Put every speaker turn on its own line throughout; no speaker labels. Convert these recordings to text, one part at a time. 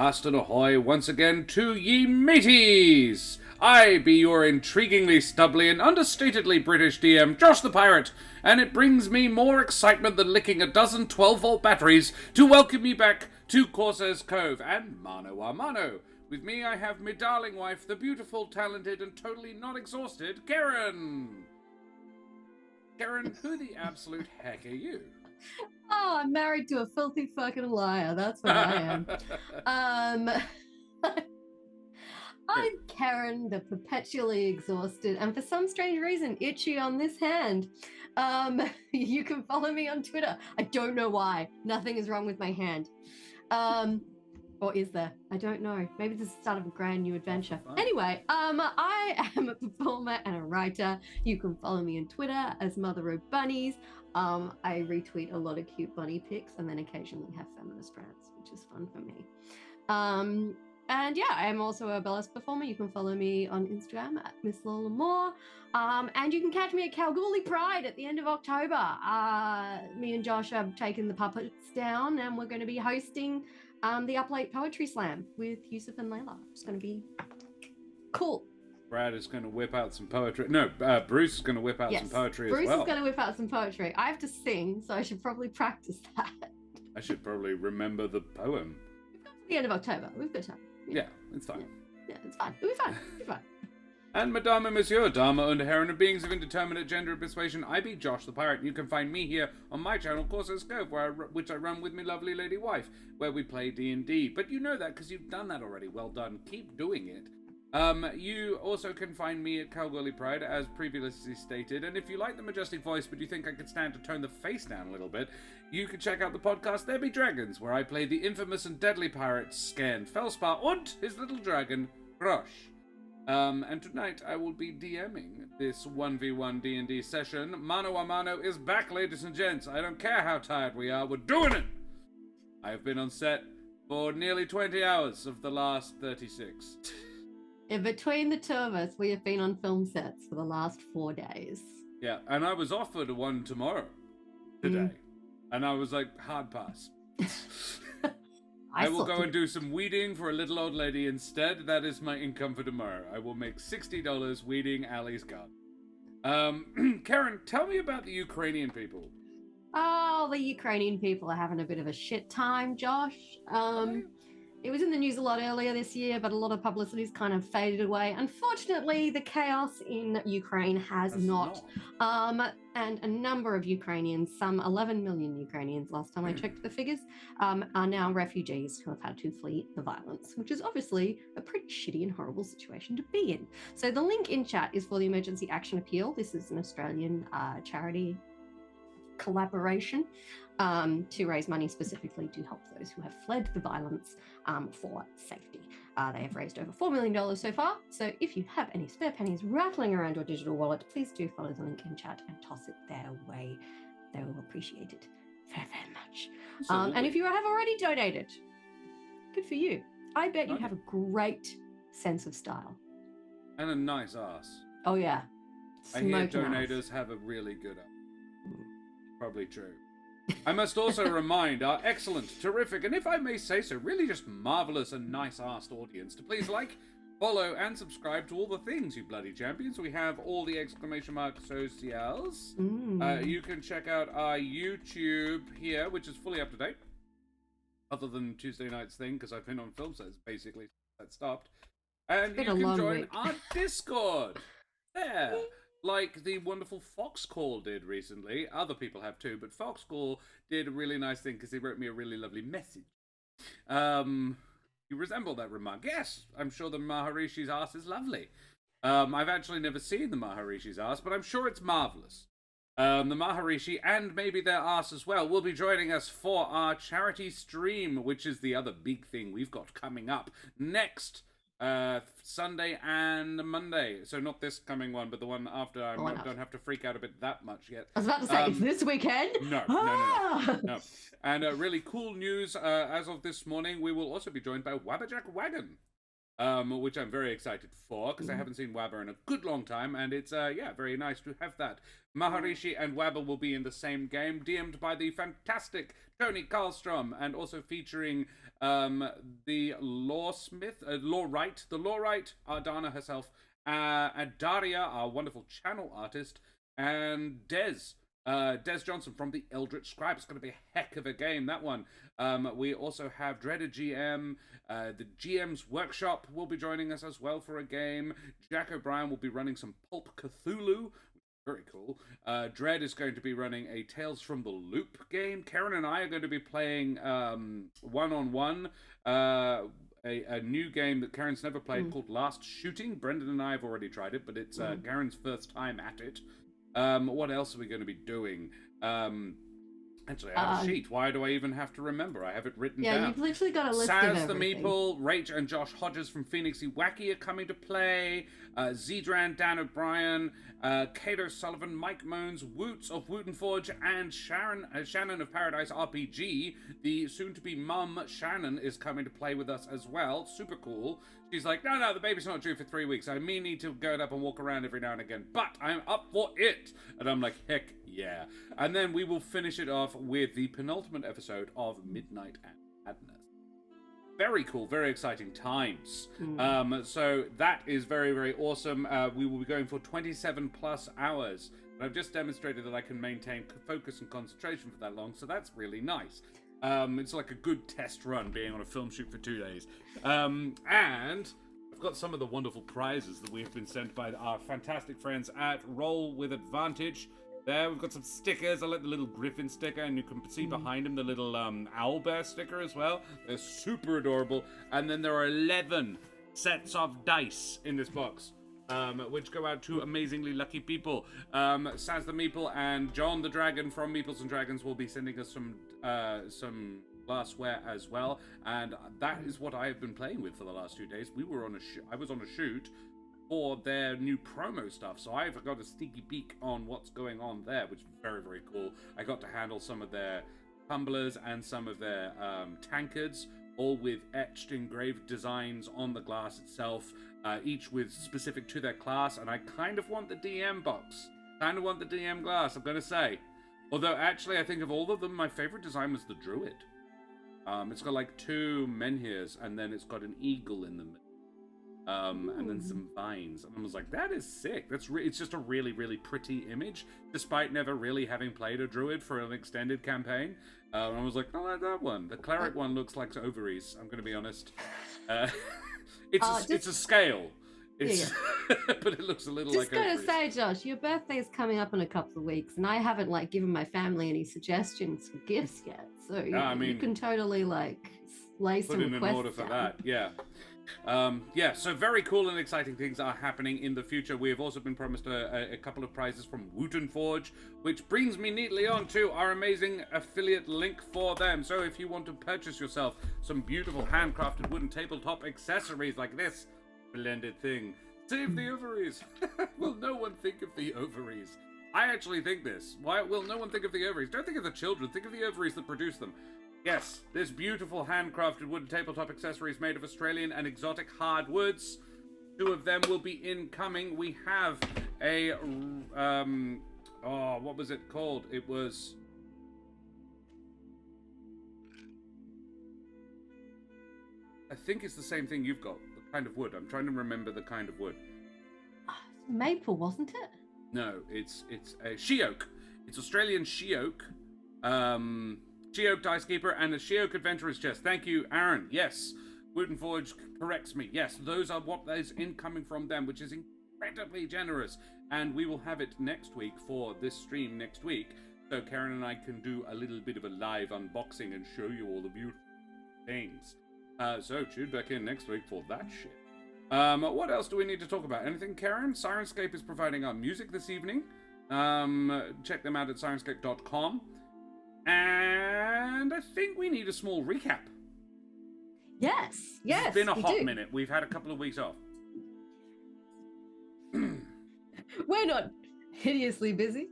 avast and ahoy once again to ye mateys! I be your intriguingly stubbly and understatedly British DM, Josh the Pirate, and it brings me more excitement than licking a dozen 12-volt batteries to welcome you back to Corsair's Cove and Mano a Mano. With me I have my darling wife, the beautiful, talented, and totally not exhausted Karen! Karen, who the absolute heck are you?
Oh, I'm married to a filthy fucking liar. That's what I am. I'm Karen, the perpetually exhausted, and for some strange reason, itchy on this hand. You can follow me on Twitter. I don't know why. Nothing is wrong with my hand. Or is there? I don't know. Maybe this is the start of a grand new adventure. Anyway, I am a performer and a writer. You can follow me on Twitter as Mother of Bunnies. I retweet a lot of cute bunny pics and then occasionally have feminist rants, which is fun for me. And yeah, I am also a burlesque performer. You can follow me on Instagram at Miss Lola Moore. And you can catch me at Kalgoorlie Pride at the end of October. Me and Josh have taken the puppets down and we're going to be hosting the Up Late Poetry Slam with Yusuf and Layla. It's going to be cool.
Brad is going to whip out some poetry. No, Bruce is going to whip out some poetry
Bruce
as well.
Bruce is going to whip out some poetry. I have to sing, so I should probably practice that.
I should probably remember the poem.
We've got to the end of October. We've got time.
Yeah, it's fine.
Yeah, it's fine. It'll be fine. It'll be fine.
And Madame and Monsieur, Dharma und Herren of beings of indeterminate gender and persuasion, I be Josh the Pirate. You can find me here on my channel, Corsair's Cove, which I run with my lovely lady wife, where we play D&D. But you know that because you've done that already. Well done. Keep doing it. You also can find me at Kalgoorlie Pride, as previously stated. And if you like the majestic voice, but you think I could stand to tone the face down a little bit, you can check out the podcast There Be Dragons, where I play the infamous and deadly pirate Scan Felspar and his little dragon, Grosh. And tonight I will be DMing this 1v1 D&D session. Mano a Mano is back, ladies and gents. I don't care how tired we are, we're doing it! I have been on set for nearly 20 hours of the last 36.
In between the two of us, we have been on film sets for the last 4 days.
Yeah, and I was offered one tomorrow, today. And I was like, hard pass. I will go and do some weeding for a little old lady instead. That is my income for tomorrow. I will make $60 weeding Allie's garden. Karen, tell me about the Ukrainian people.
Oh, the Ukrainian people are having a bit of a shit time, Josh. It was in the news a lot earlier this year, but a lot of publicity's kind of faded away. Unfortunately, the chaos in Ukraine has not. And a number of Ukrainians, some 11 million Ukrainians, last time I checked the figures, are now refugees who have had to flee the violence, which is obviously a pretty shitty and horrible situation to be in. So the link in chat is for the Emergency Action Appeal. This is an Australian charity collaboration to raise money specifically to help those who have fled the violence for safety. They have raised over $4 million so far, so if you have any spare pennies rattling around your digital wallet, please do follow the link in chat and toss it their way. They will appreciate it very, very much. And if you have already donated, good for you. I bet you have a great sense of style.
And a nice ass.
Oh yeah.
I hear donators have a really good ass. Probably true. I must also remind our excellent, terrific, and if I may say so, really just marvellous and nice-arsed audience to please like, follow, and subscribe to all the things, you bloody champions. We have all the exclamation mark socials. You can check out our YouTube here, which is fully up to date. Other than Tuesday night's thing, because I've been on film sets, basically, that stopped. And you can join our Discord. There. Like the wonderful Foxcall did recently. Other people have too, but Foxcall did a really nice thing because he wrote me a really lovely message. You resemble that remark. Yes, I'm sure the Maharishi's ass is lovely. I've actually never seen the Maharishi's ass, but I'm sure it's marvellous. The Maharishi, and maybe their ass as well, will be joining us for our charity stream, which is the other big thing we've got coming up next Sunday and Monday. So not this coming one, but the one after. I don't have to freak out a bit that much yet.
I was about to say, it's this weekend?
No. And really cool news, as of this morning, we will also be joined by Wabbajack Wagon. which I'm very excited for because I haven't seen Wabba in a good long time, and it's very nice to have that. Maharishi and Wabba will be in the same game, DM'd by the fantastic Tony Karlstrom, and also featuring the lawsmith, lawwright, Ardana herself, and Daria, our wonderful channel artist, and Des Johnson from the Eldritch Scribe. It's going to be a heck of a game, that one. We also have Dreaded GM. The GM's Workshop will be joining us as well for a game. Jack O'Brien will be running some Pulp Cthulhu. Very cool. Dread is going to be running a Tales from the Loop game. Karen and I are going to be playing one-on-one. A new game that Karen's never played called Last Shooting. Brendan and I have already tried it, but it's Karen's first time at it. What else are we going to be doing? Actually, I have a sheet. Why do I even have to remember? I have it written down.
Yeah, you've literally got a list of
Saz
everything.
the Meeple, Rach and Josh Hodges from Phoenixy Wacky are coming to play. Zedran, Dan O'Brien, Kato Sullivan, Mike Moans, Woots of Wooten Forge, and Shannon of Paradise RPG. The soon-to-be mum, Shannon, is coming to play with us as well. Super cool. She's like, no, the baby's not due for 3 weeks. I may need to go up and walk around every now and again, but I'm up for it. And I'm like, heck yeah. And then we will finish it off with the penultimate episode of Midnight and Madness. Very cool, very exciting times. So that is very, very awesome. We will be going for 27 plus hours. And I've just demonstrated that I can maintain focus and concentration for that long, so that's really nice. It's like a good test run being on a film shoot for 2 days. And I've got some of the wonderful prizes that we have been sent by our fantastic friends at Roll with Advantage. There, we've got some stickers. I like the little griffin sticker, and you can see behind him the little owlbear sticker as well. They're super adorable. And then there are 11 sets of dice in this box, which go out to amazingly lucky people. Saz the Meeple and John the Dragon from Meeples and Dragons will be sending us some glassware as well, and that is what I have been playing with for the last 2 days. I was on a shoot for their new promo stuff, so I've got a sneaky peek on what's going on there, which is very, very cool. I got to handle some of their tumblers and some of their tankards, all with etched engraved designs on the glass itself, each with specific to their class, and I kind of want the DM box. Kind of want the DM glass, I'm going to say. Although, actually, I think of all of them, my favorite design was the Druid. It's got like 2 menhirs, and then it's got an eagle in the middle. And then some vines. And I was like, that is sick. It's just a really, really pretty image, despite never really having played a druid for an extended campaign. And I was like, I like that one. The cleric one looks like ovaries, I'm going to be honest. It's a scale. It's, but it looks a little like ovaries.
Just gotta say, Josh, your birthday is coming up in a couple of weeks, and I haven't given my family any suggestions for gifts yet. So you can totally lay some
put in an order for that. Yeah. So very cool and exciting things are happening in the future. We have also been promised a couple of prizes from Wooten Forge, which brings me neatly on to our amazing affiliate link for them. So if you want to purchase yourself some beautiful handcrafted wooden tabletop accessories like this blended thing, save the ovaries. Will no one think of the ovaries? I actually think this. Why will no one think of the ovaries? Don't think of the children. Think of the ovaries that produce them. Yes, this beautiful handcrafted wooden tabletop accessories made of Australian and exotic hardwoods. 2 of them will be incoming. We have a, what was it called? It was... I think it's the same thing you've got. The kind of wood. I'm trying to remember the kind of wood.
Maple, wasn't it?
No, it's a she-oak. It's Australian she-oak. She-oak Dice Keeper and a she-oak Adventurer's Chest. Thank you, Aaron. Yes. Wooten Forge corrects me. Yes, those are what is incoming from them, which is incredibly generous. And we will have it next week for this stream next week. So Karen and I can do a little bit of a live unboxing and show you all the beautiful things. So tune back in next week for that shit. What else do we need to talk about? Anything, Karen? Sirenscape is providing our music this evening. Check them out at sirenscape.com. And I think we need a small recap.
Yes.
It's been a hot minute. We've had a couple of weeks off.
We're not hideously busy.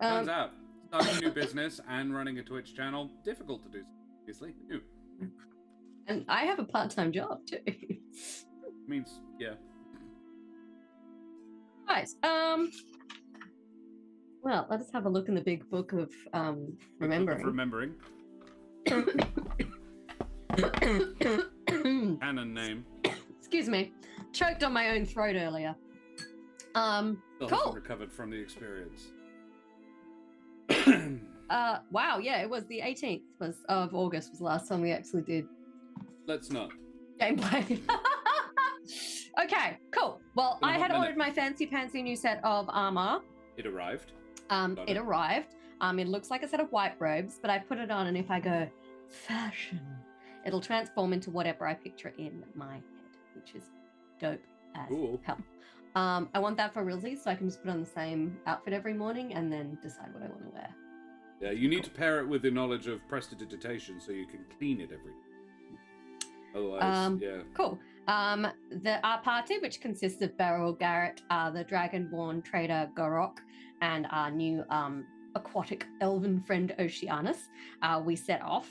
Turns out, starting a new business and running a Twitch channel, difficult to do, obviously.
And I have a part-time job too.
means, yeah.
Right. Well, let us have a look in the big book of remembering.
Remembering. Canon name.
Excuse me. Choked on my own throat earlier.
Still
Cool.
hasn't recovered from the experience.
Wow, yeah, it was the 18th of August was the last time we actually did
Let's not.
gameplay. Okay, cool. Well, I had ordered my fancy new set of armor.
It arrived.
It arrived. It looks like a set of white robes, but I put it on, and if I go fashion, it'll transform into whatever I picture in my head, which is dope as hell. I want that for realsies, so I can just put on the same outfit every morning and then decide what I want to wear.
Yeah, you need to pair it with the knowledge of prestidigitation so you can clean it every day. Otherwise, yeah.
Cool. Our party, which consists of Beryl, Garrett, the Dragonborn trader Gorok, and our new aquatic elven friend Oceanus, we set off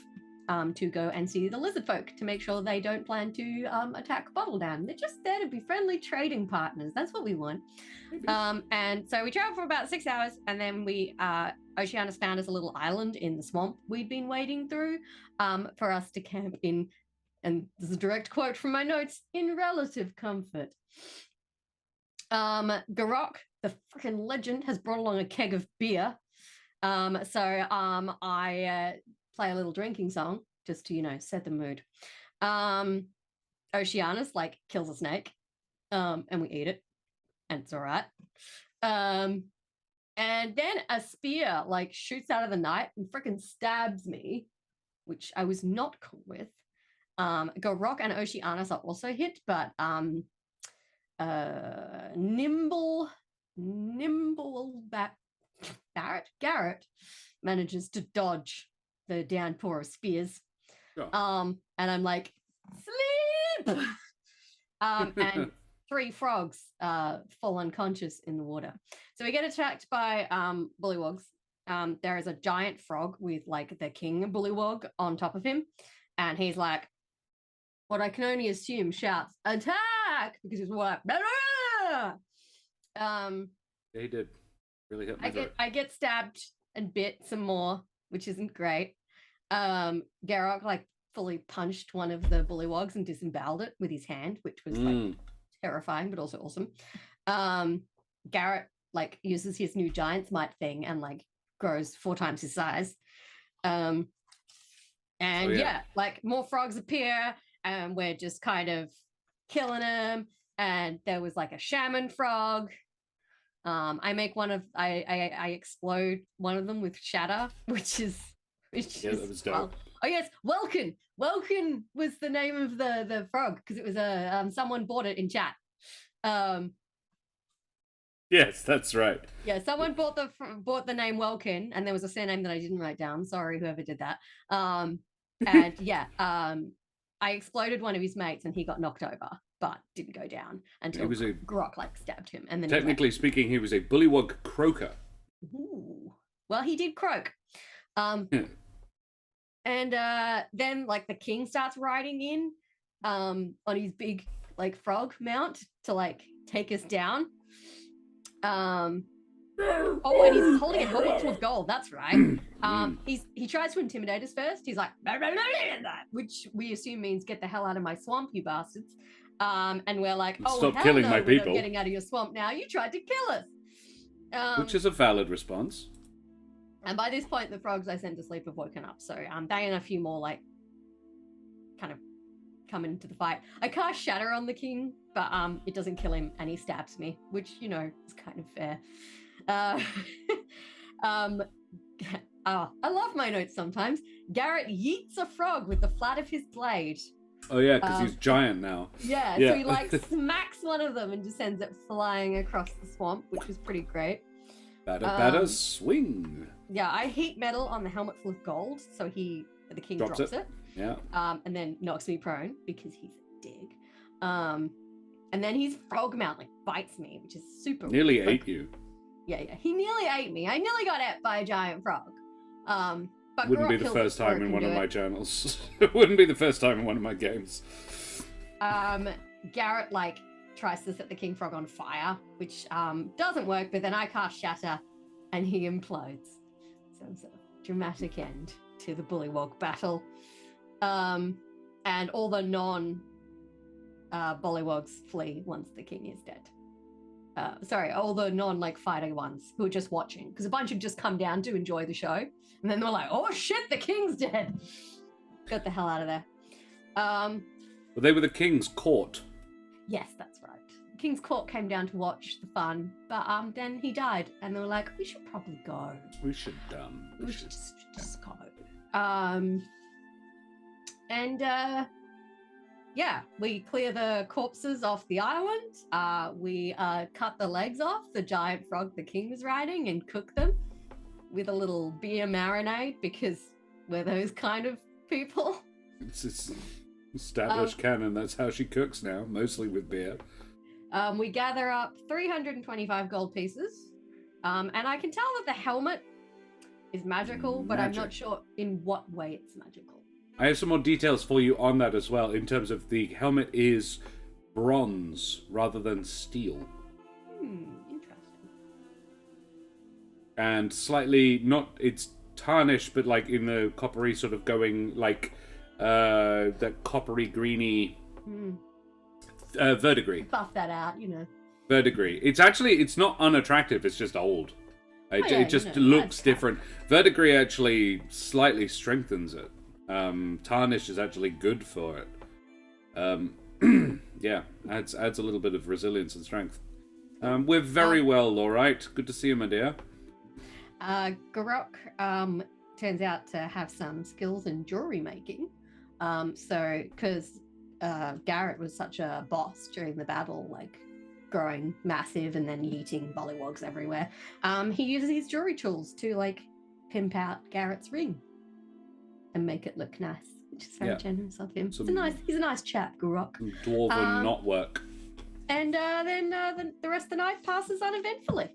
to go and see the Lizardfolk to make sure they don't plan to attack Bottledown. They're just there to be friendly trading partners. That's what we want. And so we traveled for about 6 hours, and then Oceanus found us a little island in the swamp we'd been wading through for us to camp in. And this is a direct quote from my notes, in relative comfort. Garok, the freaking legend, has brought along a keg of beer. So I play a little drinking song just to, set the mood. Oceanus, kills a snake, and we eat it, and it's all right. And then a spear, shoots out of the night and freaking stabs me, which I was not cool with. Garok and Oceanus are also hit, but Garrett manages to dodge the downpour of spears.
Sure.
And I'm like, sleep! And 3 frogs fall unconscious in the water. So we get attacked by bullywogs. There is a giant frog with the king bullywog on top of him, and he's like, what I can only assume shouts, attack! Because he's like,
yeah, he did. Really hit me.
I get stabbed and bit some more, which isn't great. Garok fully punched one of the bullywogs and disemboweled it with his hand, which was terrifying, but also awesome. Garrett uses his new giant's might thing and grows 4 times his size. And more frogs appear, and we're just kind of killing them. And there was a shaman frog. I make I explode one of them with shatter, which is
that was dope.
Oh yes, Welkin. Welkin was the name of the frog because it was someone bought it in chat.
Yes, that's right.
Yeah, someone bought the name Welkin, and there was a surname that I didn't write down. Sorry, whoever did that. And yeah, I exploded one of his mates, and he got knocked over, but didn't go down until Grok stabbed him. And then
technically speaking, he was a bullywog croaker.
Ooh. Well, he did croak. And then the king starts riding in on his big frog mount to take us down. And he's holding a helmet full of gold. That's right. He tries to intimidate us first. He's like, which we assume means get the hell out of my swamp, you bastards. And we're like,
stop killing my people.
We're not getting out of your swamp now. You tried to kill us.
Which is a valid response.
And by this point, the frogs I sent to sleep have woken up. So they and a few more kind of come into the fight. I cast Shatter on the king, but it doesn't kill him, and he stabs me, which is kind of fair. I love my notes sometimes. Garrett yeets a frog with the flat of his blade.
Oh yeah, because he's giant now.
Yeah, so he smacks one of them and just sends it flying across the swamp, which was pretty great.
Batter, swing.
Yeah, I heat metal on the helmet full of gold, so the king drops it.
Yeah.
And then knocks me prone because he's a dig. And then his frog mount bites me, which is super
nearly
weird.
ate you.
Yeah, he nearly ate me. I nearly got ate by a giant frog. But
wouldn't be the first time in one of my channels. It wouldn't be the first time in one of my games.
Garrett like tries to set the king frog on fire, which doesn't work. But then I cast Shatter, and he implodes. So it's a dramatic end to the bullywog battle. And all the non-bullywogs flee once the king is dead. All the like fighting ones who are just watching, because a bunch have just come down to enjoy the show, and then they're like, "Oh shit, the king's dead!" Got the hell out of there.
Well, they were the king's court.
Yes, that's right. The king's court came down to watch the fun, but then he died, and they were like, "We should probably go.
We should
just go." We clear the corpses off the island. We cut the legs off the giant frog the king was riding and cook them with a little beer marinade, because we're those kind of people.
It's established canon. That's how she cooks now, mostly with beer.
We gather up 325 gold pieces. And I can tell that the helmet is magical, but I'm not sure in what way it's magical.
I have some more details for you on that as well, in terms of the helmet is bronze rather than steel.
Interesting.
And slightly, it's tarnished, but like in the coppery sort of going like that coppery greeny verdigris.
Buff that out,
Verdigris. It's not unattractive, it's just old. It just looks different. Verdigris actually slightly strengthens it. Tarnish is actually good for it. Adds a little bit of resilience and strength. We're very well, all right. Good to see you, my dear.
Garok turns out to have some skills in jewelry making. Because Garrett was such a boss during the battle, like growing massive and then yeeting bullywogs everywhere, he uses his jewelry tools to like pimp out Garrett's ring and make it look nice, which is very generous of him. He's a nice chap, Garok.
Dwarven knotwork.
And then the rest of the night passes uneventfully.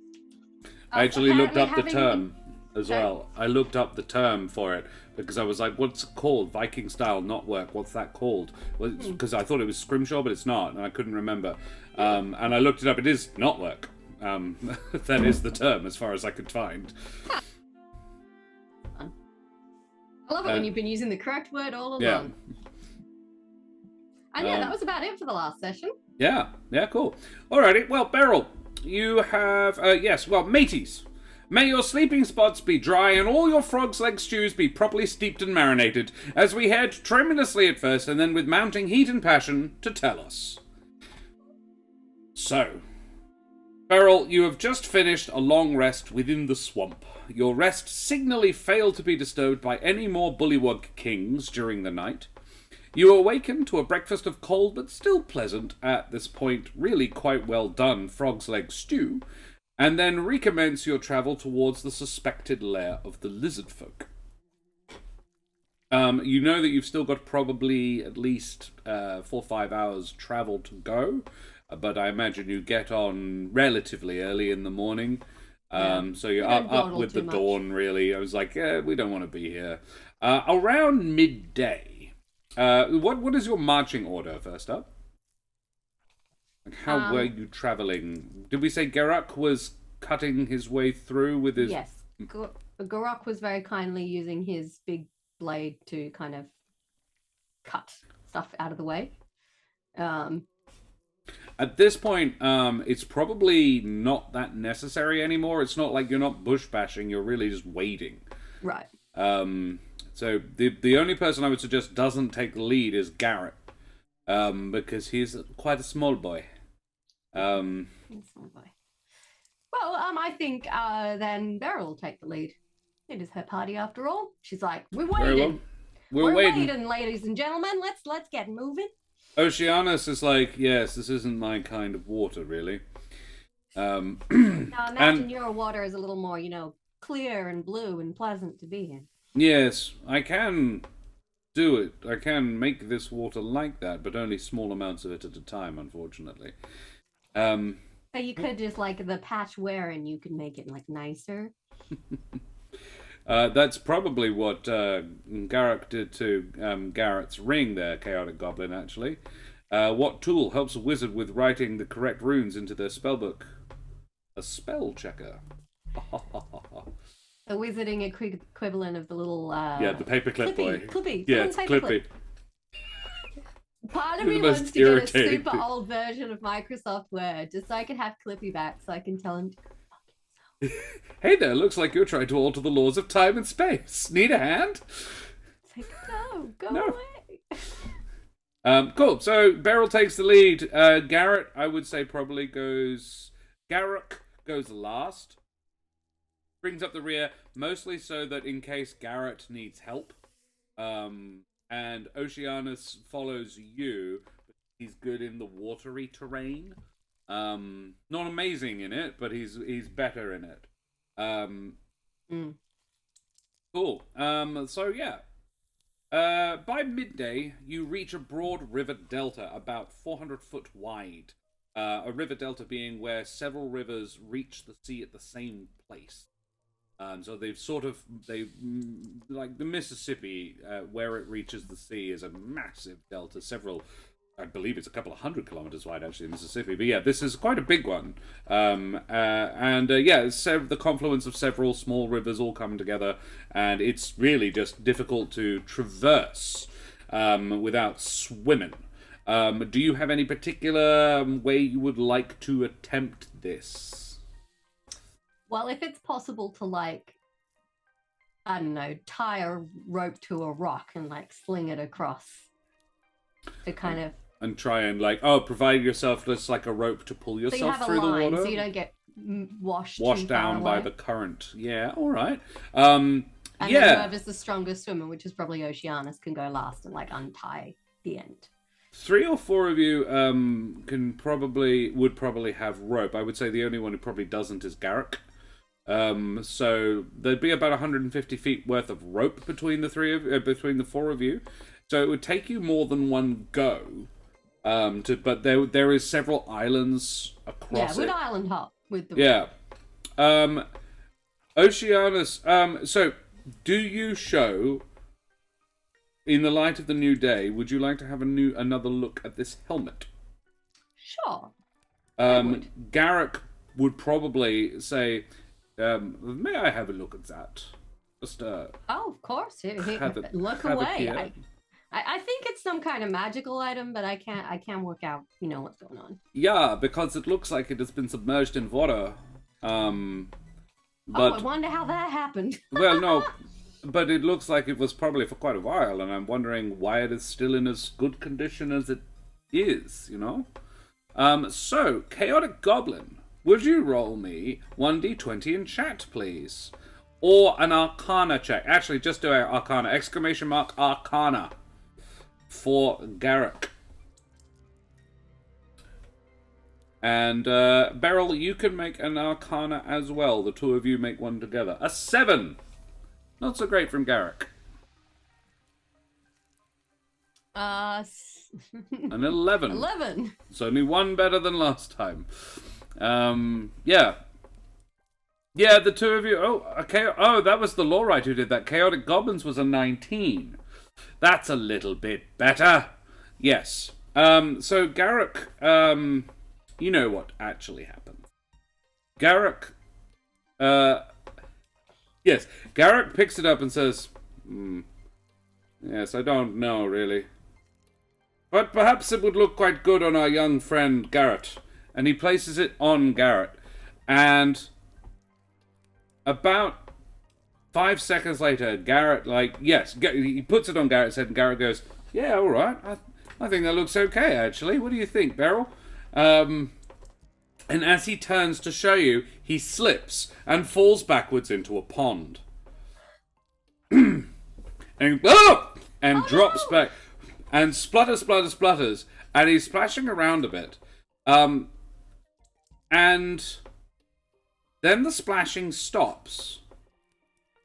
I actually looked up the term as well. I looked up the term for it because I was like, what's it called? Viking style knotwork. What's that called? Because I thought it was scrimshaw, but it's not, and I couldn't remember. And I looked it up. It is knotwork. That is the term as far as I could find.
I love it when you've been using the correct word all along.
Yeah.
And that was about it for the last session.
Yeah, cool. Alrighty, well, Beryl, you have, mateys. May your sleeping spots be dry and all your frog's leg stews be properly steeped and marinated, as we head tremulously at first and then with mounting heat and passion to tell us. So, Beryl, you have just finished a long rest within the swamp. Your rest signally failed to be disturbed by any more bullywug kings during the night. You awaken to a breakfast of cold but still pleasant, at this point really quite well done frog's leg stew, and then recommence your travel towards the suspected lair of the Lizardfolk. You know that you've still got probably at least 4 or 5 hours travel to go, but I imagine you get on relatively early in the morning. So you're up with the dawn, really. I was like, we don't want to be here. Around midday, what is your marching order, first up? Like, how were you traveling? Did we say Garok was cutting his way through with his...
Yes. Garok was very kindly using his big blade to kind of cut stuff out of the way.
At this point, it's probably not that necessary anymore. It's not like you're not bush bashing, you're really just waiting.
Right.
So the only person I would suggest doesn't take the lead is Garrett. Because he's quite a small boy.
Small boy. Well, I think then Beryl will take the lead. It is her party after all. She's like, we're waiting.
We're waiting,
ladies and gentlemen. Let's get moving.
Oceanus is like, yes, this isn't my kind of water, really.
Now imagine your water is a little more, clear and blue and pleasant to be in.
Yes, I can do it. I can make this water like that, but only small amounts of it at a time, unfortunately.
So you could just the patch wearing, you could make it nicer.
That's probably what Garrett did to Garrett's ring there, Chaotic Goblin, actually. What tool helps a wizard with writing the correct runes into their spellbook? A spell checker.
The wizarding equivalent of the little
Yeah, the paperclip boy.
Clippy.
Yeah, it's Clippy.
Part of
You're
me
the most
wants to get a
irritating
super
thing.
old version of Microsoft Word just so I can have Clippy back so I can tell him to go fuck himself.
Hey there, looks like you're trying to alter the laws of time and space. Need a hand?
It's like, no, go
No.
away.
Cool. So Beryl takes the lead. Garrett, I would say, probably goes. Garrett goes last. Brings up the rear, mostly so that in case Garrett needs help. And Oceanus follows you. He's good in the watery terrain. Not amazing in it, but he's better in it. Cool. So yeah. By midday, you reach a broad river delta about 400 foot wide. A river delta being where several rivers reach the sea at the same place. So like the Mississippi, where it reaches the sea, is a massive delta. I believe it's a couple of 100 kilometers wide, actually, in Mississippi. But yeah, this is quite a big one. It's the confluence of several small rivers all coming together, and it's really just difficult to traverse without swimming. Do you have any particular way you would like to attempt this?
Well, if it's possible to, like, I don't know, tie a rope to a rock and, like, sling it across to kind of...
And try and, like, provide yourself just, like, a rope to pull yourself through the water.
So you don't get washed
down by the current. Yeah, all right.
And then whoever's the strongest swimmer, which is probably Oceanus, can go last and, like, untie the end.
3 or 4 of you would probably have rope. I would say the only one who probably doesn't is Garrick. So there'd be about 150 feet worth of rope between the 4 of you. So it would take you more than one go. But there is several islands across it.
Yeah, would island hop with the...
Yeah. Oceanus, so do you show, in the light of the new day, would you like to have another look at this helmet?
Sure.
Garrick would probably say, may I have a look at that? Just
oh, of course. Look
have
away. I think it's some kind of magical item, but I can't work out, what's going on.
Yeah, because it looks like it has been submerged in water. But
I wonder how that happened.
Well, no, but it looks like it was probably for quite a while, and I'm wondering why it is still in as good condition as it is, So, Chaotic Goblin, would you roll me 1d20 in chat, please? Or an Arcana check. Actually, just do an Arcana. ! Arcana. For Garrick. And Beryl, you can make an Arcana as well. The 2 of you make one together. A 7! Not so great from Garrick. An 11.
11.
It's only 1 better than last time. Yeah. Yeah, the 2 of you... that was the Lawrite who did that. Chaotic Goblins was a 19. That's a little bit better. Yes. So Garrick, you know what actually happened. Garrick, yes, Garrick picks it up and says, yes, I don't know, really. But perhaps it would look quite good on our young friend Garrett. And he places it on Garrett. And about 5 seconds later, Garrett, he puts it on Garrett's head, and Garrett goes, yeah, all right. I think that looks okay, actually. What do you think, Beryl? And as he turns to show you, he slips and falls backwards into a pond. and drops back. And splutters. And he's splashing around a bit. And then the splashing stops.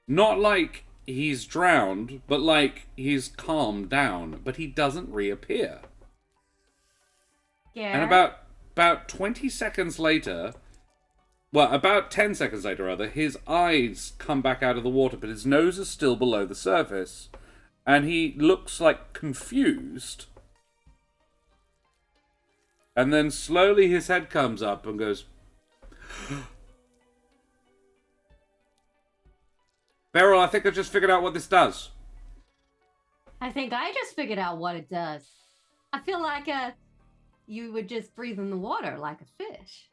Not like he's drowned, but like he's calmed down, but he doesn't reappear.
Yeah.
And about 20 seconds later, about 10 seconds later, rather, his eyes come back out of the water, but his nose is still below the surface. And he looks like confused. And then slowly his head comes up and goes, Beryl, I think I just figured out what this does.
I think I just figured out what it does. I feel like you would just breathe in the water like a fish.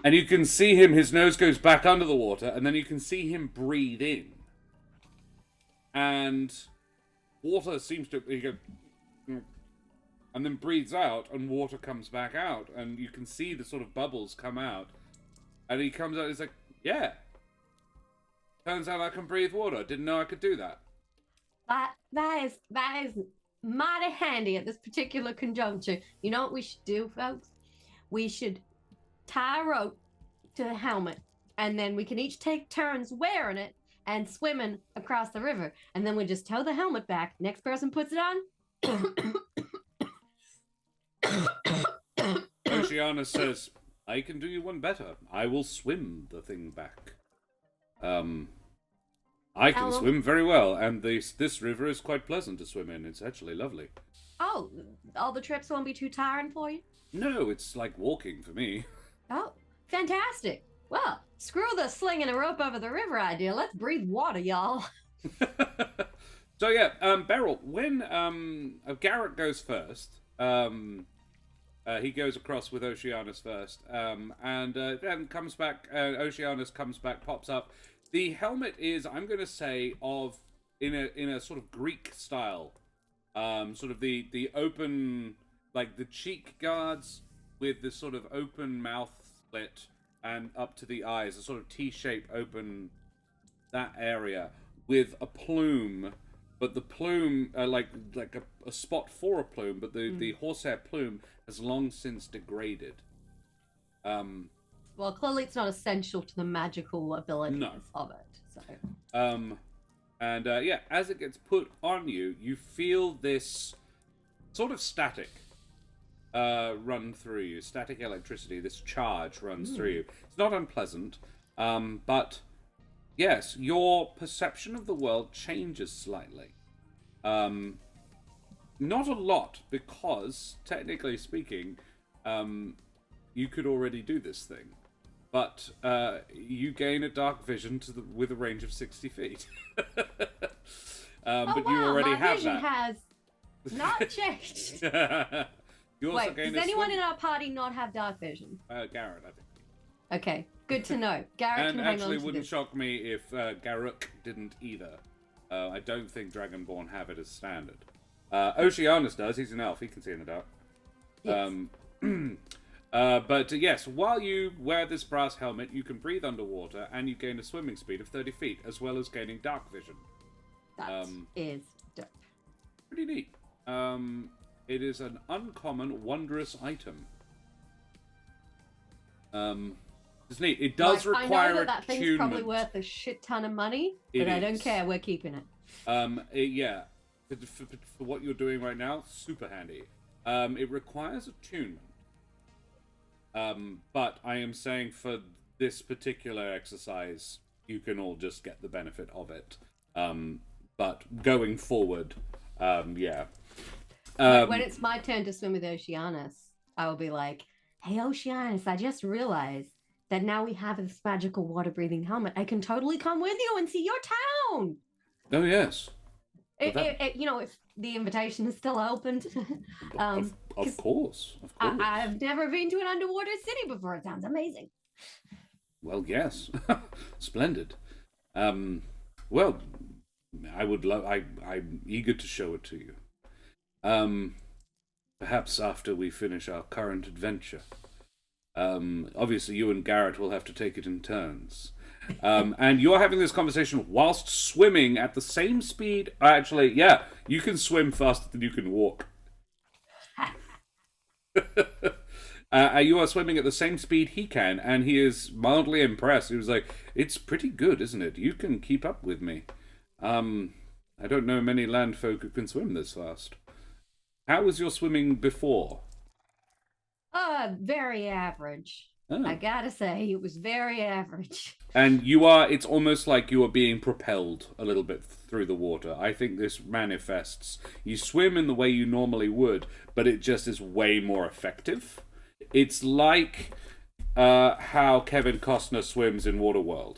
And you can see him, his nose goes back under the water, and then you can see him breathe in. And water seems to... He goes, and then breathes out, and water comes back out. And you can see the sort of bubbles come out. And he comes out, he's like, yeah. Turns out I can breathe water. Didn't know I could do that.
That is mighty handy at this particular conjuncture. You know what we should do, folks? We should tie a rope to the helmet, and then we can each take turns wearing it and swimming across the river. And then we just tow the helmet back. Next person puts it on.
Oceana says, I can do you one better. I will swim the thing back. I can swim very well, and this river is quite pleasant to swim in. It's actually lovely.
Oh, all the trips won't be too tiring for you?
No, it's like walking for me.
Oh, fantastic. Well, screw the slinging a rope over the river idea. Let's breathe water, y'all.
So yeah, Beryl, when Garrett goes first, he goes across with Oceanus first, and then comes back, Oceanus comes back, pops up. The helmet is, I'm going to say, in a sort of Greek style, sort of the open, like the cheek guards with this sort of open mouth slit and up to the eyes, a sort of T-shape open, that area, with a plume, but the plume, like a spot for a plume, but the horsehair plume has long since degraded.
Well, clearly it's not essential to the magical abilities of it. So.
And yeah, as it gets put on you, you feel this sort of static run through you. Static electricity, this charge runs through you. It's not unpleasant, but yes, your perception of the world changes slightly. Not a lot, because, technically speaking, you could already do this thing. But you gain a dark vision with a range of 60 feet. But you already
my
have
vision
that.
Has not changed.
You also
Wait,
gain
does anyone in our party not have dark vision?
Garrett, I think.
Okay, good to know. Garrett
And
can hang
actually,
on to
wouldn't
this.
shock me if Garruk didn't either. I don't think Dragonborn have it as standard. Oceanus does. He's an elf. He can see in the dark.
Yes.
But yes, while you wear this brass helmet, you can breathe underwater, and you gain a swimming speed of 30 feet, as well as gaining dark vision.
That is dope.
Pretty neat. It is an uncommon, wondrous item. It's neat. It does require
I know that thing's
attunement.
probably worth a shit ton of money, but I don't care. We're keeping it.
Yeah. For what you're doing right now, super handy. It requires attunement. But I am saying for this particular exercise, you can all just get the benefit of it. But going forward, yeah.
When it's my turn to swim with Oceanus, I will be like, hey, Oceanus, I just realized that now we have this magical water-breathing helmet. I can totally come with you and see your town.
Oh, yes.
If the invitation is still open.
Of course.
I've never been to an underwater city before. It sounds amazing.
Well, yes. Splendid. Well, I would love... I'm eager to show it to you. Perhaps after we finish our current adventure. Obviously, you and Garrett will have to take it in turns. And you're having this conversation whilst swimming at the same speed. Actually, yeah, you can swim faster than you can walk. You are swimming at the same speed he can, and he is mildly impressed. He was like, it's pretty good, isn't it? You can keep up with me. I don't know many land folk who can swim this fast. How was your swimming before?
Very average.
Oh.
I gotta say, it was very average.
And it's almost like you are being propelled a little bit through the water. I think this manifests. You swim in the way you normally would, but it just is way more effective. It's like how Kevin Costner swims in Waterworld.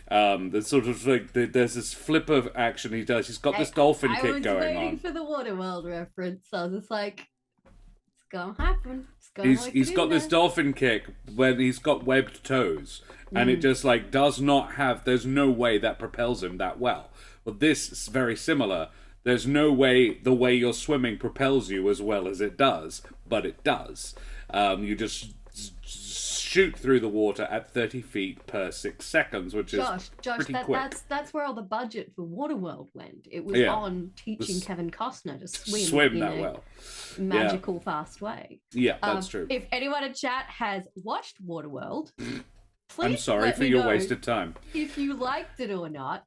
There's sort of like there's this flip of action he does. He's got this dolphin kick going on.
I was waiting for the Waterworld reference. I was just like, it's gonna happen.
He's got this dolphin kick when he's got webbed toes, and it just like does not have. There's no way that propels him that well. But this is very similar. There's no way the way you're swimming propels you as well as it does, but it does. You just shoot through the water at 30 feet per 6 seconds, which is pretty quick.
That's where all the budget for Waterworld went. It was on teaching Kevin Costner to swim in
that
a
well,
magical, fast way.
Yeah, that's true.
If anyone in chat has watched Waterworld, please
I'm sorry for your wasted time.
If you liked it or not,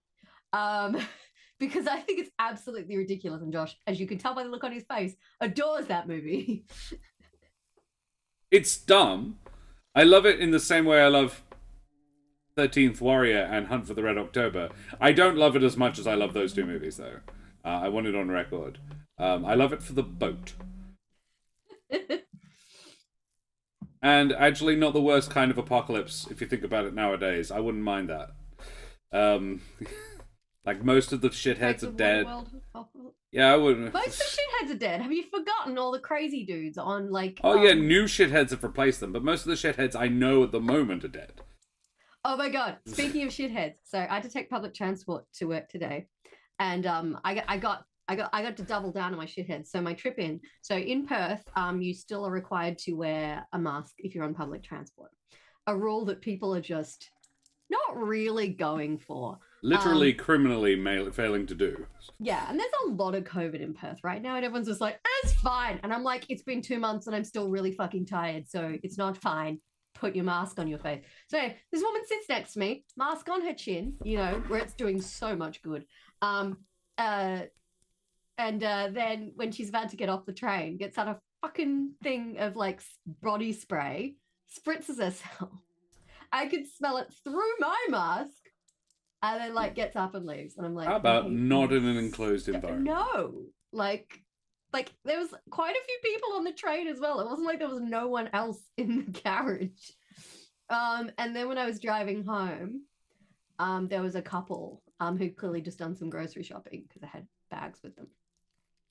because I think it's absolutely ridiculous. And Josh, as you can tell by the look on his face, adores that movie.
It's dumb. I love it in the same way I love 13th Warrior and Hunt for the Red October. I don't love it as much as I love those two movies, though. I want it on record. I love it for the boat. And actually not the worst kind of apocalypse, if you think about it nowadays. I wouldn't mind that. Like, most of the shitheads are dead. Yeah, I wouldn't.
Most of the shitheads are dead. Have you forgotten all the crazy dudes on, like...
Oh, yeah, new shitheads have replaced them, but most of the shitheads I know at the moment are dead.
Oh, my God. Speaking of shitheads, so I had to take public transport to work today, and I got to double down on my shitheads. So my trip in... So in Perth, you still are required to wear a mask if you're on public transport. A rule that people are just not really going for.
Literally criminally failing to do.
Yeah, and there's a lot of COVID in Perth right now, and everyone's just like, it's fine. And I'm like, it's been 2 months and I'm still really fucking tired, so it's not fine. Put your mask on your face. So this woman sits next to me, mask on her chin, you know, where it's doing so much good. Then when she's about to get off the train, gets out a fucking thing of like body spray, spritzes herself. I could smell it through my mask. And then, like, gets up and leaves. And I'm like...
How about not in an enclosed environment?
No. Like, there was quite a few people on the train as well. It wasn't like there was no one else in the carriage. And then when I was driving home, there was a couple who clearly just done some grocery shopping because they had bags with them.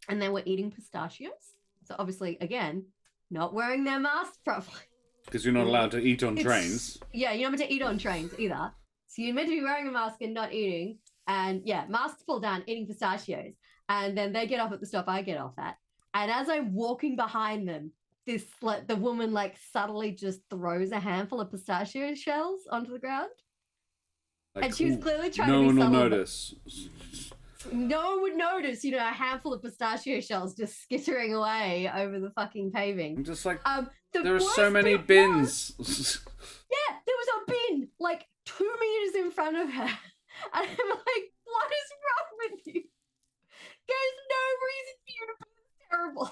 And they were eating pistachios. So, obviously, again, not wearing their masks properly.
Because you're not allowed to eat on trains.
Yeah, you're not meant to eat on trains either. So you're meant to be wearing a mask and not eating. And yeah, masks fall down, eating pistachios. And then they get off at the stop I get off at. And as I'm walking behind them, the woman like subtly just throws a handful of pistachio shells onto the ground. Like, and she was clearly trying to be subtle. No one will notice. No one would notice, you know, a handful of pistachio shells just skittering away over the fucking paving.
I'm just like, there are so many bins.
Yeah, there was a bin like 2 meters in front of her. And I'm like, what is wrong with you? There's no reason for you to be terrible.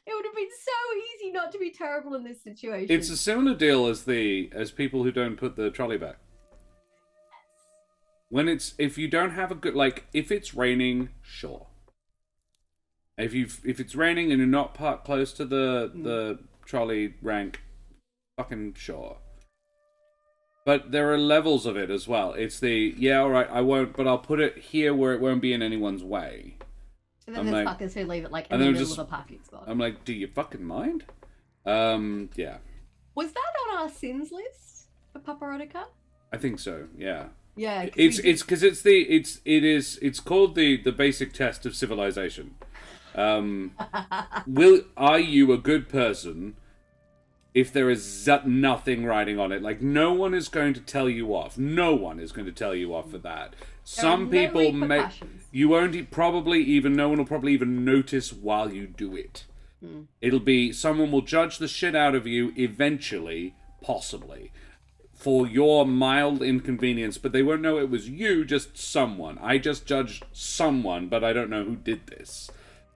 It would have been so easy not to be terrible in this situation.
It's a similar deal as people who don't put the trolley back. If you don't have a good, like, if it's raining, sure. If it's raining and you're not parked close to the trolley rank, fucking sure. But there are levels of it as well. It's alright, I won't, but I'll put it here where it won't be in anyone's way.
And then there's fuckers who leave it like in the middle of a parking spot.
I'm like, do you fucking mind? Yeah.
Was that on our sins list for Paparotica?
I think so, yeah.
Yeah,
it's called the basic test of civilization. Are you a good person if there is nothing writing on it? Like, no one is going to tell you off. No one is going to tell you off for that. Some people may. You won't no one will probably even notice while you do it. It'll be someone will judge the shit out of you eventually, possibly, for your mild inconvenience, but they won't know it was you, just someone. I just judged someone, but I don't know who did this.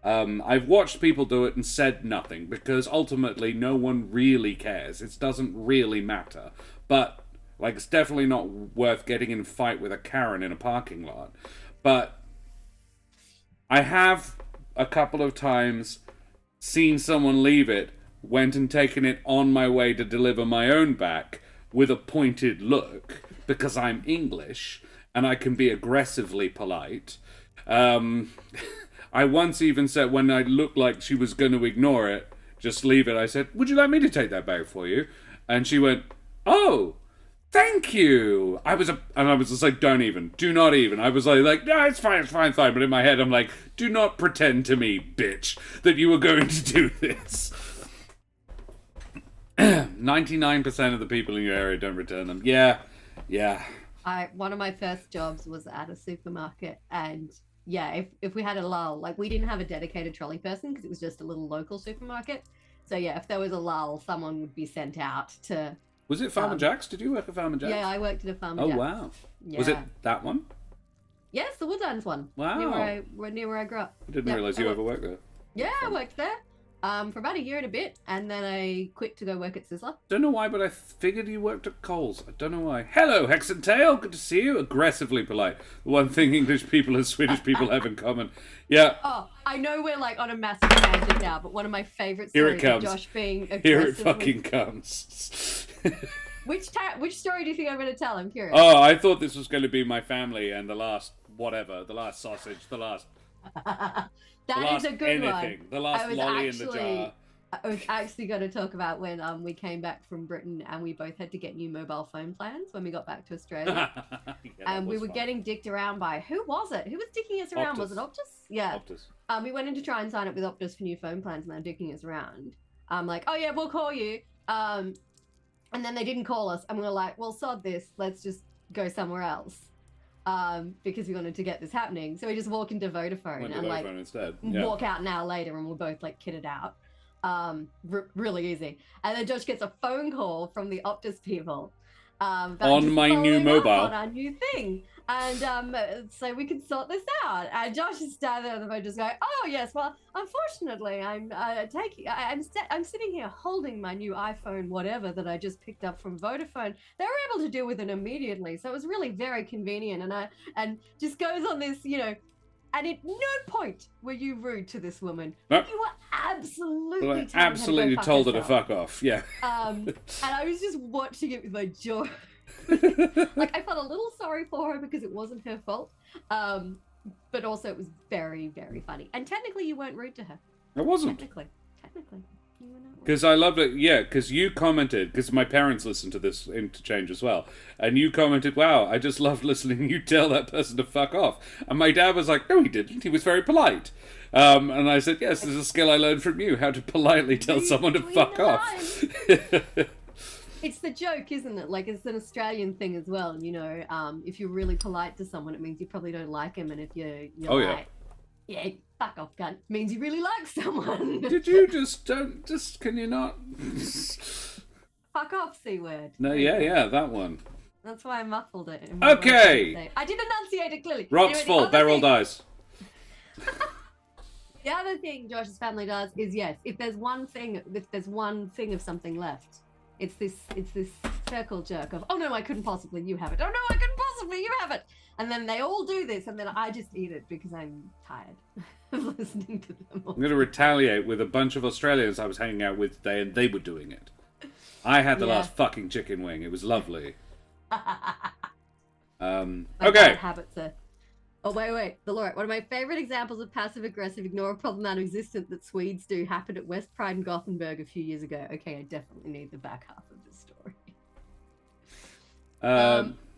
I've watched people do it and said nothing, because ultimately no one really cares. It doesn't really matter. But, like, it's definitely not worth getting in a fight with a Karen in a parking lot. But I have a couple of times seen someone leave it, went and taken it on my way to deliver my own back with a pointed look, because I'm English and I can be aggressively polite. I once even said, when I looked like she was going to ignore it, just leave it, I said, would you like me to take that bag for you? And she went, oh, thank you. I was just like, do not even. I was like, no, it's fine. But in my head, I'm like, do not pretend to me, bitch, that you were going to do this. 99% of the people in your area don't return them. Yeah.
One of my first jobs was at a supermarket, and yeah, if we had a lull, like, we didn't have a dedicated trolley person because it was just a little local supermarket. So yeah, if there was a lull, someone would be sent out to...
Was it Farmer Jack's? Did you work at Farmer Jack's?
Yeah, I worked at a Farmer Jack's.
Oh, wow.
Yeah.
Was it that one?
Yes, the Woodlands one.
Wow.
Near where I grew up.
I didn't realise you ever worked there.
Yeah, I worked there for about a year and a bit, and then I quit to go work at Sizzler.
Don't know why, but I figured you worked at Coles. I don't know why. Hello, Hex and Tail. Good to see you. Aggressively polite. The one thing English people and Swedish people have in common. Yeah.
Oh, I know we're like on a massive tangent now, but one of my favourite stories of Josh being aggressively...
Here it fucking comes.
Which story do you think I'm going to tell? I'm curious.
Oh, I thought this was going to be my family and the last sausage, the last
That is a good
anything,
one.
The last lolly in the jar.
I was actually going to talk about when we came back from Britain and we both had to get new mobile phone plans when we got back to Australia. And we were getting dicked around by, who was it? Who was dicking us around? Optus. Was it Optus? Yeah.
Optus.
We went in to try and sign up with Optus for new phone plans and they're dicking us around. I'm like, oh yeah, we'll call you. And then they didn't call us and we were like, well, sod this. Let's just go somewhere else. Because we wanted to get this happening. So we just walk into Vodafone and like
instead.
Walk out an hour later and we're both like kitted out. Really easy. And then Josh gets a phone call from the Optus people.
On my new mobile.
On our new thing. And so we can sort this out. And Josh is standing there on the phone just going, oh yes, well, unfortunately, I'm sitting here holding my new iPhone whatever that I just picked up from Vodafone. They were able to deal with it immediately. So it was really very convenient. And just goes on this, you know, and at no point were you rude to this woman.
Nope.
You were
absolutely told her to fuck off. Yeah.
And I was just watching it with my jaw. Like, I felt a little sorry for her because it wasn't her fault. But also it was very, very funny. And technically you weren't rude to her.
I wasn't.
Technically. You were not rude.
Because I loved it, yeah, because you commented, because my parents listened to this interchange as well, and you commented, wow, I just loved listening you tell that person to fuck off. And my dad was like, no, he didn't, he was very polite. And I said, yes, this is a skill I learned from you, how to politely tell someone to fuck off.
It's the joke, isn't it? Like, it's an Australian thing as well, you know, if you're really polite to someone, it means you probably don't like him, and if you're like, yeah, fuck off, cunt, means you really like someone.
Did you can you not?
Fuck off, C word.
No, yeah, that one.
That's why I muffled it.
Okay.
I did enunciate it clearly.
Rock's full, Beryl dies.
The other thing Josh's family does is, yes, if there's one thing of something left, it's this circle jerk of, oh no, I couldn't possibly, you have it. Oh no, I couldn't possibly, you have it. And then they all do this, and then I just eat it because I'm tired of listening to them all.
I'm going to retaliate with a bunch of Australians I was hanging out with today, and they were doing it. I had the last fucking chicken wing. It was lovely.
My
okay.
Habits are... Oh, wait. The Lord. One of my favourite examples of passive-aggressive ignore a problem non-existent that Swedes do happened at West Pride in Gothenburg a few years ago. Okay, I definitely need the back half of this story.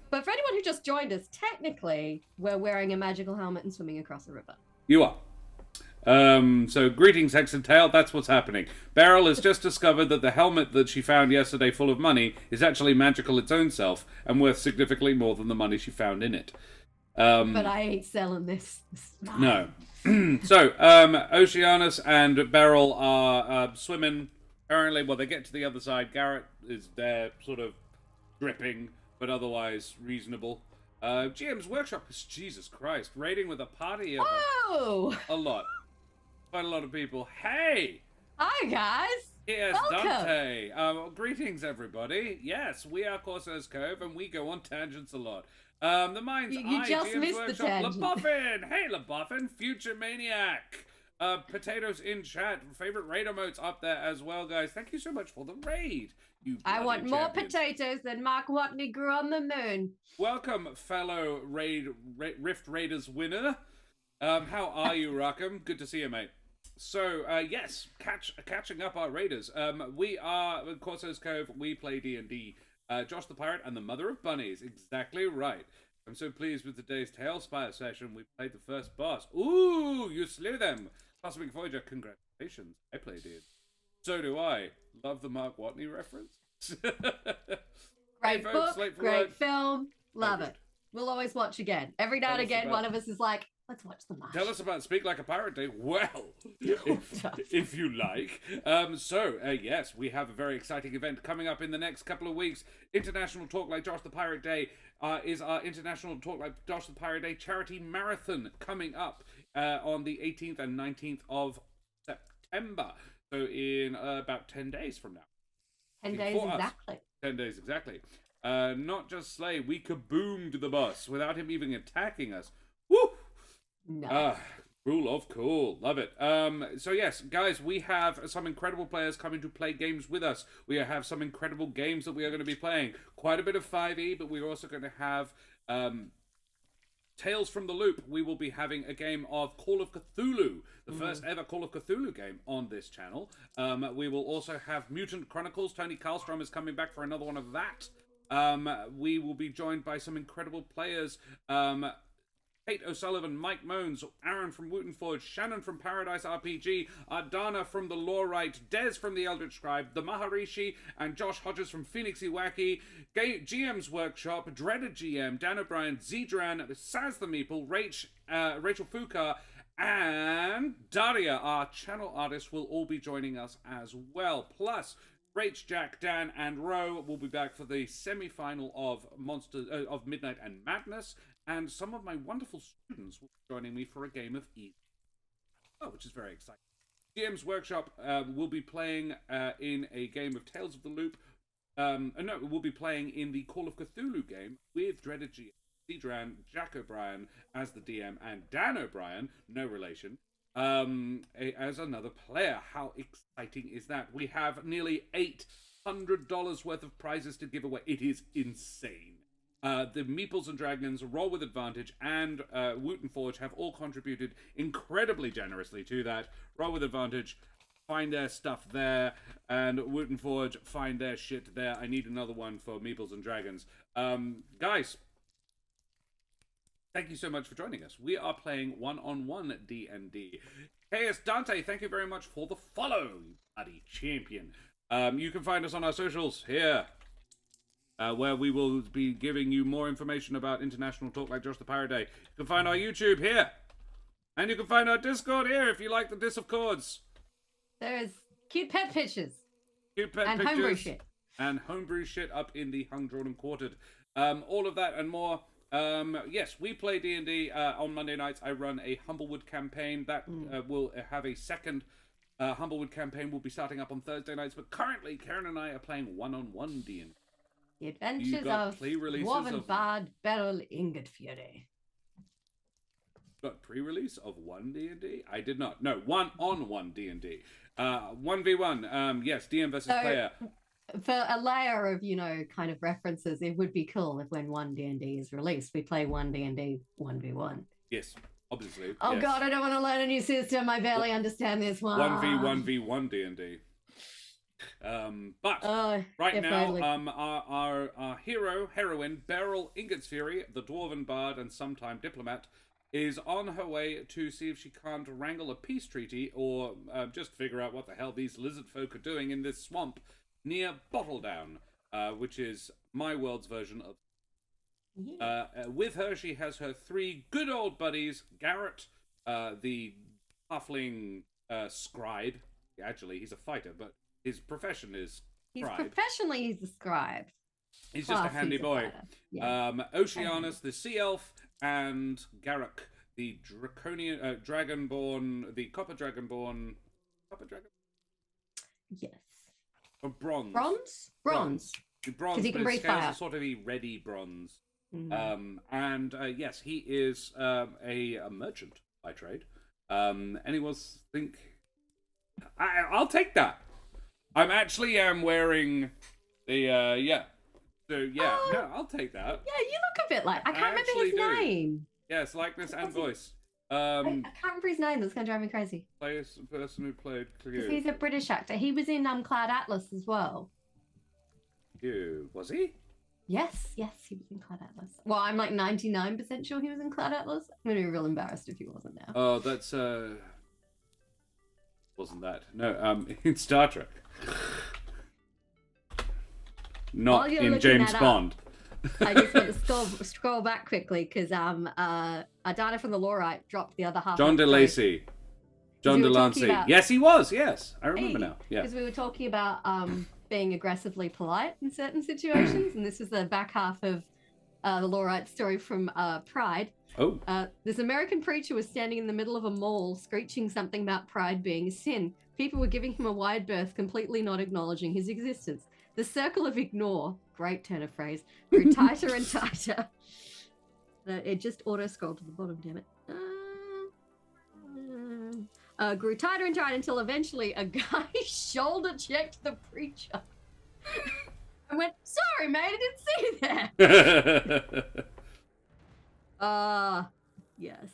But for anyone who just joined us, technically, we're wearing a magical helmet and swimming across a river.
You are. So greetings, Hex and Tail. That's what's happening. Beryl has just discovered that the helmet that she found yesterday full of money is actually magical its own self and worth significantly more than the money she found in it.
But I ain't selling this.
No. So, Oceanus and Beryl are swimming. Apparently, well, they get to the other side. Garrett is there, sort of dripping, but otherwise reasonable. GM's workshop is, Jesus Christ, raiding with a party of a lot. quite a lot of people. Hey!
Hi, guys.
Here's
Welcome.
Dante. Greetings, everybody. Yes, we are Corsair's Cove, and we go on tangents a lot. The mind's
You
eye,
just
GM's
missed the
Workshop,
tangent.
LaBuffin. Hey, LaBuffin, Future Maniac. Potatoes in chat. Favorite raid emotes up there as well, guys. Thank you so much for the raid. You
I want
bloody
more
champions.
potatoes than Mark Watney grew on the moon.
Welcome, fellow Rift Raiders winner. How are you, Rackham? Good to see you, mate. So, yes, catching up our raiders. We are Corsair's Cove. We play D&D. Josh the Pirate and the Mother of Bunnies. Exactly right. I'm so pleased with today's Tailspire session. We played the first boss. Ooh, you slew them. Cosmic Voyager, congratulations. I played it. So do I. Love the Mark Watney reference.
Great
folks,
book,
late for
great
work.
film. Love
Very
it. We'll always watch again. Every now
Tell
and
us
again,
about-
one of us is like, let's watch the match.
Tell us about Speak Like a Pirate Day. Well, if you like. Yes, we have a very exciting event coming up in the next couple of weeks. International Talk Like Josh the Pirate Day is our International Talk Like Josh the Pirate Day charity marathon coming up on the 18th and 19th of September. So in about 10 days from now.
10 days
For us.
exactly.
10 days exactly. Not just Slay, we kaboomed the boss without him even attacking us. Woo!
Nice.
Rule of cool. Love it. So yes, guys, we have some incredible players coming to play games with us. We have some incredible games that we are going to be playing. Quite a bit of 5e, but we're also going to have Tales from the Loop. We will be having a game of Call of Cthulhu, the first ever Call of Cthulhu game on this channel. We will also have Mutant Chronicles. Tony Karlstrom is coming back for another one of that. We will be joined by some incredible players. Kate O'Sullivan, Mike Moans, Aaron from Wooten Forge, Shannon from Paradise RPG, Ardana from The Lawrite, Des from The Eldritch Scribe, The Maharishi, and Josh Hodges from Phoenixy Wacky, GM's Workshop, Dreaded GM, Dan O'Brien, Zedran, Saz the Meeple, Rachel Fuka, and Daria, our channel artist, will all be joining us as well. Plus, Rach, Jack, Dan, and Ro will be back for the semi-final of Midnight and Madness, and some of my wonderful students will be joining me for a game of Eve, which is very exciting. GM's Workshop will be playing in a game of Tales of the Loop. We'll be playing in the Call of Cthulhu game with Dreaded GM, Cedran, Jack O'Brien as the DM, and Dan O'Brien, no relation, as another player. How exciting is that? We have nearly $800 worth of prizes to give away. It is insane. The Meeples and Dragons, Roll with Advantage, and Wooten Forge have all contributed incredibly generously to that. Roll with Advantage, find their stuff there, and Wooten Forge, find their shit there. I need another one for Meeples and Dragons. Guys, thank you so much for joining us. We are playing one-on-one D&D. Chaos Dante, thank you very much for the follow, you bloody champion. You can find us on our socials here, where we will be giving you more information about International Talk Like Josh the Pirate Day. You can find our YouTube here. And you can find our Discord here if you like the Dis of Chords.
There's cute pet pictures.
Cute pet
And
pictures.
homebrew shit.
And homebrew shit up in the Hung, Drawn, and Quartered. All of that and more. Yes, we play D&D on Monday nights. I run a Humblewood campaign. That will have a second Humblewood campaign. Will be starting up on Thursday nights. But currently, Karen and I are playing one-on-one D&D.
The Adventures
got
of
pre-releases
Dwarven
of-
Bard Beryl Ingotsfury.
Got pre-release of one D&D? I did not. No, one-on-one D&D. 1v1. Yes, DM versus
So-
player.
For a layer of, kind of references, it would be cool if when one D&D is released, we play one D&D 1v1.
Yes, obviously.
Oh
yes.
God, I don't want to learn a new system. I barely understand this one.
1v1v1 D&D. But right
yeah,
now,
totally.
our heroine, Beryl Ingotsfury, the Dwarven Bard and sometime Diplomat, is on her way to see if she can't wrangle a peace treaty or just figure out what the hell these Lizardfolk are doing in this swamp near Bottledown, which is my world's version of... with her, she has her three good old buddies, Garrett, the halfling scribe. Actually, he's a fighter, but his profession is scribe.
He's a scribe.
He's just a
Plus,
handy
he's a
boy.
fighter. Yeah.
Oceanus, the sea elf, and Garrick, the draconian dragonborn, the copper dragonborn, copper dragon,
Yes.
or bronze,
Bronze.
The bronze,
Because he
but
can
his
breathe
scales
fire.
are sort of a reddy bronze.
Mm.
And yes, he is a merchant by trade. And he was I'll take that. I'm actually wearing the yeah. So yeah, no, I'll take that.
Yeah, you look a bit like I can't remember
actually
his
do.
name.
Yes, likeness and voice.
I can't remember his name. That's gonna drive me crazy.
Plays the person who played
Because he's a British actor. He was in Cloud Atlas as well.
Was he?
Yes, he was in Cloud Atlas. Well, I'm like 99% sure he was in Cloud Atlas. I'm gonna be real embarrassed if he wasn't now.
Oh, that's wasn't that? No, in Star Trek. Not in James Bond.
I just want to scroll back quickly because Adana from the Lawrite dropped the other half.
John DeLancey. John DeLancey. Yes, he was. Yes, I remember now. Yeah,
because we were talking about being aggressively polite in certain situations, and this is the back half of the Lawrite story from Pride.
Oh.
This American preacher was standing in the middle of a mall, screeching something about pride being a sin. People were giving him a wide berth, completely not acknowledging his existence. The circle of ignore, great turn of phrase, grew tighter and tighter. It just auto-scrolled to the bottom, damn it. Grew tighter and tighter until eventually a guy shoulder-checked the preacher. I went, sorry, mate, I didn't see that. Yes.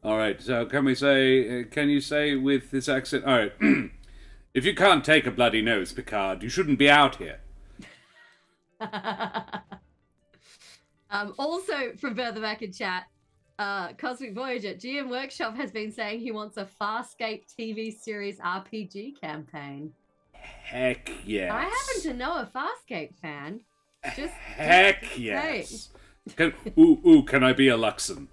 All right, so can you say with this accent, all right, if you can't take a bloody nose, Picard, you shouldn't be out here.
Also, from further back in chat, Cosmic Voyager, GM Workshop has been saying he wants a Farscape TV series RPG campaign.
Heck yes.
I happen to know a Farscape fan.
Heck yes. Can I be a Luxon?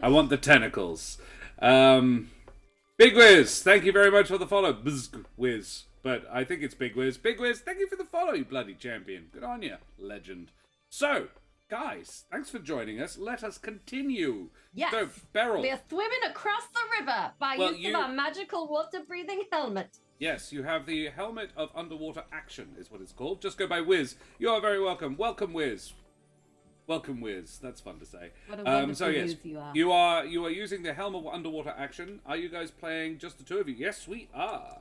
I want the tentacles. Big Wiz, thank you very much for the follow. Bzz, Wiz. But I think it's Big Wiz. Big Wiz, thank you for the follow, you bloody champion. Good on you, legend. So, guys, thanks for joining us. Let us continue.
Yes.
So, Beryl.
We are swimming across the river by use of our magical water-breathing helmet.
Yes, you have the helmet of underwater action, is what it's called. Just go by Wiz. You are very welcome. Welcome, Wiz. Welcome, Wiz. That's fun to say.
What a wonderful
so yes,
you are.
You are using the helm of underwater action. Are you guys playing just the two of you? Yes, we are.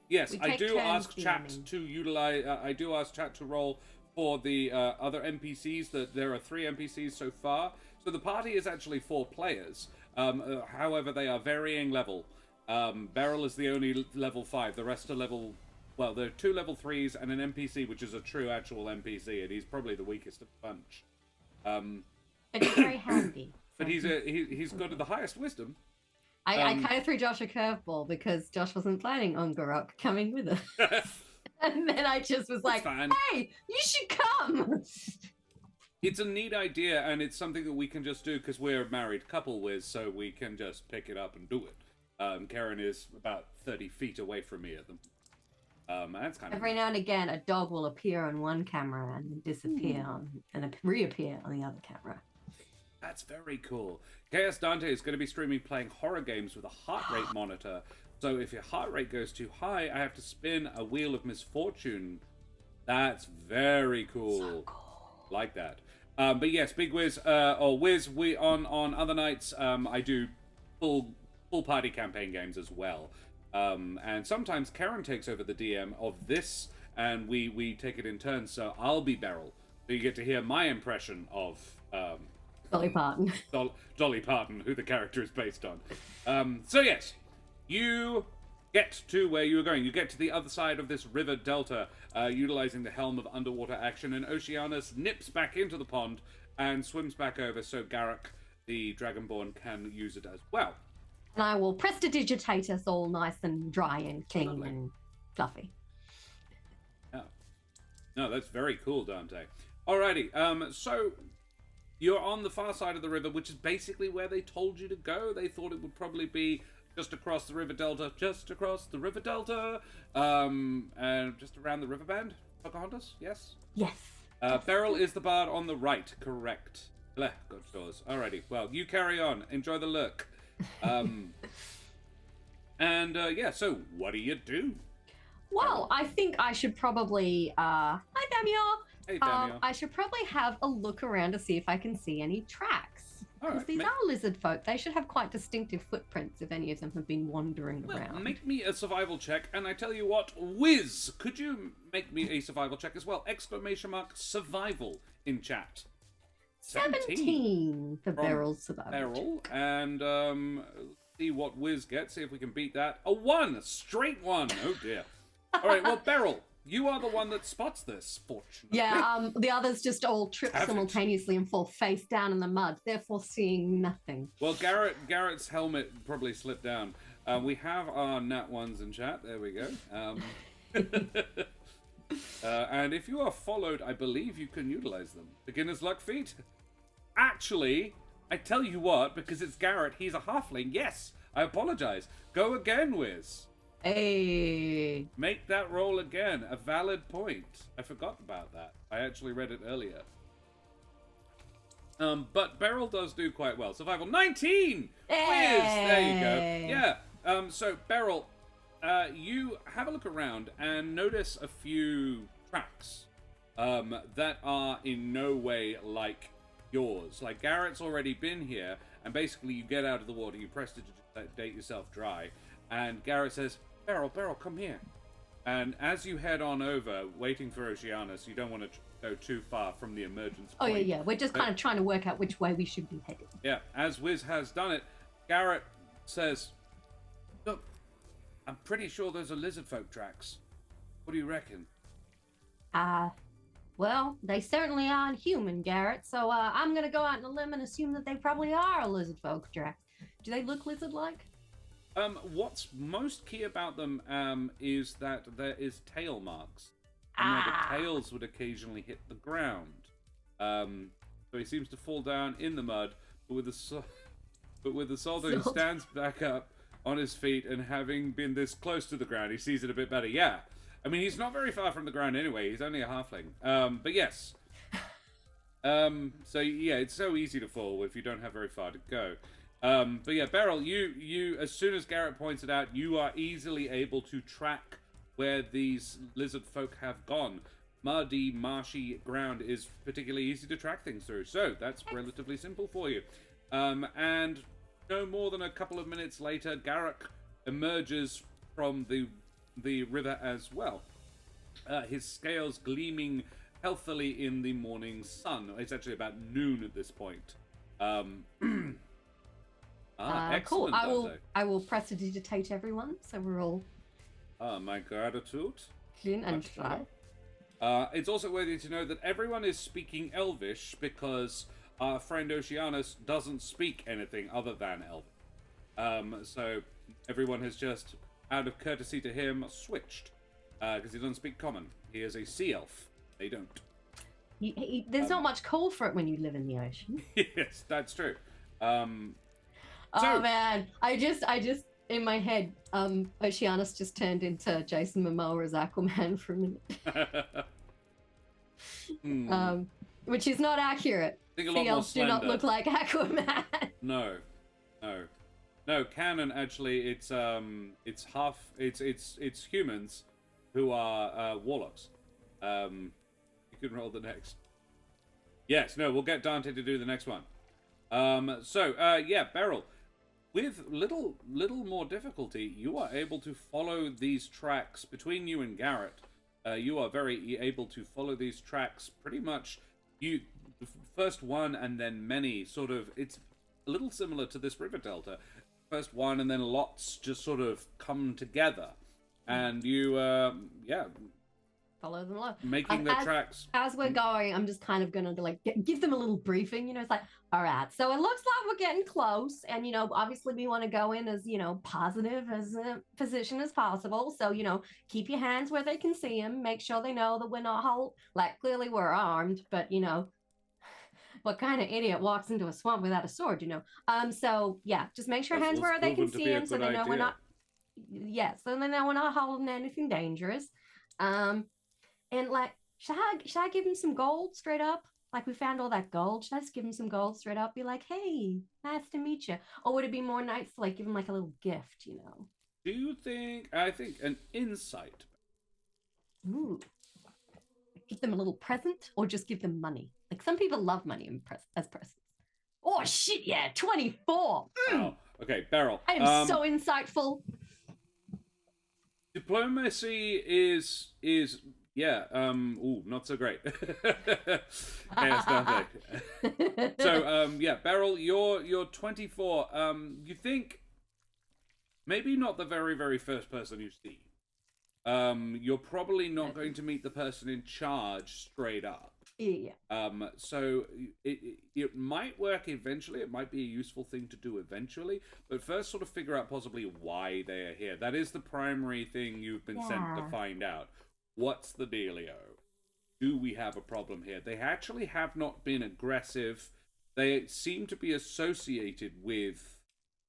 Yes, I do ask chat to utilize. I do ask chat to roll for the other NPCs. That there are 3 NPCs so far. So the party is actually 4 players. However, they are varying level. Beryl is the only level 5. The rest are level. Well, there are 2 level 3s and an NPC, which is a true actual NPC, and he's probably the weakest of the bunch.
But he's very handy.
But he's got the highest wisdom.
I kind of threw Josh a curveball because Josh wasn't planning on Gorok coming with us. And then I just was like, hey, you should come.
It's a neat idea, and it's something that we can just do because we're a married couple with, so we can just pick it up and do it. Karen is about 30 feet away from me at them. That's kind of
every now and again, a dog will appear on one camera and disappear and reappear on the other camera.
That's very cool. Chaos Dante is going to be streaming playing horror games with a heart rate monitor. So if your heart rate goes too high, I have to spin a wheel of misfortune. That's very cool.
So cool.
Like that. But yes, Big Wiz or Wiz, we on other nights I do full party campaign games as well. And sometimes Karen takes over the DM of this, and we take it in turns. So I'll be Beryl. So you get to hear my impression of
Dolly Parton.
Dolly Parton, who the character is based on. So yes, you get to where you are going. You get to the other side of this river delta, utilizing the helm of underwater action, and Oceanus nips back into the pond and swims back over so Garrick, the Dragonborn, can use it as well.
And I will prestidigitate us all nice and dry and clean and fluffy.
Yeah. No, that's very cool, Dante. Alrighty, so you're on the far side of the river, which is basically where they told you to go. They thought it would probably be just across the river delta, and just around the river band. Pocahontas, yes?
Yes.
Beryl is the bard on the right, correct. Bleh, got yours. Alrighty. Well, you carry on. Enjoy the look. Yeah. So, what do you do?
Well, I think I should probably. Hi, Damian.
Hey, Daniel.
I should probably have a look around to see if I can see any tracks. Because
Alright,
these are lizard folk. They should have quite distinctive footprints if any of them have been wandering around.
Make me a survival check, and I tell you what, whiz, could you make me a survival check as well? Exclamation mark survival in chat.
17 for Beryl's survival.
Beryl, and see what Wiz gets, see if we can beat that. A 1! Straight 1! Oh dear. Alright, well, Beryl, you are the one that spots this, fortunately.
Yeah, the others just all trip simultaneously and fall face down in the mud, therefore seeing nothing.
Well, Garrett's helmet probably slipped down. We have our nat ones in chat. There we go. And if you are followed, I believe you can utilize them. Beginner's luck feat? Actually, I tell you what, because it's Garrett, he's a halfling. Yes, I apologize. Go again, Wiz.
Hey.
Make that roll again. A valid point. I forgot about that. I actually read it earlier. But Beryl does do quite well. Survival 19!
Hey.
Wiz! There you go. Yeah. So, Beryl, you have a look around and notice a few tracks that are in no way like yours. Like, Garrett's already been here, and basically you get out of the water, you press to date yourself dry, and Garrett says, Beryl, come here. And as you head on over, waiting for Oceanus, you don't want to go too far from the emergence point.
Oh, yeah. We're just kind of trying to work out which way we should be headed.
Yeah, as Wiz has done it, Garrett says, look, I'm pretty sure those are Lizardfolk tracks. What do you reckon?
Well, they certainly aren't human, Garrett, so I'm going to go out on a limb and assume that they probably are a Lizardfolk track. Do they look lizard-like?
What's most key about them is that there is tail marks. And where the tails would occasionally hit the ground. So he seems to fall down in the mud, but with the soldier who stands back up on his feet, and having been this close to the ground, he sees it a bit better. Yeah. I mean, he's not very far from the ground anyway. He's only a halfling. But yes. So yeah, it's so easy to fall if you don't have very far to go. But yeah, Beryl, you as soon as Garrett points it out, you are easily able to track where these lizard folk have gone. Muddy, marshy ground is particularly easy to track things through, so that's relatively simple for you. And no more than a couple of minutes later, Garrett emerges from the river as well. His scales gleaming healthily in the morning sun. It's actually about noon at this point.
Cool.
Excellent.
I will prestidigitate everyone, so we're all
my gratitude.
clean and dry.
It's also worthy to know that everyone is speaking Elvish because our friend Oceanus doesn't speak anything other than Elvish. So everyone has just, out of courtesy to him, switched. Because he doesn't speak common. He is a sea elf. They don't.
There's not much call for it when you live in the ocean.
Yes, that's true.
Oh man, I just in my head, Oceanus just turned into Jason Momoa as Aquaman for a minute. Which is not accurate. Sea elves do not look like Aquaman.
No. Canon actually, it's humans who are warlocks. You can roll the next. Yes, no, we'll get Dante to do the next one. Yeah, Beryl, with little more difficulty, you are able to follow these tracks between you and Garrett. You are very able to follow these tracks pretty much. First one and then many, sort of. It's a little similar to this river delta. First one and then lots just sort of come together, and you
follow them along.
Making the tracks.
As we're going, I'm just kind of going to give them a little briefing. It's like, all right, so it looks like we're getting close. And, obviously we want to go in as, positive as a position as possible. So, keep your hands where they can see them. Make sure they know that we're not clearly we're armed, but, what kind of idiot walks into a swamp without a sword, So, yeah, just make sure hands where they can see them so they know we're not. Yes, so they know we're not holding anything dangerous. And should I give him some gold straight up? Like, we found all that gold. Should I just give him some gold straight up? Be like, hey, nice to meet you. Or would it be more nice to like give him like a little gift, you know?
Do you think? I think an insight.
Ooh. Give them a little present or just give them money. Like, some people love money as presents. Oh shit, yeah, 24.
Oh, okay, Beryl.
I am so insightful.
Diplomacy is yeah, not so great. Chaos Dante. So, yeah, Beryl, you're 24. You think maybe not the very, very first person you see. You're probably not going to meet the person in charge straight up.
Yeah.
So it might work eventually. It might be a useful thing to do eventually. But first, sort of figure out possibly why they are here. That is the primary thing you've been sent to find out. What's the dealio? Do we have a problem here? They actually have not been aggressive. They seem to be associated with,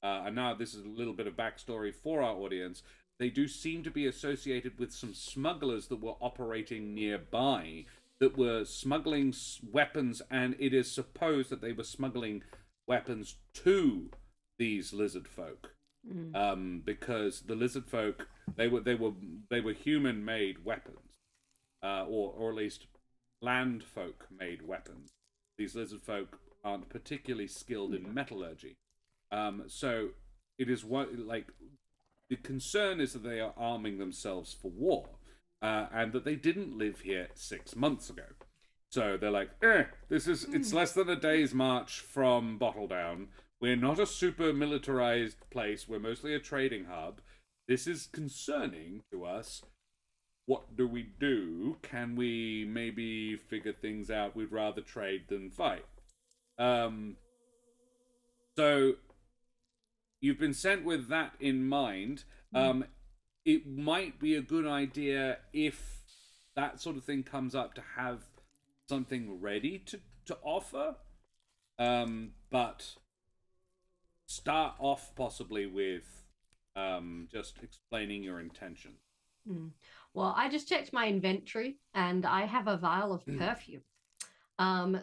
and now this is a little bit of backstory for our audience. They do seem to be associated with some smugglers that were operating nearby, that were smuggling weapons, and it is supposed that they were smuggling weapons to these Lizardfolk, because the Lizardfolk they were human-made weapons, or at least landfolk-made weapons. These Lizardfolk aren't particularly skilled in metallurgy, so it is like the concern is that they are arming themselves for war. And that they didn't live here 6 months ago. So they're like, it's less than a day's march from Bottledown. We're not a super militarized place. We're mostly a trading hub. This is concerning to us. What do we do? Can we maybe figure things out? We'd rather trade than fight. So you've been sent with that in mind. It might be a good idea if that sort of thing comes up to have something ready to offer. But start off possibly with just explaining your intention.
Well, I just checked my inventory and I have a vial of perfume.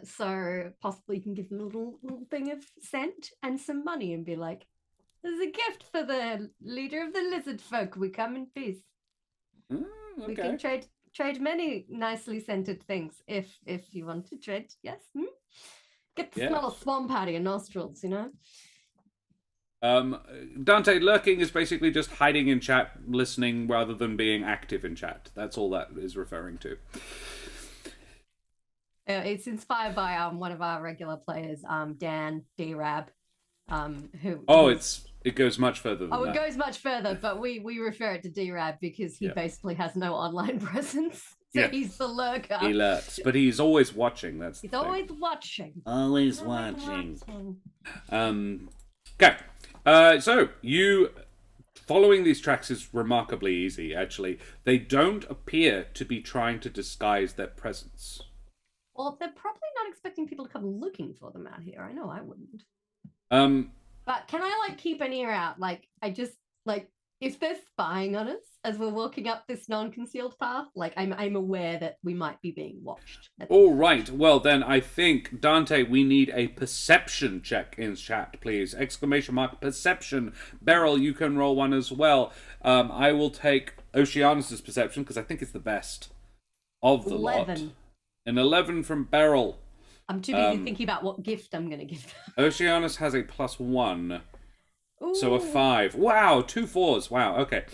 So possibly you can give them a little thing of scent and some money and be like, "There's a gift for the leader of the Lizardfolk. We come in peace.
Okay.
We can trade many nicely scented things if you want to trade. Yes. Get the smell of swamp out of your nostrils, you know."
Dante, lurking is basically just hiding in chat, listening rather than being active in chat. That's all that is referring to.
It's inspired by one of our regular players, Dan D-Rab.
It goes much further than that.
It goes much further, but we refer it to D-Rab because he basically has no online presence. So he's the lurker.
He lurks, but he's always watching. He's
always watching.
Always watching. Okay. So you following these tracks is remarkably easy, actually. They don't appear to be trying to disguise their presence.
Well, they're probably not expecting people to come looking for them out here. I know I wouldn't. But can I keep an ear out? I just if they're spying on us as we're walking up this non-concealed path, I'm aware that we might be being watched.
All right. Well, then I think, Dante, we need a perception check in chat, please. ! Perception. Beryl, you can roll one as well. I will take Oceanus's perception because I think it's the best of the
11.
lot. An 11 from Beryl.
I'm too busy thinking about what gift I'm going to give them.
Oceanus has a +1.
Ooh.
So a 5. Wow, 2 4s. Wow, okay.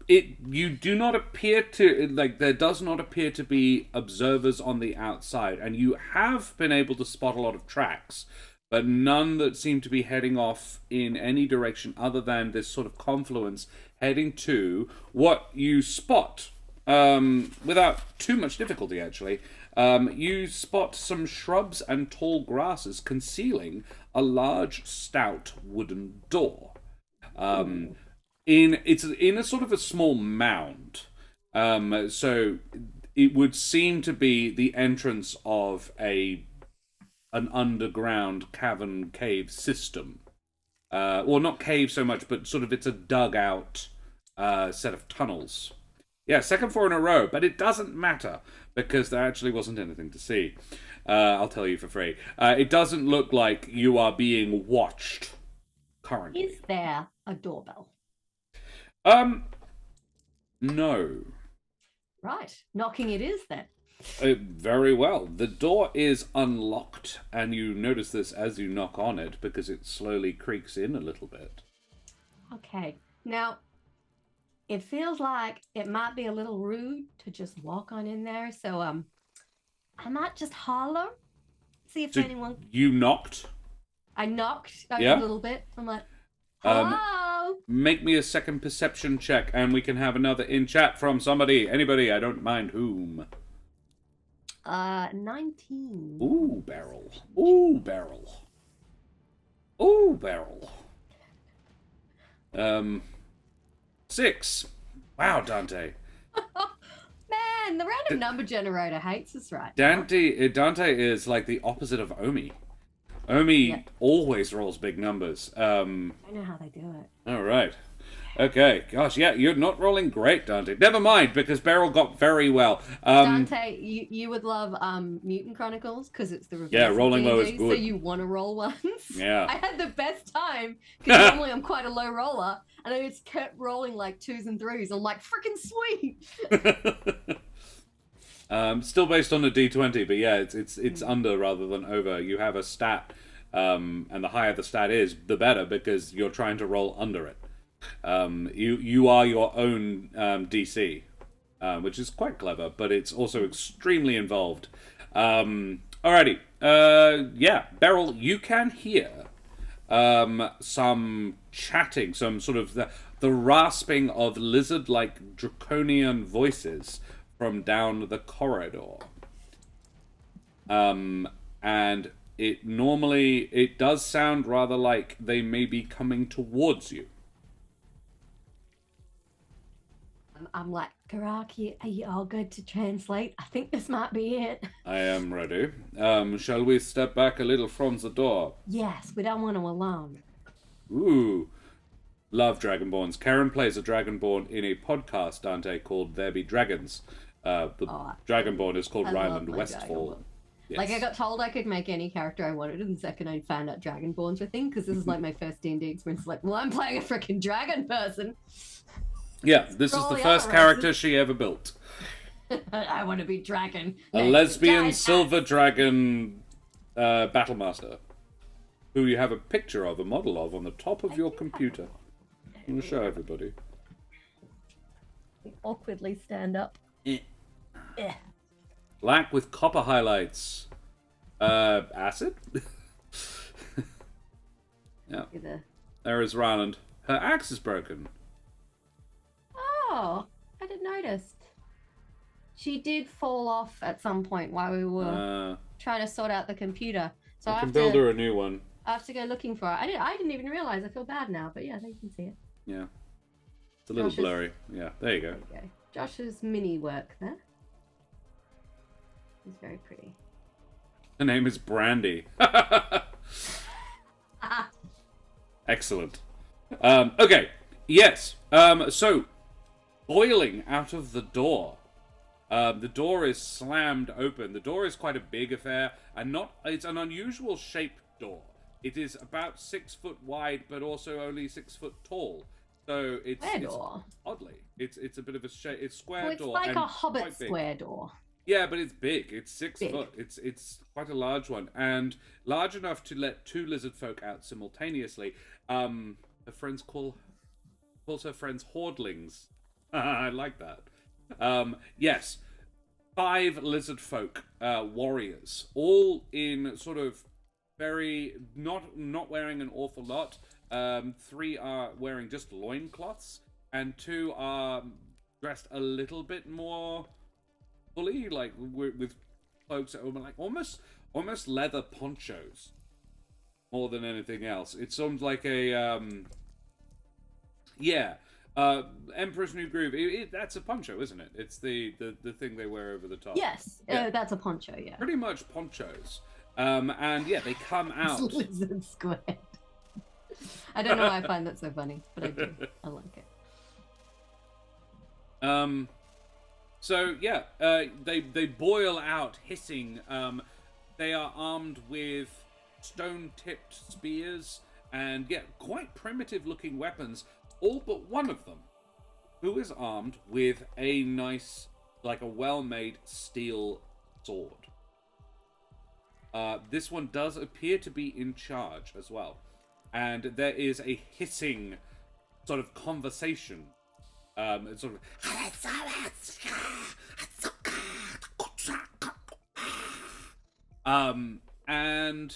You do not appear to, there does not appear to be observers on the outside, and you have been able to spot a lot of tracks, but none that seem to be heading off in any direction other than this sort of confluence heading to what you spot, without too much difficulty, actually. You spot some shrubs and tall grasses concealing a large, stout wooden door. It's in a sort of a small mound. So it would seem to be the entrance of an underground cavern cave system. Well, not cave so much, but sort of it's a dugout set of tunnels. Yeah, second 4 in a row, but it doesn't matter because there actually wasn't anything to see. I'll tell you for free. It doesn't look like you are being watched currently.
Is there a doorbell?
No.
Right. Knocking it is then.
Very well. The door is unlocked, and you notice this as you knock on it because it slowly creaks in a little bit.
Okay. Now, it feels like it might be a little rude to just walk on in there, so I might just holler, see if anyone.
You knocked?
I knocked a little bit. I'm like, hello.
Make me a second perception check, and we can have another in chat from somebody, anybody. I don't mind whom.
19.
Ooh, Beryl. Ooh, Beryl. Ooh, Beryl. 6. Wow, Dante.
Man, the random number generator hates us right
Dante is like the opposite of Omi. Omi always rolls big numbers.
I know how they do it.
All right. Okay. Gosh, yeah, you're not rolling great, Dante. Never mind, because Beryl got very well.
Dante, you would love Mutant Chronicles because it's the reverse.
Yeah, rolling low is
D&D,
good.
So you want to roll ones.
Yeah.
I had the best time because normally I'm quite a low roller, and I just kept rolling like 2s and 3s. I'm like, freaking sweet.
Still based on a D20, but yeah, it's under rather than over. You have a stat, and the higher the stat is, the better, because you're trying to roll under it. You are your own DC, which is quite clever, but it's also extremely involved. Alrighty, yeah, Beryl, you can hear some chatting, some sort of the rasping of lizard-like draconian voices from down the corridor. And it does sound rather like they may be coming towards you.
I'm like, Karaki, are you all good to translate? I think this might be it.
I am ready. Shall we step back a little from the door?
Yes, we don't want to alarm.
Ooh. Love Dragonborns. Karen plays a Dragonborn in a podcast, Dante, called There Be Dragons. Dragonborn is called Ryland Westfall. Yes.
Like, I got told I could make any character I wanted, and the second I found out Dragonborns were a thing, because this is like my first D&D experience. Like, well, I'm playing a freaking dragon person.
Yeah, this is the first character she ever built.
I want to be dragon.
A lesbian silver dragon battlemaster, who you have a picture of, a model of, on the top of your computer. I'm going to show everybody.
Awkwardly stand up.
Black with copper highlights. Acid? Yeah. There is Ryland. Her axe is broken.
Oh, I didn't notice. She did fall off at some point while we were trying to sort out the computer. So I
can build her a new one.
I have to go looking for it. I didn't even realize. I feel bad now, but yeah, you can see it.
Yeah. It's a little blurry. Yeah, there you go.
There you go. Josh's mini work there. It's very pretty.
Her name is Brandy. Excellent. Okay. Yes. So, boiling out of the door. The door is slammed open. The door is quite a big affair, and it's an unusual shaped door. It is about 6 foot wide, but also only 6 foot tall. So it's oddly, it's a bit of a shape. It's square
well, it's
door.
like
and
a Hobbit
big.
square door.
Yeah, but it's big. It's 6 foot. It's quite a large one, and large enough to let 2 lizardfolk out simultaneously. Her friends calls her friends hordlings. I like that. Yes, 5 lizardfolk warriors, all in sort of very not wearing an awful lot. 3 are wearing just loincloths, and 2 are dressed a little bit more fully, like with cloaks that are like almost leather ponchos more than anything else. It sounds like a Emperor's New Groove. That's a poncho, isn't it? It's the thing they wear over the top.
Yes, yeah. That's a poncho. Yeah,
pretty much ponchos. And yeah, they come out.
Lizard squared. I don't know why I find that so funny, but I do. I like it.
So yeah, they boil out hissing. They are armed with stone-tipped spears and quite primitive-looking weapons. All but one of them, who is armed with a nice, like a well-made steel sword. This one does appear to be in charge as well, and there is a hissing sort of conversation. It's sort of and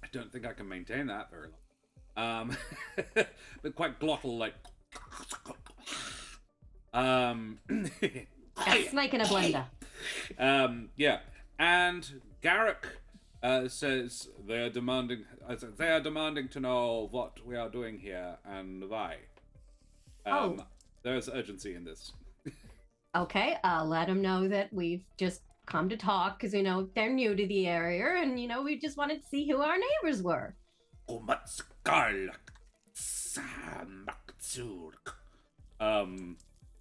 I don't think I can maintain that very long. But quite glottal, like
snake in a blender.
Yeah, and Garrick says they are demanding to know what we are doing here and why. There's urgency in this.
Okay, I'll let them know that we've just come to talk because, they're new to the area and, we just wanted to see who our neighbors were.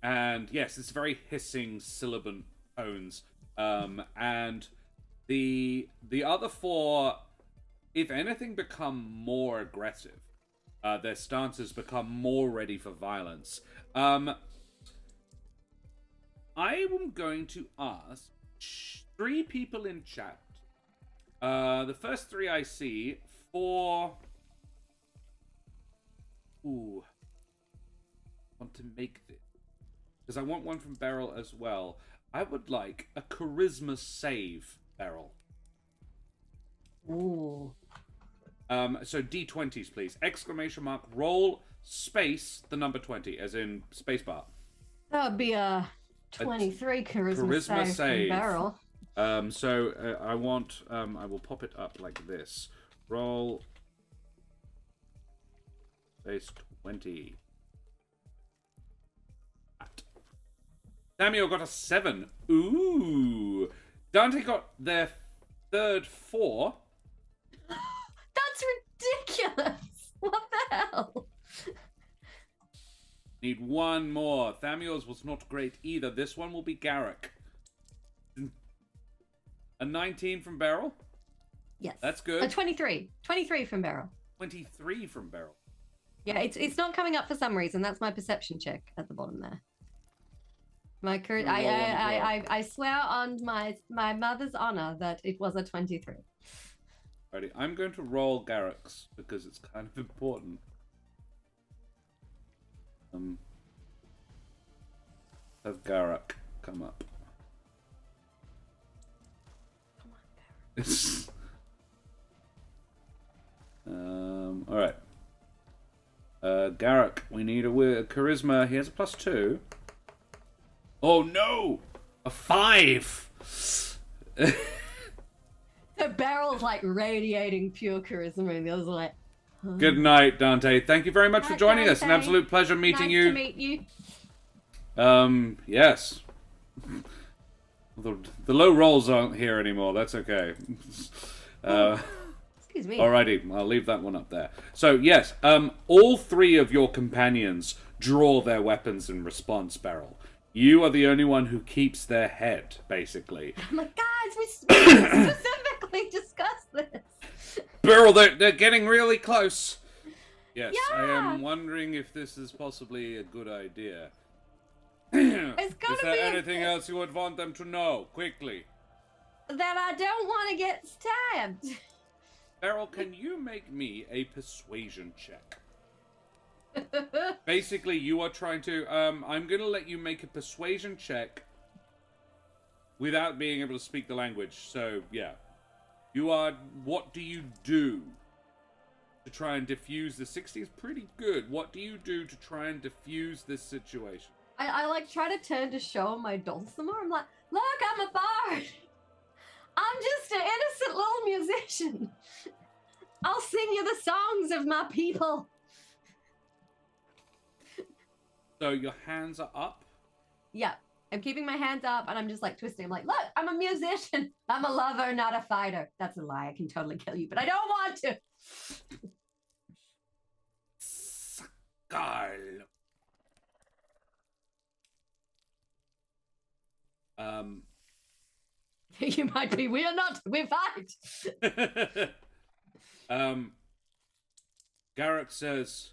And yes, it's very hissing, sibilant tones. And the other four, if anything, become more aggressive. Their stances become more ready for violence. I am going to ask 3 people in chat. The first 3 I see for... Ooh. I want to make this. Because I want one from Beryl as well. I would like a charisma save, Beryl.
Ooh.
So D20s, please. Exclamation mark, roll, space, the number 20, as in spacebar.
That would be a 23 charisma save from Beryl.
I want, I will pop it up like this. Roll, space 20. Samuel got a 7. Ooh. Dante got their third 4.
That's ridiculous. What the hell?
Need one more. Samuel's was not great either. This one will be Garrick. A 19 from Beryl?
Yes.
That's good.
A 23. 23 from Beryl.
23 from Beryl.
Yeah, it's not coming up for some reason. That's my perception check at the bottom there. I swear on my mother's honor that it was a 23.
Alrighty, I'm going to roll Garrick's because it's kind of important. Have Garrick come up.
Come on,
Alright. Garrick, we need a charisma. He has a +2. Oh no! A 5!
The Beryl's like radiating pure charisma, and the others are like. Huh.
Good night, Dante. Thank you very much for joining us. An absolute pleasure meeting you.
Nice to meet you.
Yes. The low rolls aren't here anymore. That's okay.
Excuse me.
Alrighty, I'll leave that one up there. So yes, all 3 of your companions draw their weapons in response, Beryl. You are the only one who keeps their head, basically.
I'm like, guys, we specifically discussed this.
Beryl, they're getting really close. Yes,
Yeah.
I am wondering if this is possibly a good idea.
It's gotta
Is there
be
anything else you would want them to know, quickly?
that I don't want to get stabbed.
Beryl, can you make me a persuasion check? Basically, you are trying to... I'm going to let you make a persuasion check without being able to speak the language. So, yeah. You are... What do you do to try and diffuse the 60 is pretty good. What do you do to try and diffuse this situation?
I like try to turn to show him my dulcimer. I'm like, look, I'm a bard. I'm just an innocent little musician. I'll sing you the songs of my people.
So your hands are up?
Yeah, I'm keeping my hands up and I'm just like twisting. I'm like, look, I'm a musician. I'm a lover, not a fighter. That's a lie. I can totally kill you, but I don't want to.
Sakal. Um,
You might be. We are not. We fight.
Garrick says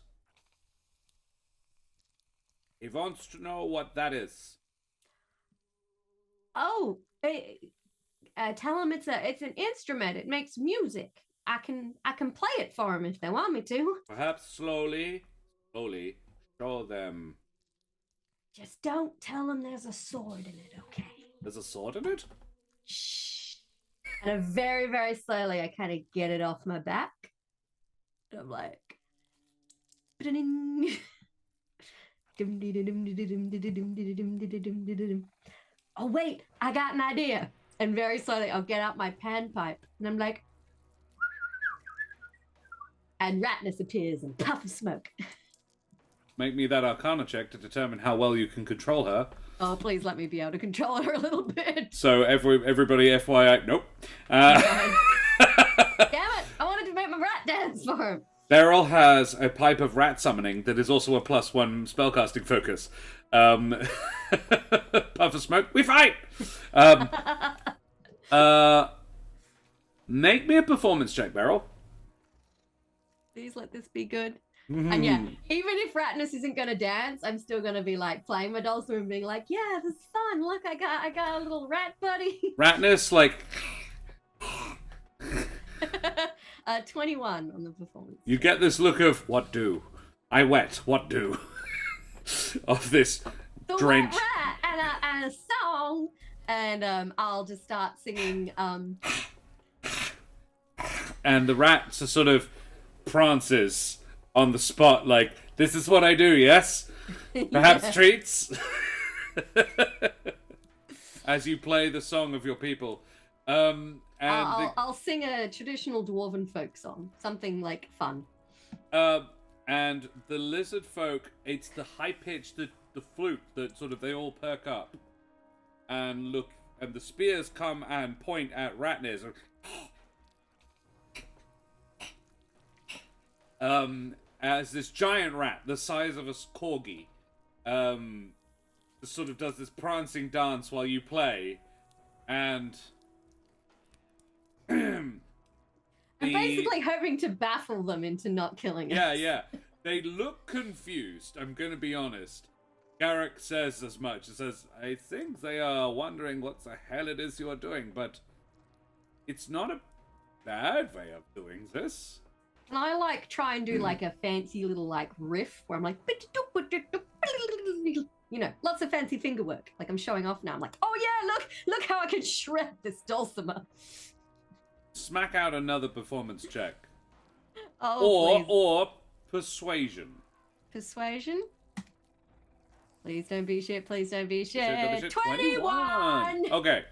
he wants to know what that is.
Oh, tell him it's an instrument. It makes music. I can play it for him if they want me to.
Perhaps slowly show them.
Just don't tell him there's a sword in it, okay?
There's a sword in it?
Shh. And very, very slowly, I kind of get it off my back. And I'm like, oh wait, I got an idea. And very slowly, I'll get out my panpipe, and I'm like, and Ratness appears and puff of smoke.
Make me that Arcana check to determine how well you can control her.
Oh, please let me be able to control her a little bit.
So everybody, FYI, nope.
Damn it! I wanted to make my rat dance for him.
Beryl has a pipe of rat summoning that is also a +1 spellcasting focus. Puff of smoke, we fight! Make me a performance check, Beryl.
Please let this be good. And yeah, even if Ratness isn't gonna dance, I'm still gonna be like playing my dulcimer and being like, yeah, this is fun. Look, I got a little rat buddy.
Ratness, like
21 on the performance.
You get this look of what do? I wet, what do? Of this
the
drench.
Rat and a song. And I'll just start singing
and the rat sort of prances on the spot, like, this is what I do, yes? Perhaps treats? As you play the song of your people.
I'll sing a traditional dwarven folk song. Something, like, fun.
And the lizard folk, it's the high-pitched, the flute that sort of, they all perk up. And look, and the spears come and point at Ratness. As this giant rat, the size of a corgi, sort of does this prancing dance while you play, and
I'm basically hoping to baffle them into not killing us.
Yeah. They look confused, I'm gonna be honest. Garrick says as much. He says, I think they are wondering what the hell it is you're doing, but it's not a bad way of doing this.
And I like try and do like a fancy little like riff where I'm like, you know, lots of fancy finger work. Like I'm showing off now. I'm like, oh yeah, look how I can shred this dulcimer.
Smack out another performance check.
Oh,
or persuasion.
Persuasion? Please don't be shit. Please don't be shit.
21! Okay.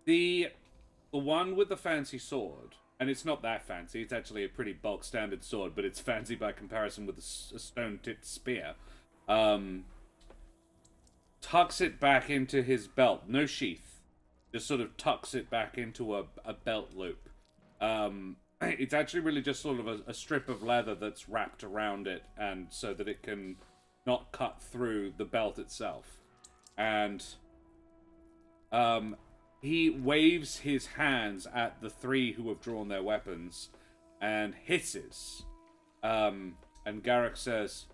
The one with the fancy sword, and it's not that fancy, it's actually a pretty bulk standard sword, but it's fancy by comparison with a stone-tipped spear, tucks it back into his belt. No sheath. Just sort of tucks it back into a belt loop. It's actually really just sort of a strip of leather that's wrapped around it, and so that it can not cut through the belt itself. And he waves his hands at the three who have drawn their weapons and hisses. And Garrick says,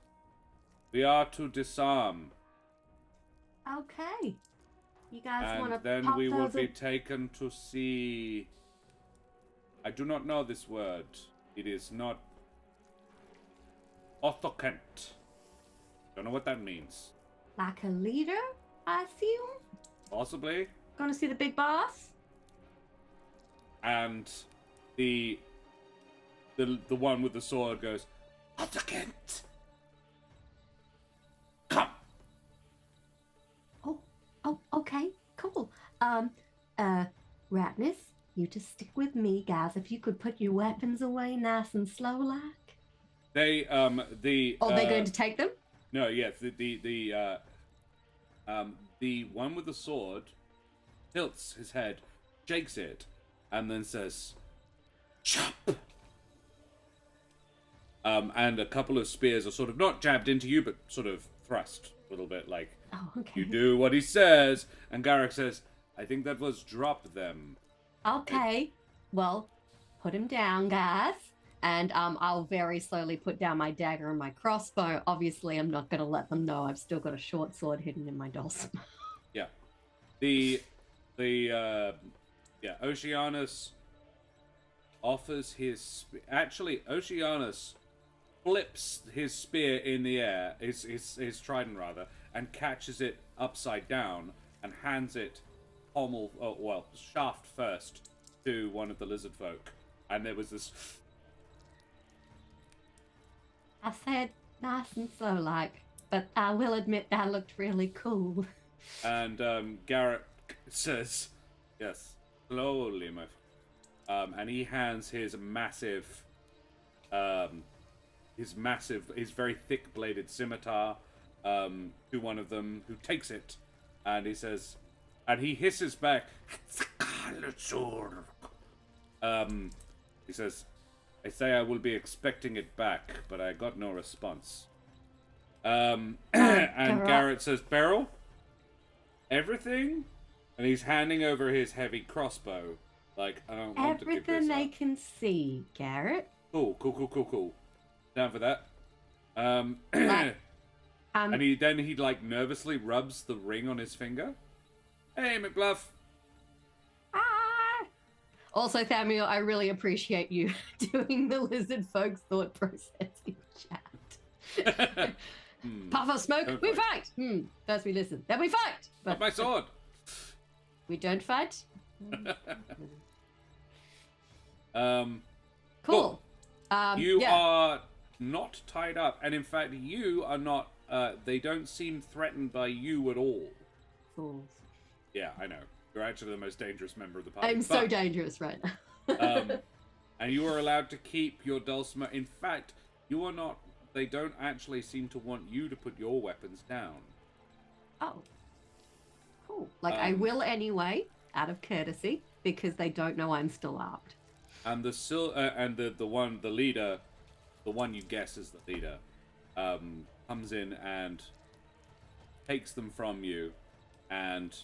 we are to disarm.
Okay. You guys want to
and then we will be taken to see... I do not know this word. It is not... Othokent. Don't know what that means.
Like a leader, I assume?
Possibly.
Gonna see the big boss?
And the one with the sword goes, Othokent! Come!
Oh, okay, cool. Ratness, you just stick with me, guys. If you could put your weapons away nice and slow like.
They,
Oh, they're going to take them?
No, yes, the one with the sword tilts his head, shakes it, and then says, chop! And a couple of spears are sort of not jabbed into you, but sort of thrust a little bit like,
Oh, okay.
you do what he says. And Garrick says, I think that was drop them.
Okay. Well, put him down, guys. And I'll very slowly put down my dagger and my crossbow. Obviously, I'm not going to let them know I've still got a short sword hidden in my dulcimer.
Yeah. Oceanus offers his... Actually, Oceanus flips his spear in the air, his trident rather, and catches it upside down and hands it shaft first to one of the Lizardfolk. And there was this...
I said nice and slow-like, but I will admit that looked really cool.
And Garrett says, yes, slowly, my friend. And he hands his very thick-bladed scimitar to one of them, who takes it, and he says, and he hisses back, Scarlet Sword. He says, I say I will be expecting it back, but I got no response. And Garrett says, Beryl, everything? And he's handing over his heavy crossbow. Like, I don't want to give this
Everything they
up.
can see, Garrett.
Cool. Down for that. And he like nervously rubs the ring on his finger. Hey, McBluff.
Also, Samuel, I really appreciate you doing the lizard folks thought process in chat. Puff of smoke, we fight. First we listen, then we fight.
But my sword.
We don't fight.
Cool. You
yeah.
are not tied up, and in fact, you are not. They don't seem threatened by you at all.
Fools.
Yeah, I know. You're actually the most dangerous member of the party.
I'm so dangerous right now.
And you are allowed to keep your dulcimer. In fact, you are not. They don't actually seem to want you to put your weapons down.
Oh. Cool. Like, I will anyway, out of courtesy, because they don't know I'm still armed.
And the leader, the one you guess is the leader, comes in and takes them from you, and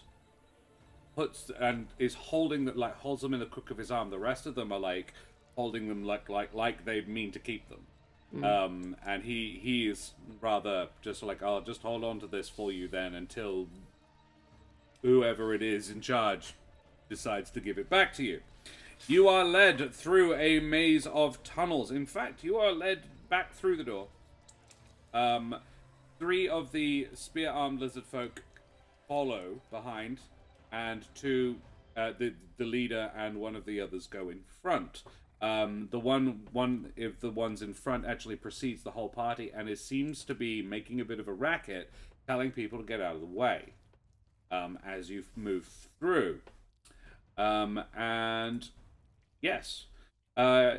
holds them in the crook of his arm. The rest of them are like holding them like they mean to keep them. And he is rather just like, I'll just hold on to this for you then until whoever it is in charge decides to give it back to you. You are led through a maze of tunnels. In fact, you are led back through the door. 3 of the spear-armed lizardfolk follow behind, and the leader and one of the others go in front. The one of the ones in front actually precedes the whole party and seems to be making a bit of a racket, telling people to get out of the way as you move through. And yes,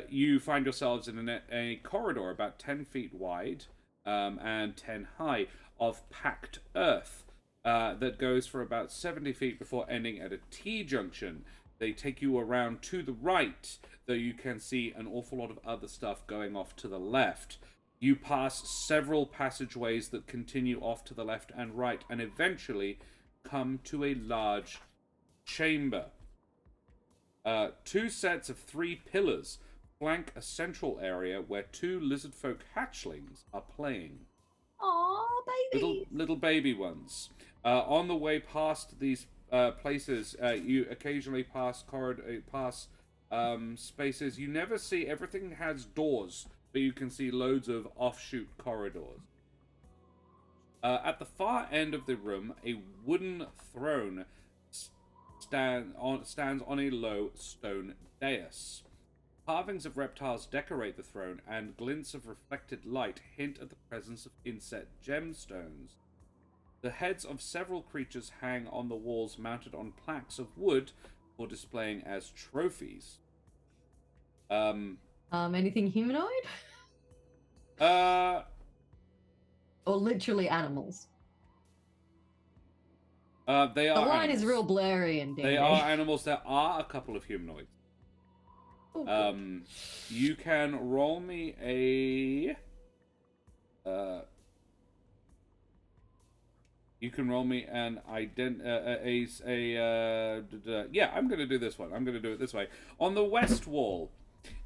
you find yourselves in a corridor about 10 feet wide and 10 high of packed earth that goes for about 70 feet before ending at a T-junction. They take you around to the right, though you can see an awful lot of other stuff going off to the left. You pass several passageways that continue off to the left and right, and eventually come to a large chamber. 2 sets of 3 pillars flank a central area where 2 lizardfolk hatchlings are playing.
Aww, baby.
Little baby ones. On the way past these places, you occasionally pass spaces. You never see, everything has doors, but you can see loads of offshoot corridors. At the far end of the room, a wooden throne stands on a low stone dais. Carvings of reptiles decorate the throne, and glints of reflected light hint at the presence of inset gemstones. The heads of several creatures hang on the walls, mounted on plaques of wood for displaying as trophies.
Anything humanoid? Or literally animals?
They are.
The line
animals.
is real blurry and
They are animals. There are a couple of humanoids.
Oh,
You can roll me a You can roll me an yeah, I'm going to do this one. I'm going to do it this way. On the west wall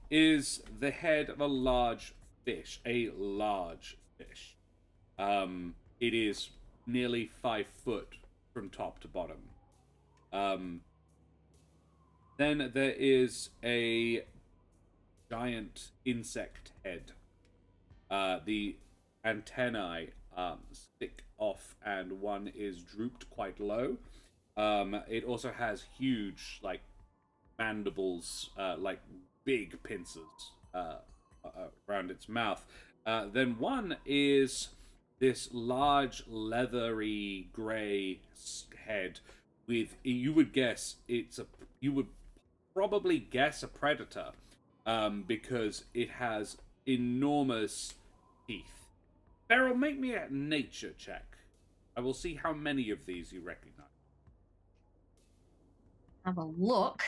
is the head of a large fish. A large fish. It is nearly 5 foot from top to bottom. Then there is a giant insect head. The antennae stick off, and one is drooped quite low. It also has huge, like, mandibles, like big pincers around its mouth. Then one is this large, leathery gray head with, you would probably guess a predator, because it has enormous teeth. Beryl, make me a nature check. I will see how many of these you recognize.
Have a look.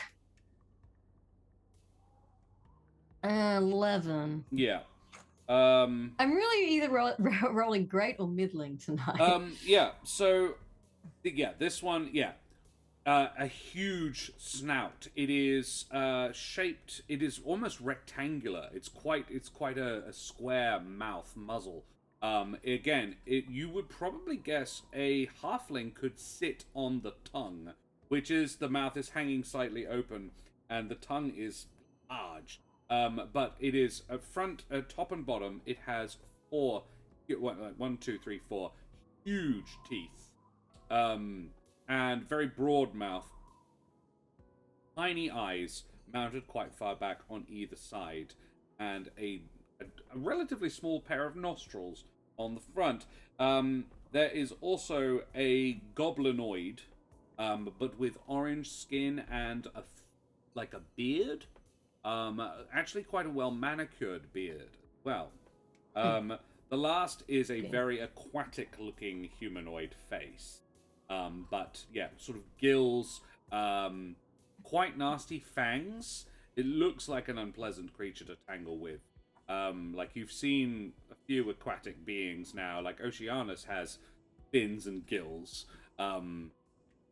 11.
Yeah.
I'm really either rolling great or middling tonight.
Yeah. So, yeah, this one, yeah. A huge snout. It is shaped. It is almost rectangular. It's quite a square mouth muzzle. Again, you would probably guess a halfling could sit on the tongue, which is the mouth is hanging slightly open and the tongue is large. But it is front, top, and bottom. It has 4, 1, 2, 3, 4 huge teeth. And very broad mouth, tiny eyes mounted quite far back on either side, and a relatively small pair of nostrils on the front. There is also a goblinoid, but with orange skin and a beard. Actually quite a well manicured beard as well. The last is a very aquatic looking humanoid face. But yeah, sort of gills, quite nasty fangs. It looks like an unpleasant creature to tangle with. Like you've seen a few aquatic beings now, like Oceanus has fins and gills.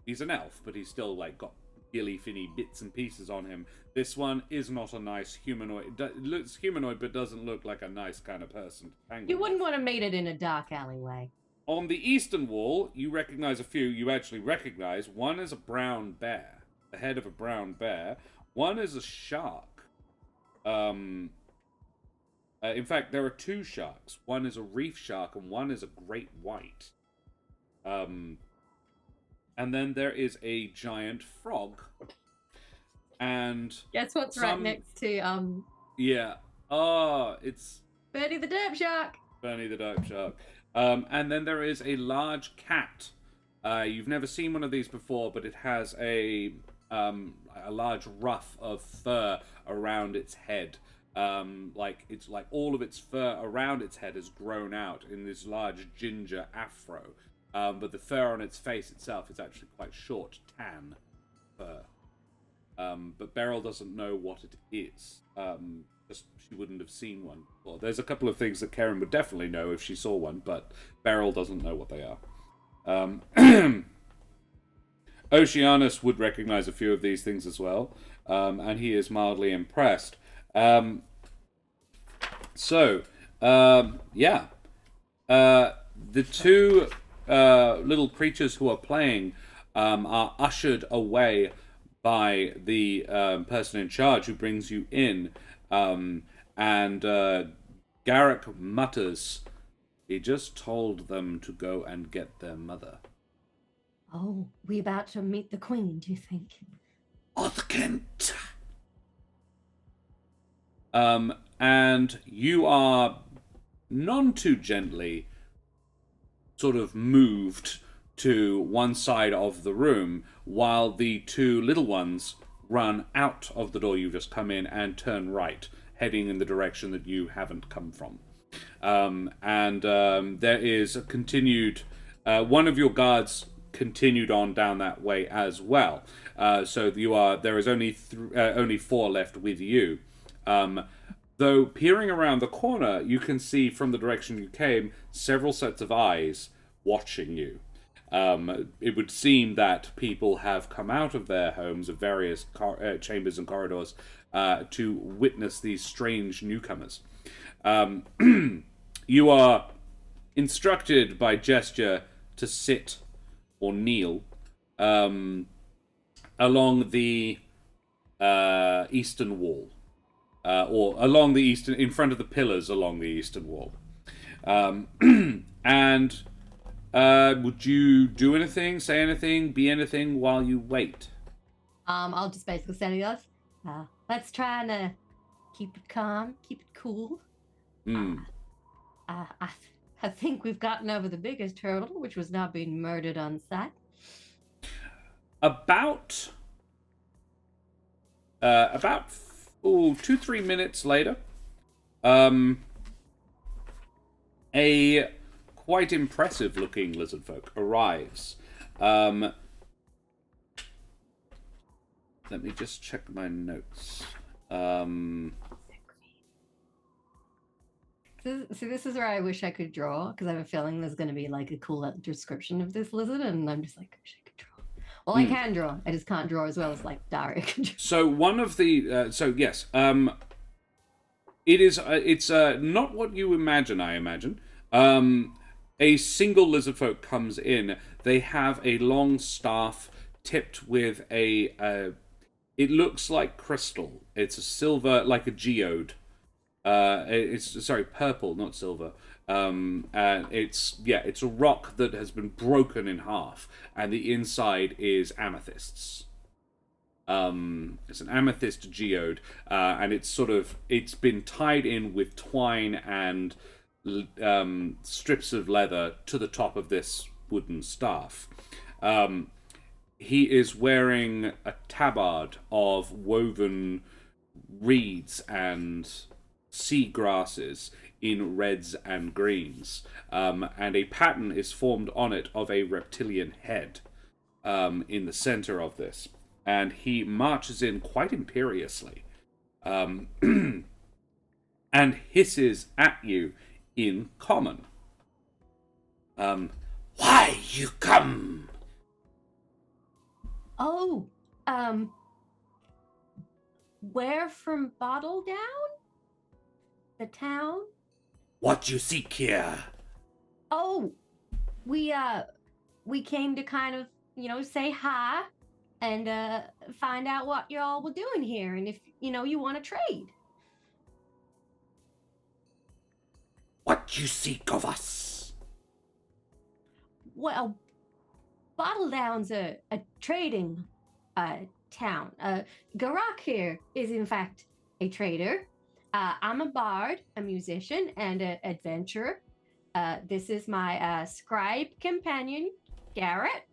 He's an elf, but he's still like got gilly finny bits and pieces on him. This one is not a nice humanoid. It looks humanoid, but doesn't look like a nice kind of person to tangle
You wouldn't
with.
want to meet it in a dark alleyway.
On the eastern wall, you recognize a few. You actually recognize one is a brown bear, the head of a brown bear. One is a shark. In fact, there are 2 sharks. One is a reef shark, and one is a great white. And then there is a giant frog. And
guess what's right next to
yeah. Oh, it's
Bertie the Derp Shark.
Bernie the Derp Shark. And then there is a large cat. You've never seen one of these before, but it has a large ruff of fur around its head. It's like all of its fur around its head has grown out in this large ginger afro. But the fur on its face itself is actually quite short, tan fur. But Beryl doesn't know what it is. Just she wouldn't have seen one before. There's a couple of things that Karen would definitely know if she saw one, but Beryl doesn't know what they are. Oceanus would recognize a few of these things as well, and he is mildly impressed. The 2 little creatures who are playing are ushered away by the person in charge who brings you in. And Garrick mutters, "He just told them to go and get their mother."
Oh, we about to meet the Queen, do you think?
Othkent! And you are none too gently sort of moved to one side of the room while the 2 little ones run out of the door you've just come in and turn right, heading in the direction that you haven't come from. There is a continued... one of your guards continued on down that way as well. So there is only 4 left with you. Though peering around the corner, you can see from the direction you came several sets of eyes watching you. It would seem that people have come out of their homes of various chambers and corridors to witness these strange newcomers. You are instructed by gesture to sit or kneel along the eastern wall, or along the eastern, in front of the pillars along the eastern wall. And would you do anything, say anything, be anything while you wait?
I'll just basically say to us, let's try and keep it calm, keep it cool. I think we've gotten over the biggest hurdle, which was not being murdered on sight.
About 2-3 minutes later, a quite impressive looking lizardfolk arrives. Let me just check my notes.
See, this is where I wish I could draw, because I have a feeling there's going to be like a cool description of this lizard, and I'm just like, I wish I could draw. Well, I can draw. I just can't draw as well as like Daria can draw.
So one of the yes, it's not what you imagine. I imagine a single lizardfolk comes in. They have a long staff tipped with a. It looks like crystal. It's a silver, like a geode. It's purple, not silver. And it's a rock that has been broken in half, and the inside is amethysts. It's an amethyst geode, and it's been tied in with twine and strips of leather to the top of this wooden staff. He is wearing a tabard of woven reeds and sea grasses in reds and greens, and a pattern is formed on it of a reptilian head in the center of this, and he marches in quite imperiously and hisses at you in common. Why you come?
Oh, where from Bottle Down? The town?
What you seek here?
Oh, we came to kind of, say hi and find out what y'all were doing here, and if, you want to trade.
What you seek of us?
Well, Bottle Down's a trading town. Garak here is, in fact, a trader. I'm a bard, a musician, and an adventurer. This is my scribe companion, Garrett.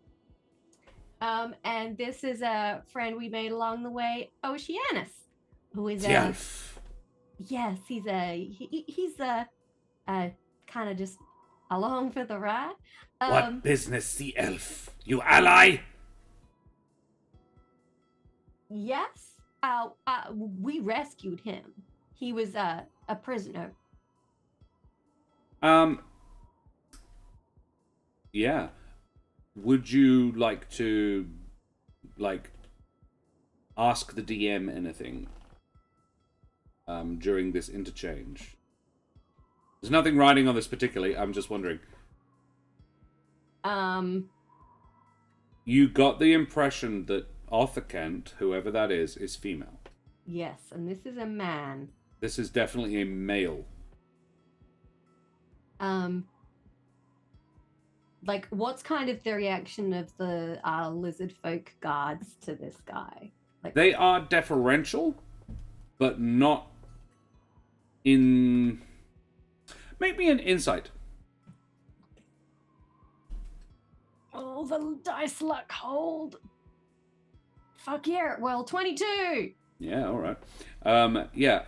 And this is a friend we made along the way, Oceanus, who is
the elf.
Yes, he's kind of just along for the ride.
What business the elf? You ally?
Yes. We rescued him. He was a prisoner.
Yeah. Would you like to, ask the DM anything during this interchange? There's nothing writing on this particularly. I'm just wondering. You got the impression that Arthur Kent, whoever that is female.
Yes, and this is a man.
This is definitely a male.
What's kind of the reaction of the Lizardfolk guards to this guy?
They are deferential, but not in... Make me an insight.
Oh, the dice luck hold. Fuck yeah. Well, 22.
Yeah, all right. Yeah.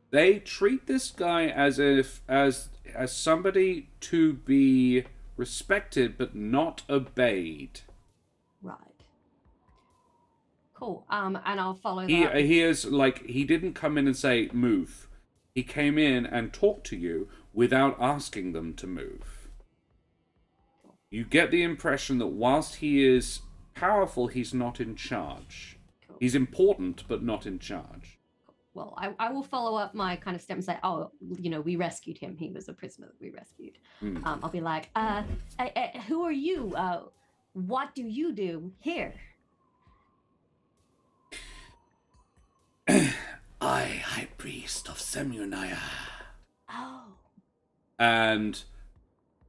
They treat this guy as somebody to be respected but not obeyed.
Right. Cool. And I'll follow that.
He is he didn't come in and say move. He came in and talked to you without asking them to move. You get the impression that whilst he is powerful, he's not in charge.
Cool.
He's important, but not in charge.
Well, I will follow up my kind of step and say, oh, we rescued him. He was a prisoner that we rescued. I'll be like, who are you? What do you do here?
I, High Priest of Semyonaya.
Oh.
And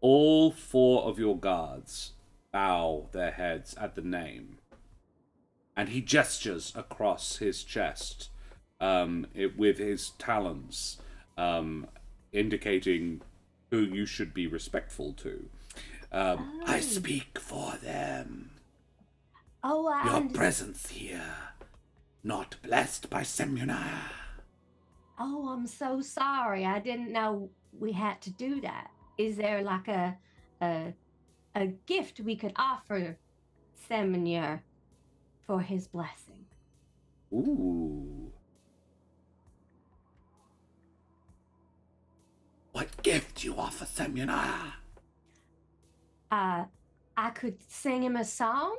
all 4 of your guards bow their heads at the name. And he gestures across his chest with his talons, indicating who you should be respectful to. I speak for them.
Oh,
Your presence here, not blessed by Semyonaya.
Oh, I'm so sorry. I didn't know we had to do that. Is there like a gift we could offer Semyon for his blessing?
Ooh. What gift you offer Semyonaya?
I could sing him a song.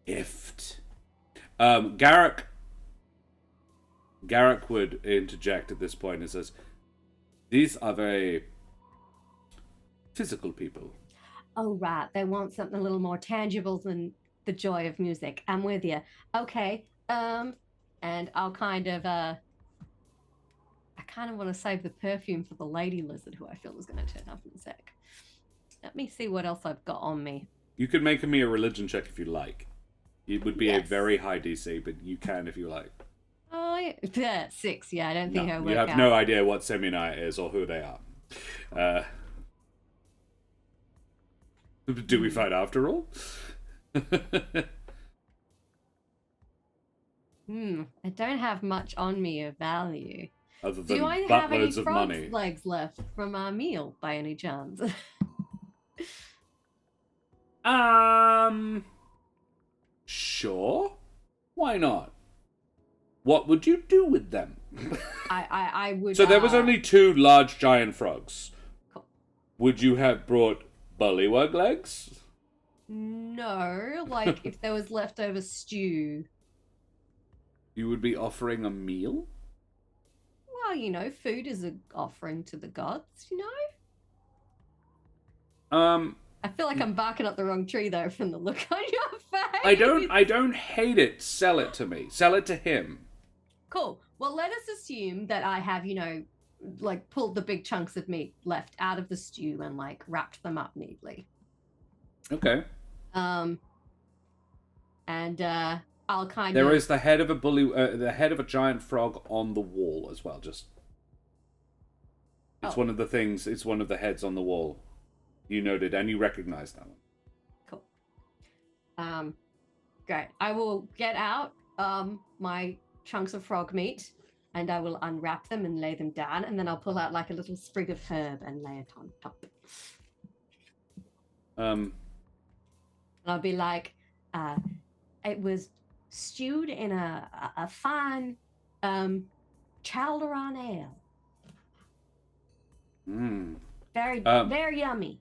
Gift. Garrick would interject at this point and says, "These are very physical people."
Oh, right. They want something a little more tangible than the joy of music. I'm with you. Okay. And I'll kind of, I kind of want to save the perfume for the lady lizard who I feel is going to turn up in a sec. Let me see what else I've got on me.
You could make me a religion check if you like. It would be a
Yes.
very high DC, but you can if you like.
Oh, yeah. 6. Yeah, I don't think I work
you have
out.
no idea what Semyonaya is or who they are. Do we fight after all?
I don't have much on me of value.
Other than
Do I have any
buttloads of
frog's
money.
legs left from our meal by any chance?
Sure. Why not? What would you do with them?
I would.
So there was only 2 large giant frogs.
Cool.
Would you have brought bullywug legs?
No, like if there was leftover stew.
You would be offering a meal?
Well, food is an offering to the gods, I feel like I'm barking up the wrong tree though from the look on your face.
I don't hate it. Sell it to me. Sell it to him.
Cool. Well, let us assume that I have, like pulled the big chunks of meat left out of the stew and like wrapped them up neatly.
Okay.
And I'll kind
There
of.
is the head of the head of a giant frog on the wall as well. It's one of the things. It's one of the heads on the wall. You noted and you recognized that one.
Cool. Great. I will get out my chunks of frog meat and I will unwrap them and lay them down, and then I'll pull out like a little sprig of herb and lay it on top. And I'll be like, it was stewed in a fine Chalderon ale. Very yummy.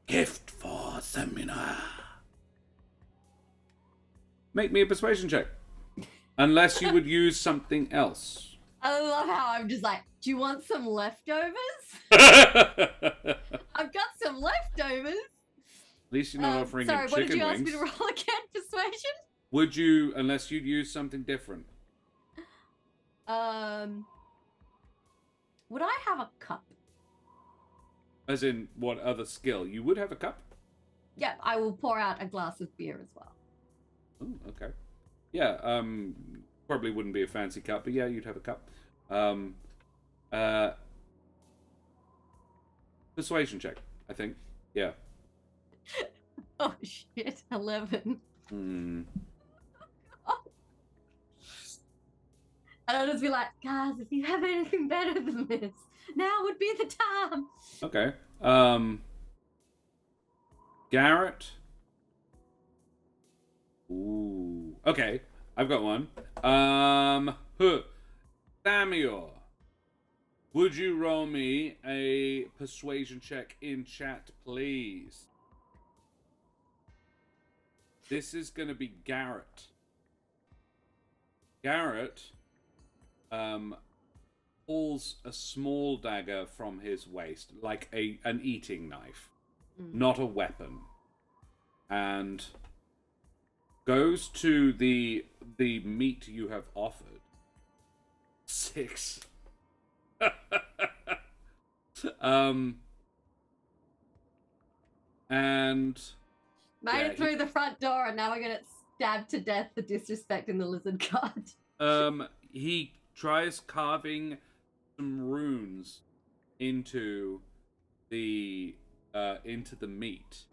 Gift for Semyonaya. Make me a persuasion check. Unless you would use something else.
I love how I'm just like, do you want some leftovers? I've got some leftovers.
At least you're not offering him chicken wings.
Sorry, what did you ask me to roll again? Persuasion?
Would you, unless you'd use something different?
Would I have a cup?
As in, what other skill? You would have a cup?
Yeah, I will pour out a glass of beer as well.
Oh, okay. Yeah, probably wouldn't be a fancy cup, but yeah, you'd have a cup. Persuasion check, I think. Yeah.
Oh, shit. 11.
Hmm.
And I'll just be like, guys, if you have anything better than this, now would be the time.
Okay. Garrett. Ooh. Okay. I've got one. Samuel. Would you roll me a persuasion check in chat, please? This is going to be Garrett. Garrett pulls a small dagger from his waist, like an eating knife, not a weapon, and goes to the meat you have offered. 6. And
made it through the front door, and now we're gonna stabbed to death for disrespecting the lizard god.
He tries carving some runes into the meat.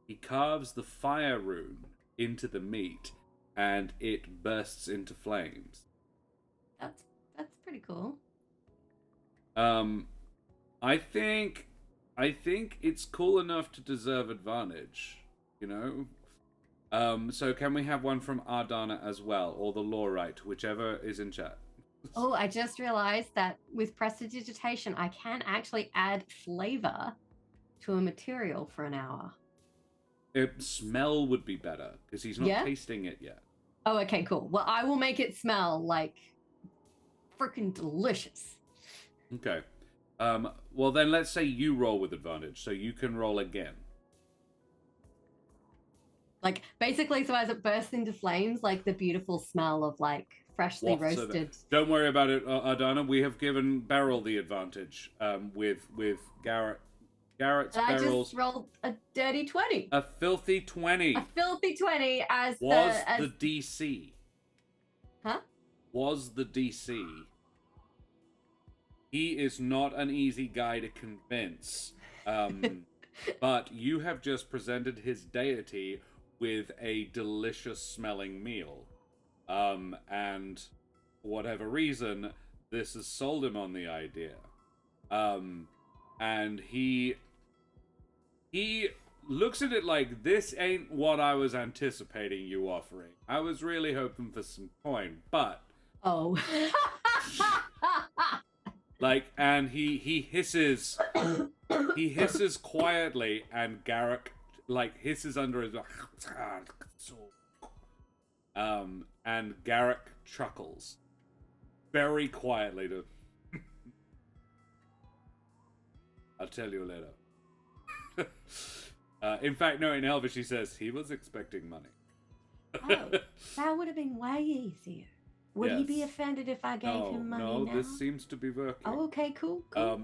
He carves the fire rune into the meat, and it bursts into flames.
That's pretty cool.
I think it's cool enough to deserve advantage, you know? So can we have one from Ardana as well, or the Lawrite, whichever is in chat?
Oh, I just realized that with prestidigitation, I can actually add flavor to a material for an hour.
Smell would be better, because he's not tasting it yet.
Oh, okay, cool. Well, I will make it smell like freaking delicious.
Okay. Well, then let's say you roll with advantage, so you can roll again.
Like, basically, so as it bursts into flames, like the beautiful smell of, like, freshly roasted.
Don't worry about it, Ardana. We have given Beryl the advantage with Garrett. Garrett's
and
Beryl's.
I just rolled a dirty 20.
A filthy 20.
A filthy 20 as
the DC.
Huh?
Was the DC. He is not an easy guy to convince. But you have just presented his deity with a delicious smelling meal. And for whatever reason, this has sold him on the idea. And he looks at it like, this ain't what I was anticipating you offering. I was really hoping for some coin, but...
Oh.
Like, and he hisses, quietly, and Garrick, like, hisses under his, and Garrick chuckles very quietly to, I'll tell you later. In fact, no, in Elvish he says, he was expecting money.
Oh, that would have been way easier. Would he be offended if I gave him money now?
No, this seems to be working.
Oh, okay, cool.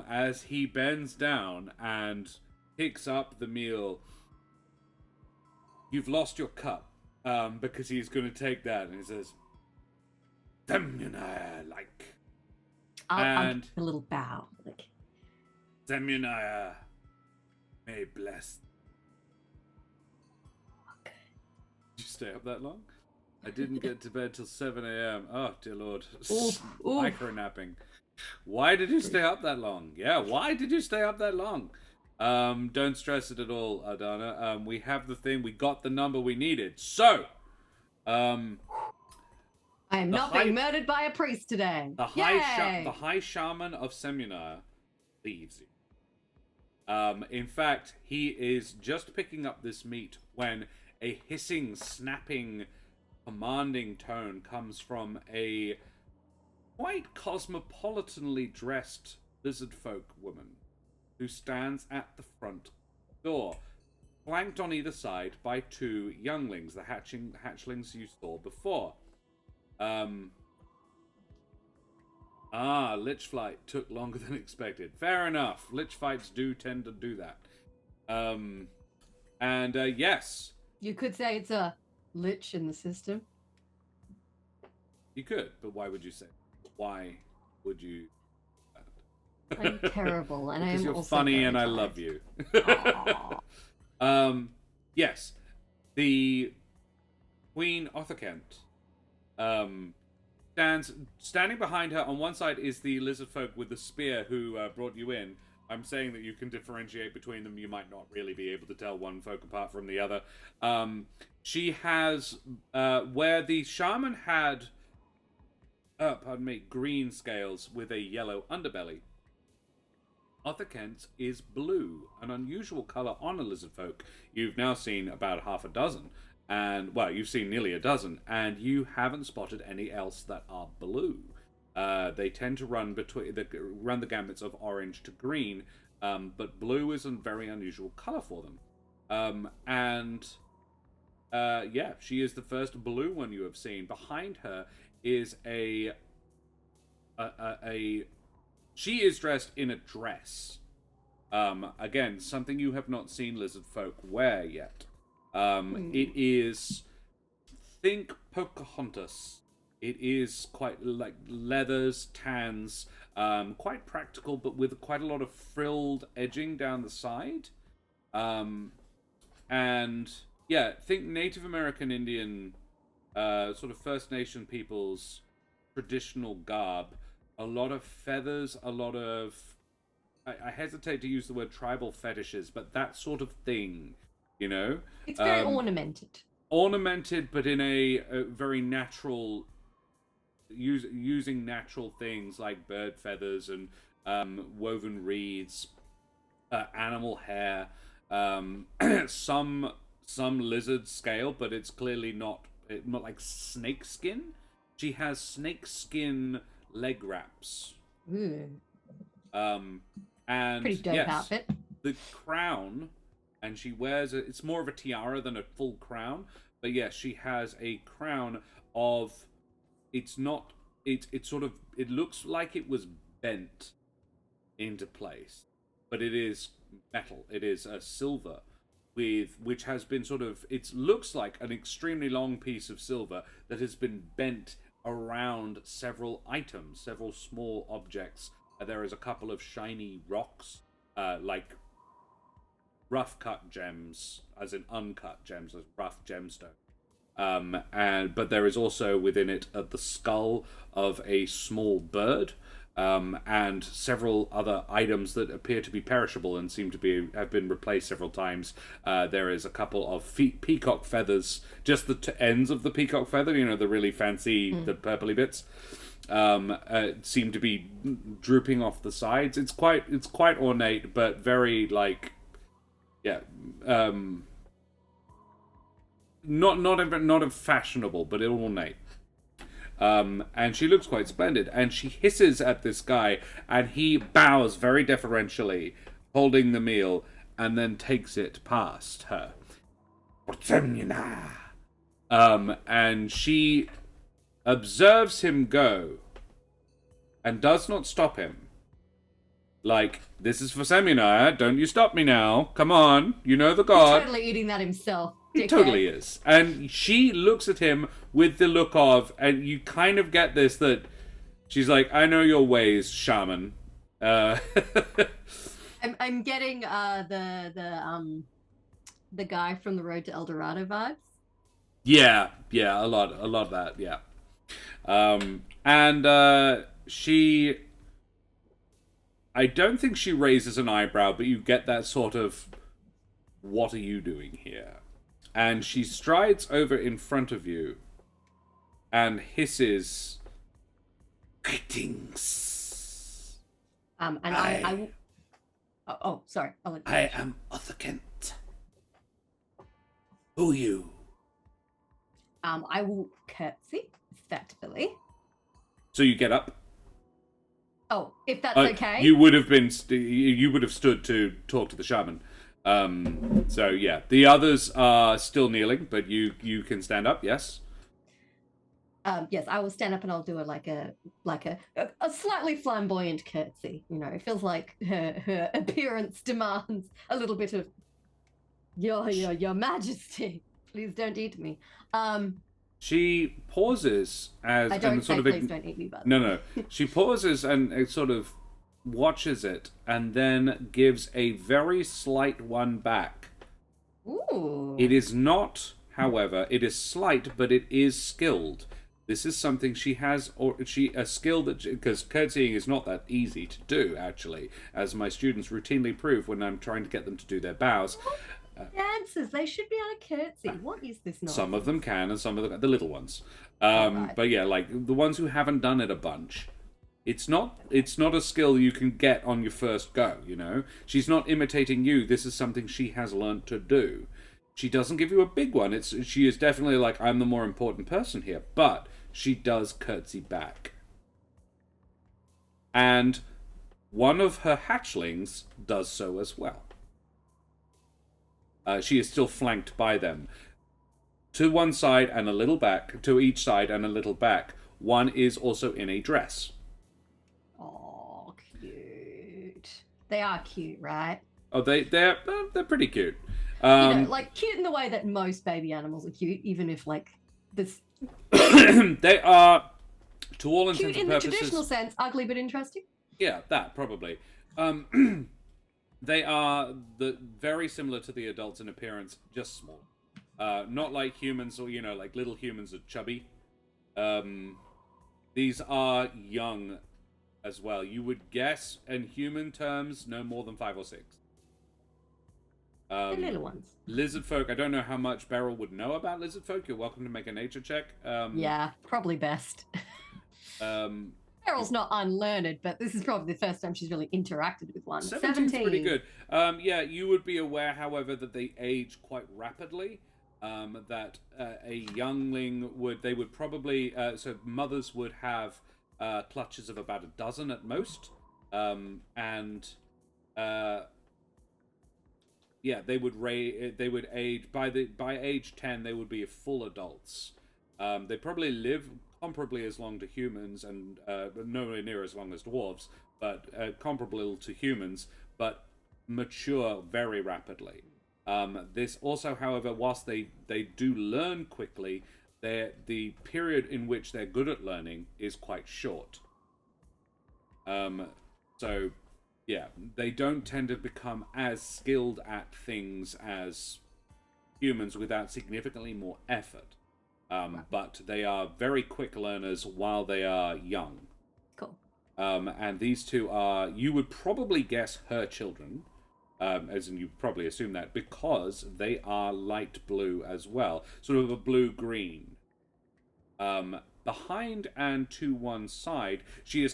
As he bends down and picks up the meal, you've lost your cup, because he's going to take that, and he says, Zemyunaya, like.
I'll give a little bow. Like.
Zemyunaya, may bless.
Okay.
Did you stay up that long? I didn't get to bed till 7 a.m. Oh, dear Lord. Micro-napping. Why did you stay up that long? Yeah, why did you stay up that long? Don't stress it at all, Ardana. We have the thing. We got the number we needed. So,
I am not being murdered by a priest today.
The high shaman of Semyonaya leaves you. In fact, he is just picking up this meat when a hissing, snapping... commanding tone comes from a quite cosmopolitanly dressed lizardfolk woman who stands at the front door, flanked on either side by 2 younglings, the hatchlings you saw before. Lich flight took longer than expected. Fair enough. Lich fights do tend to do that. Yes.
You could say it's a lich in the system.
You could, but why would you say? Why would you?
I'm terrible, and I am
you're
also
funny, and
tired.
I love you. Yes, the Queen Othakent standing behind her. On one side is the lizardfolk with the spear who brought you in. I'm saying that you can differentiate between them. You might not really be able to tell one folk apart from the other. She has, where the shaman had, green scales with a yellow underbelly, Arthur Kent's is blue, an unusual color on a lizardfolk. You've now seen about half a dozen, and well, you've seen nearly a dozen, and you haven't spotted any else that are blue. They tend to run run the gambits of orange to green, but blue is a very unusual color for them. Yeah, she is the first blue one you have seen. Behind her is she is dressed in a dress. Again, something you have not seen lizard folk wear yet. It is, think Pocahontas. It is quite like leathers, tans, quite practical, but with quite a lot of frilled edging down the side. And yeah, think Native American Indian, sort of First Nation peoples' traditional garb. A lot of feathers, a lot of... I hesitate to use the word tribal fetishes, but that sort of thing, you know?
It's very ornamented.
Ornamented, but in a very natural... using natural things like bird feathers and woven reeds, animal hair, some lizard scale, but it's clearly not like snake skin. She has snake skin leg wraps. And
pretty dope outfit.
The crown, and she wears it's more of a tiara than a full crown, but yes, she has a crown of... It's not... It's sort of... It looks like it was bent into place, but it is metal. It is a silver, which has been sort of... It looks like an extremely long piece of silver that has been bent around several items, several small objects. There is a couple of shiny rocks, like rough cut gems, as in uncut gems, as rough gemstone. But there is also within it the skull of a small bird, and several other items that appear to be perishable and seem to have been replaced several times. There is a couple of peacock feathers, just the ends of the peacock feather, you know, the really fancy, the purpley bits, seem to be drooping off the sides. It's quite ornate, but very like, yeah, not fashionable, but ornate. And she looks quite splendid, and she hisses at this guy, and he bows very deferentially, holding the meal, and then takes it past her. And she observes him go, and does not stop him. Like, this is for Semina, don't you stop me now. Come on, you know the god.
He's totally eating that himself.
He totally is. And she looks at him with the look of, and you kind of get this, that she's like, I know your ways, shaman.
I'm getting the guy from the Road to El Dorado vibes.
Yeah, a lot of that, yeah. She... I don't think she raises an eyebrow, but you get that sort of, what are you doing here? And she strides over in front of you and hisses, greetings.
I oh, sorry.
I am Arthur Kent. Who are you?
I will curtsy, respectfully.
So you get up?
Oh, if that's okay.
You would have stood to talk to the shaman. So yeah, the others are still kneeling, but you can stand up. Yes.
Yes, I will stand up and I'll do a slightly flamboyant curtsy. You know, it feels like her appearance demands a little bit of your Majesty. Please don't eat me.
She pauses as...
I don't
and
say,
sort of
please don't eat me, but...
No. She pauses and sort of watches it, and then gives a very slight one back.
Ooh.
It is not, however, it is slight, but it is skilled. This is something she has, a skill that... Because curtsying is not that easy to do, actually, as my students routinely prove when I'm trying to get them to do their bows.
Dancers, they should be able to curtsy. What is this nonsense?
Some of them can, and some of the little ones.
Right.
But yeah, like the ones who haven't done it a bunch, It's not a skill you can get on your first go, you know? She's not imitating you. This is something she has learned to do. She doesn't give you a big one. She is definitely like, I'm the more important person here, but she does curtsy back. And one of her hatchlings does so as well. She is still flanked by them. To one side and a little back, to each side and a little back. One is also in a dress.
Oh, cute. They are cute, right?
Oh, they're pretty cute.
Like cute in the way that most baby animals are cute, even if like this.
They are, to all intents
Cute
and
in
purposes,
the traditional sense, ugly but interesting.
Yeah, that probably. They are very similar to the adults in appearance, just small. Not like humans, or like little humans are chubby. These are young as well. You would guess, in human terms, no more than 5 or 6.
The little ones.
Lizardfolk. I don't know how much Beryl would know about lizardfolk. You're welcome to make a nature check.
Yeah, probably best. Beryl's not unlearned, but this is probably the first time she's really interacted with one.
17's pretty good. Yeah, you would be aware, however, that they age quite rapidly. That a youngling would probably so mothers would have clutches of about a dozen at most, and yeah, they would age by age 10 they would be full adults. They probably live comparably as long to humans, and nowhere near as long as dwarves, but comparable to humans, but mature very rapidly. This also, however, whilst they do learn quickly, the period in which they're good at learning is quite short. So, yeah, they don't tend to become as skilled at things as humans without significantly more effort. But they are very quick learners while they are young.
Cool.
And these two are, you would probably guess, her children. As in, you probably assume that, because they are light blue as well, sort of a blue-green. Behind and to one side, she has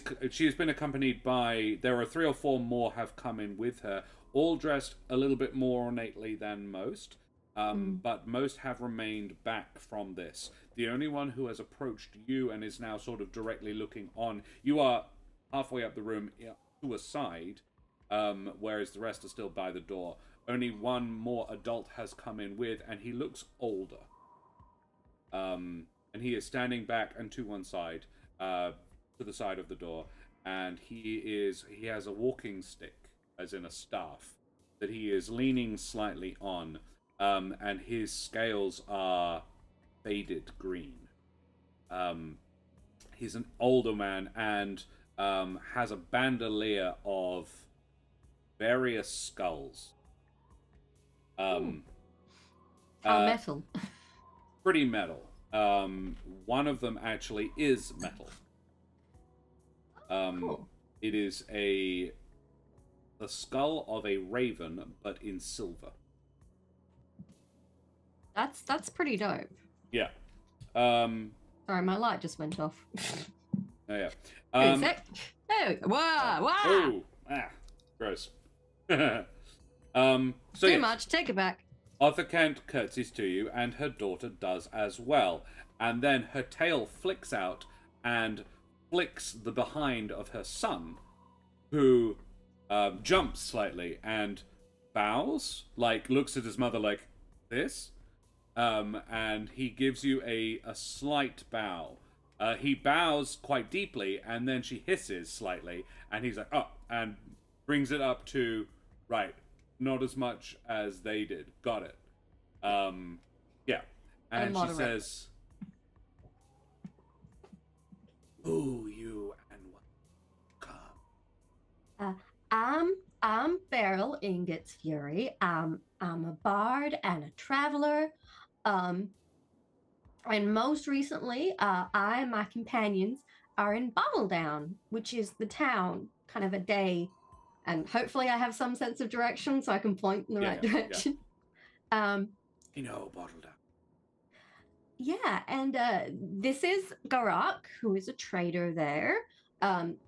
been accompanied by, there are 3 or 4 more have come in with her, all dressed a little bit more ornately than most, but most have remained back from this. The only one who has approached you and is now sort of directly looking on, you are halfway up the room to a side, whereas the rest are still by the door. Only one more adult has come in with, and he looks older. And he is standing back and to one side, to the side of the door, and he has a walking stick, as in a staff, that he is leaning slightly on, and his scales are faded green. He's an older man and has a bandolier of various skulls.
Metal.
Pretty metal. One of them actually is metal.
Cool.
It is the skull of a raven, but in silver.
That's pretty dope.
Yeah.
Sorry, my light just went off.
Oh yeah.
There we go. Wow!
Oh, gross. So
Too much. Take it back.
Arthur Kent curtsies to you, and her daughter does as well. And then her tail flicks out and flicks the behind of her son, who jumps slightly and bows, like looks at his mother like this, and he gives you a slight bow. He bows quite deeply, and then she hisses slightly, and he's like, oh, and brings it up to, right, not as much as they did. Got it. Yeah. And she says, who you and what come?
I'm Beryl Ingotsfury. I'm a bard and a traveler. And most recently, I and my companions are in Bubbledown, which is the town, kind of a day. And hopefully I have some sense of direction so I can point in the right direction.
Yeah. Bubbledown.
Yeah, and this is Garak, who is a trader there.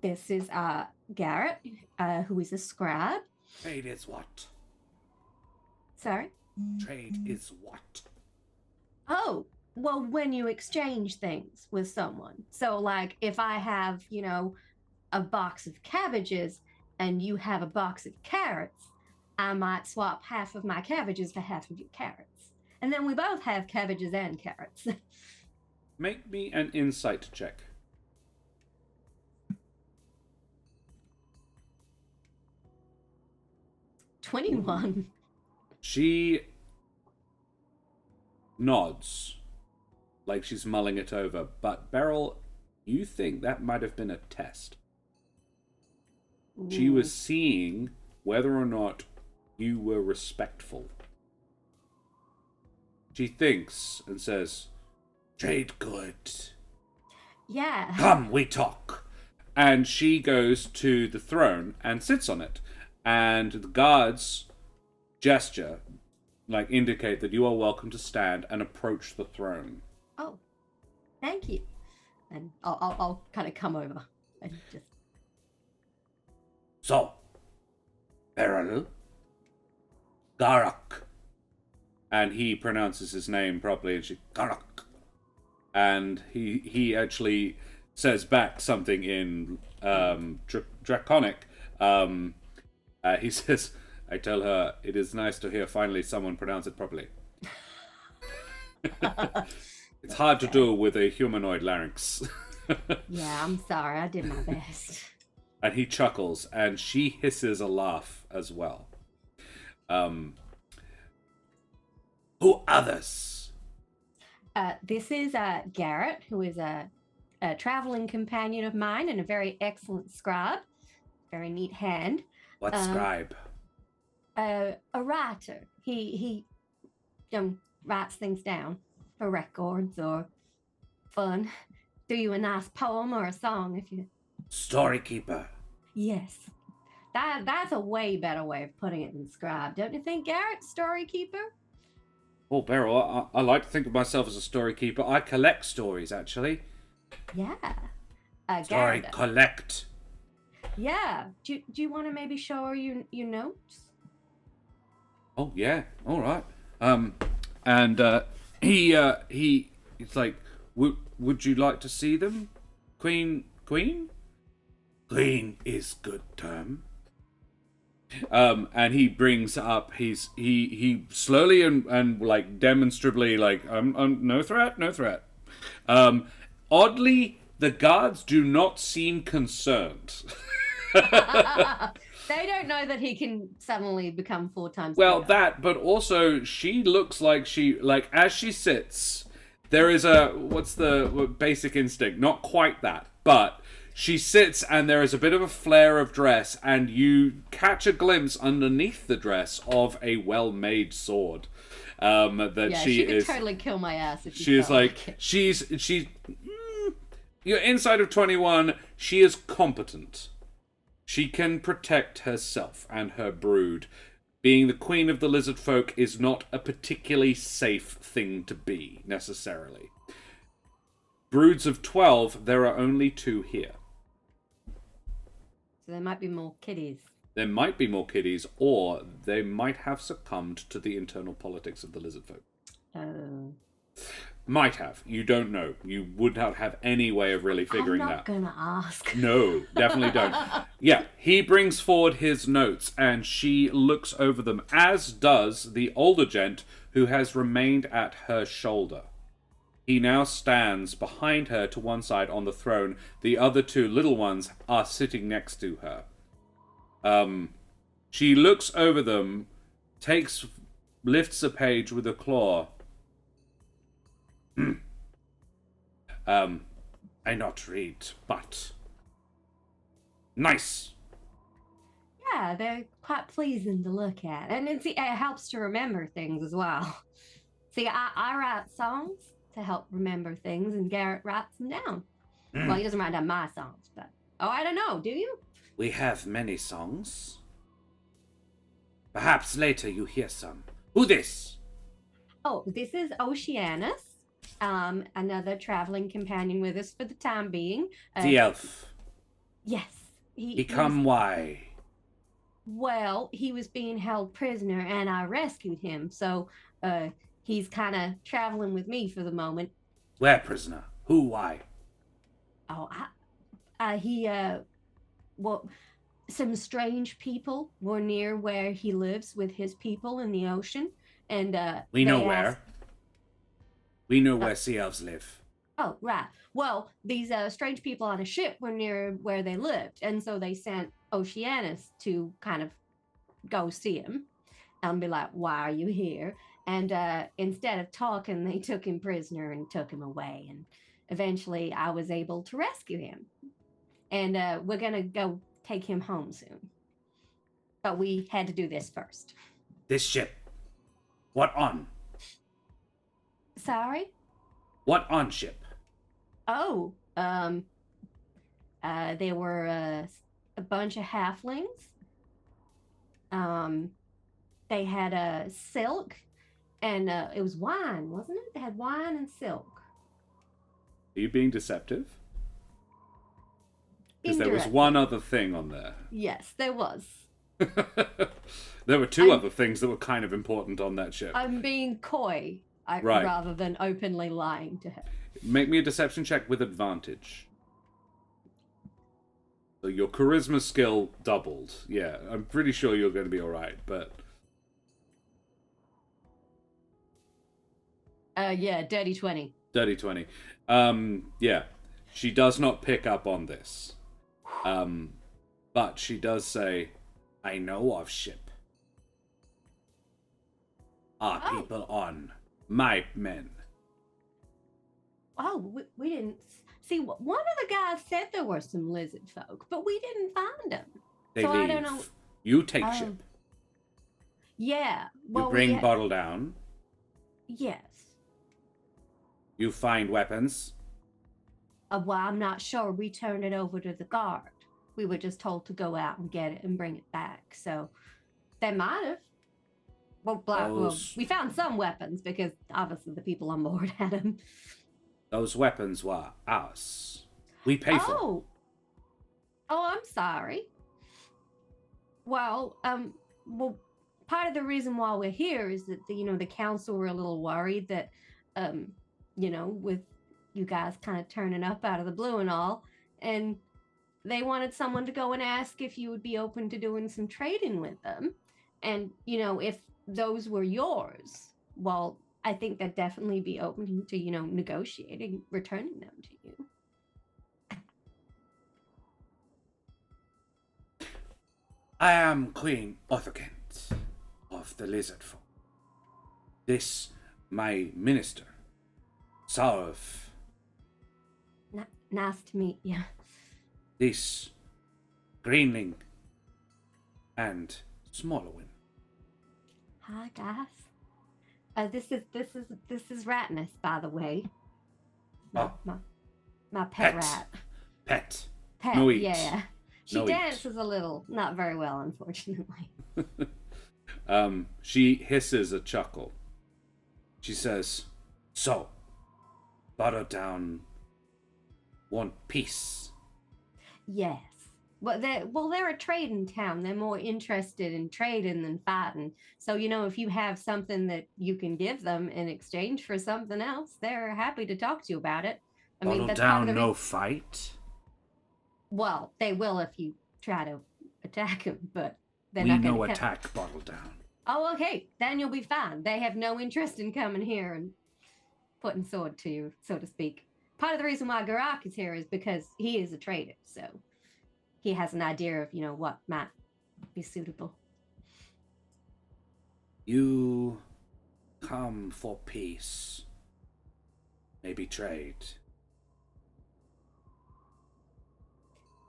This is Garrett, who is a scribe.
Trade is what?
Sorry?
Trade is what?
Oh, well, when you exchange things with someone. So, like, if I have, a box of cabbages and you have a box of carrots, I might swap half of my cabbages for half of your carrots. And then we both have cabbages and carrots.
Make me an insight check.
21.
She nods, like she's mulling it over. But Beryl, you think that might have been a test. She was seeing whether or not you were respectful. She thinks and says, "Trade good.
Yeah.
Come, we talk." And she goes to the throne and sits on it. And the guards gesture, like indicate that you are welcome to stand and approach the throne.
Oh, thank you. And I'll kind of come over and just.
So, Beryl, Garak. And he pronounces his name properly, and she, Garak. And he actually says back something in Draconic. He says, I tell her, it is nice to hear finally someone pronounce it properly. It's hard to do with a humanoid larynx.
Yeah, I'm sorry. I did my best.
And he chuckles, and she hisses a laugh as well. Who others?
This is Garrett, who is a traveling companion of mine and a very excellent scribe. Very neat hand.
What scribe?
A writer. He writes things down for records or fun. Do you a nice poem or a song if you...
Storykeeper.
Yes. That's a way better way of putting it than scribe, don't you think, Garrett? Storykeeper?
Oh, Beryl, I like to think of myself as a storykeeper. I collect stories, actually.
Yeah.
Story
Garrett.
collect.
Yeah. Do you want to maybe show her your notes?
Oh, yeah. All right. And he's like, would you like to see them? Queen? Queen is good term. And he brings up he slowly and like demonstrably like no threat. Oddly, the guards do not seem concerned.
They don't know that he can suddenly become 4 times
Well,
bigger.
that, but also she looks like as she sits, there is what's the basic instinct? Not quite that, but she sits and there is a bit of a flare of dress, and you catch a glimpse underneath the dress of a well-made sword.
She could totally kill my ass if
she is like she's you're inside of 21. She is competent. She can protect herself and her brood. Being the queen of the Lizardfolk is not a particularly safe thing to be, necessarily. Broods of 12, there are only 2 here.
So there might be more kiddies.
There might be more kiddies, or they might have succumbed to the internal politics of the Lizardfolk.
Oh.
Might have. You don't know. You would not have any way of really figuring that.
I'm not gonna ask.
No, definitely don't. Yeah, he brings forward his notes, and she looks over them, as does the older gent who has remained at her shoulder. He now stands behind her to one side on the throne. The other 2 little ones are sitting next to her. She looks over them, lifts a page with a claw. I not read, but nice.
Yeah, they're quite pleasing to look at, and it helps to remember things as well. See, I write songs to help remember things, and Garrett writes them down. Well, he doesn't write down my songs, but I don't know. Do you?
We have many songs. Perhaps later you hear some. Who this?
Oh, this is Oceanus. Another traveling companion with us for the time being.
The elf.
Yes.
He
He was,
come why?
well, he was being held prisoner and I rescued him. So uh, he's kind of traveling with me for the moment.
Where prisoner? Who why?
Oh, he, well, some strange people were near where he lives with his people in the ocean. And
We know
they asked,
where. We know
uh,
where sea elves live.
oh, right. Well, these strange people on a ship were near where they lived. And so they sent Oceanus to kind of go see him and be like, why are you here? And instead of talking, they took him prisoner and took him away. And eventually I was able to rescue him. And we're going to go take him home soon. But we had to do this first.
This ship. What on?
Sorry?
What on ship?
Oh, there were a bunch of halflings. Um, they had silk and it was wine, wasn't it? They had wine and silk.
Are you being deceptive? Because there was
Indirectly.
one other thing on there.
Yes, there was.
There were two other things that were kind of important on that ship.
I'm being coy,
Right.
rather than openly lying to her.
Make me a deception check with advantage. So your charisma skill doubled. Yeah, I'm pretty sure you're going to be alright, but...
Yeah, dirty 20.
Dirty 20. Yeah. She does not pick up on this. But she does say, I know of ship. Our people on. My men.
Oh, we didn't see. One of the guys said there were some lizard folk, but we didn't find them.
They
so
leave.
I don't know.
You take ship.
Yeah. Well,
You bring bottle down.
Yes.
You find weapons.
Well, I'm not sure. We turned it over to the guard. We were just told to go out and get it and bring it back. So they might have. Well, we found some weapons because obviously the people on board had them.
Those weapons were ours. We pay for them.
Oh, I'm sorry. Well, part of the reason why we're here is that the council were a little worried that, with you guys kind of turning up out of the blue and all, and they wanted someone to go and ask if you would be open to doing some trading with them, and if those were yours, well, I think they'd definitely be open to negotiating returning them to you.
I am Queen Orthogant of the Lizardfolk. This, my minister, Sarv.
Nice to meet you.
This, Greenling, and Smallerwin.
Hi, guys. This is Ratness, by the way. My pet rat.
Pet.
Pet.
No eat.
Yeah. She
No
dances a little, not very well, unfortunately.
She hisses a chuckle. She says, "So, butter down one piece."
Yes. But they're a trading town. They're more interested in trading than fighting. So, if you have something that you can give them in exchange for something else, they're happy to talk to you about it.
Bottle
that's
down,
part of the
no fight.
Well, they will if you try to attack them, but they're
we
not
no
going to
attack bottle down.
Oh, okay. Then you'll be fine. They have no interest in coming here and putting sword to you, so to speak. Part of the reason why Garak is here is because he is a trader, so he has an idea of, what might be suitable.
You come for peace. Maybe trade.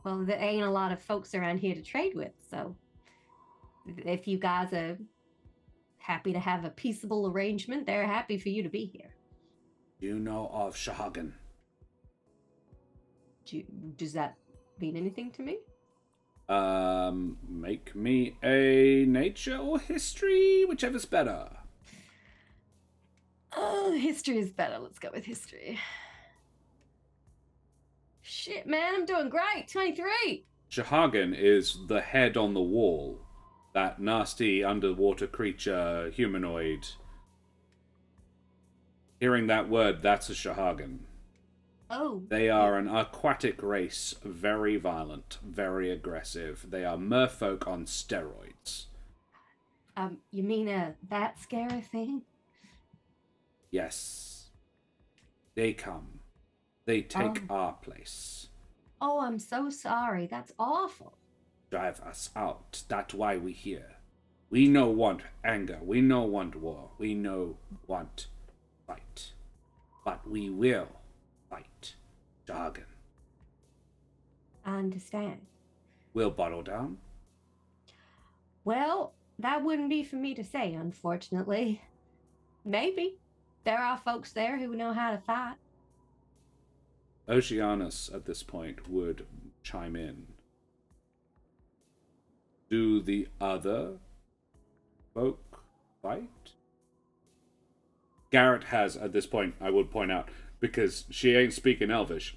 Well, there ain't a lot of folks around here to trade with, so if you guys are happy to have a peaceable arrangement, they're happy for you to be here.
You know of Shahagan?
Does that mean anything to me?
Make me a nature or history, whichever's better.
History is better. Let's go with history. Shit, man, I'm doing great. 23.
Shahagan is the head on the wall. That nasty underwater creature, humanoid. Hearing that word, that's a Shahagan.
Oh.
They are an aquatic race, very violent, very aggressive. They are merfolk on steroids.
You mean that scary thing?
Yes. They come. They take our place.
Oh, I'm so sorry. That's awful.
Drive us out. That's why we here. We no want anger. We no want war. We no want fight. But we will fight. Jargon.
I understand.
We'll bottle down.
Well, that wouldn't be for me to say, unfortunately. Maybe. There are folks there who know how to fight.
Oceanus, at this point, would chime in. Do the other folk fight? Garrett has, at this point, I would point out, because she ain't speaking Elvish,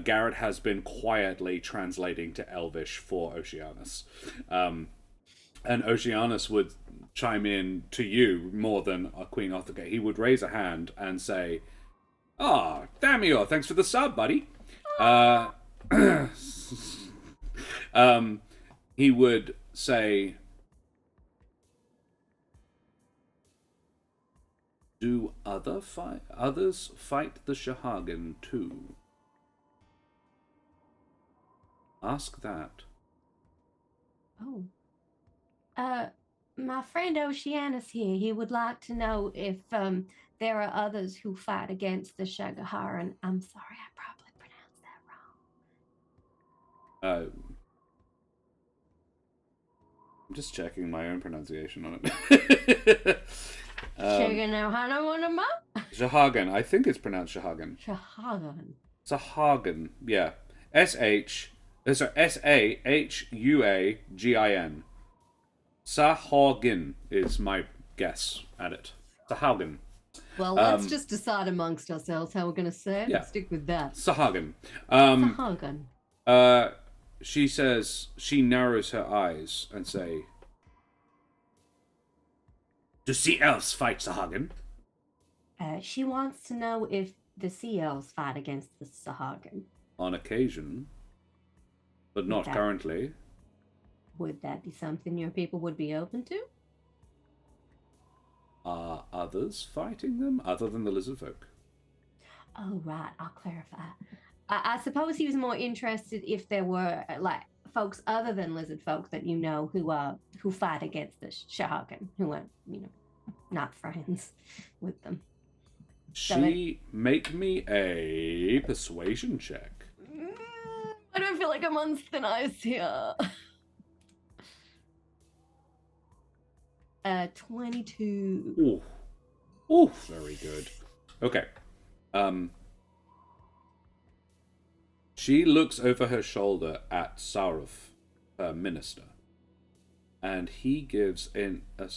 Garrett has been quietly translating to Elvish for Oceanus. And Oceanus would chime in to you more than Queen Othaka. He would raise a hand and say, "Ah, Damior, thanks for the sub, buddy." He would say, "Do others fight the Shahagan too?" Ask that.
Oh. My friend Oceanus here, he would like to know if there are others who fight against the Shagaharan. I'm sorry, I probably pronounced that wrong.
I'm just checking my own pronunciation on it. Shahagan. I think it's pronounced Shahagan.
Shahagan.
Sahagan. Yeah. S-A-H-U-A-G-I-N. Sahagan is my guess at it. Sahagan.
Well, let's just decide amongst ourselves how we're going to say it.
Yeah.
Stick with that.
Sahagan.
Sahagan.
She says, she narrows her eyes and say, "Do sea elves fight Sahagan?"
She wants to know if the sea elves fight against the Sahagan.
On occasion, but not currently.
Would that be something your people would be open to?
Are others fighting them other than the Lizardfolk?
Oh, right. I'll clarify. I suppose he was more interested if there were like folks other than Lizardfolk that you know who fight against the Shahagan, who are not friends with them.
Make me a persuasion check.
I don't feel like I'm on thin ice here. 22.
Ooh, very good. Okay. She looks over her shoulder at Saruf, her minister, and he gives in a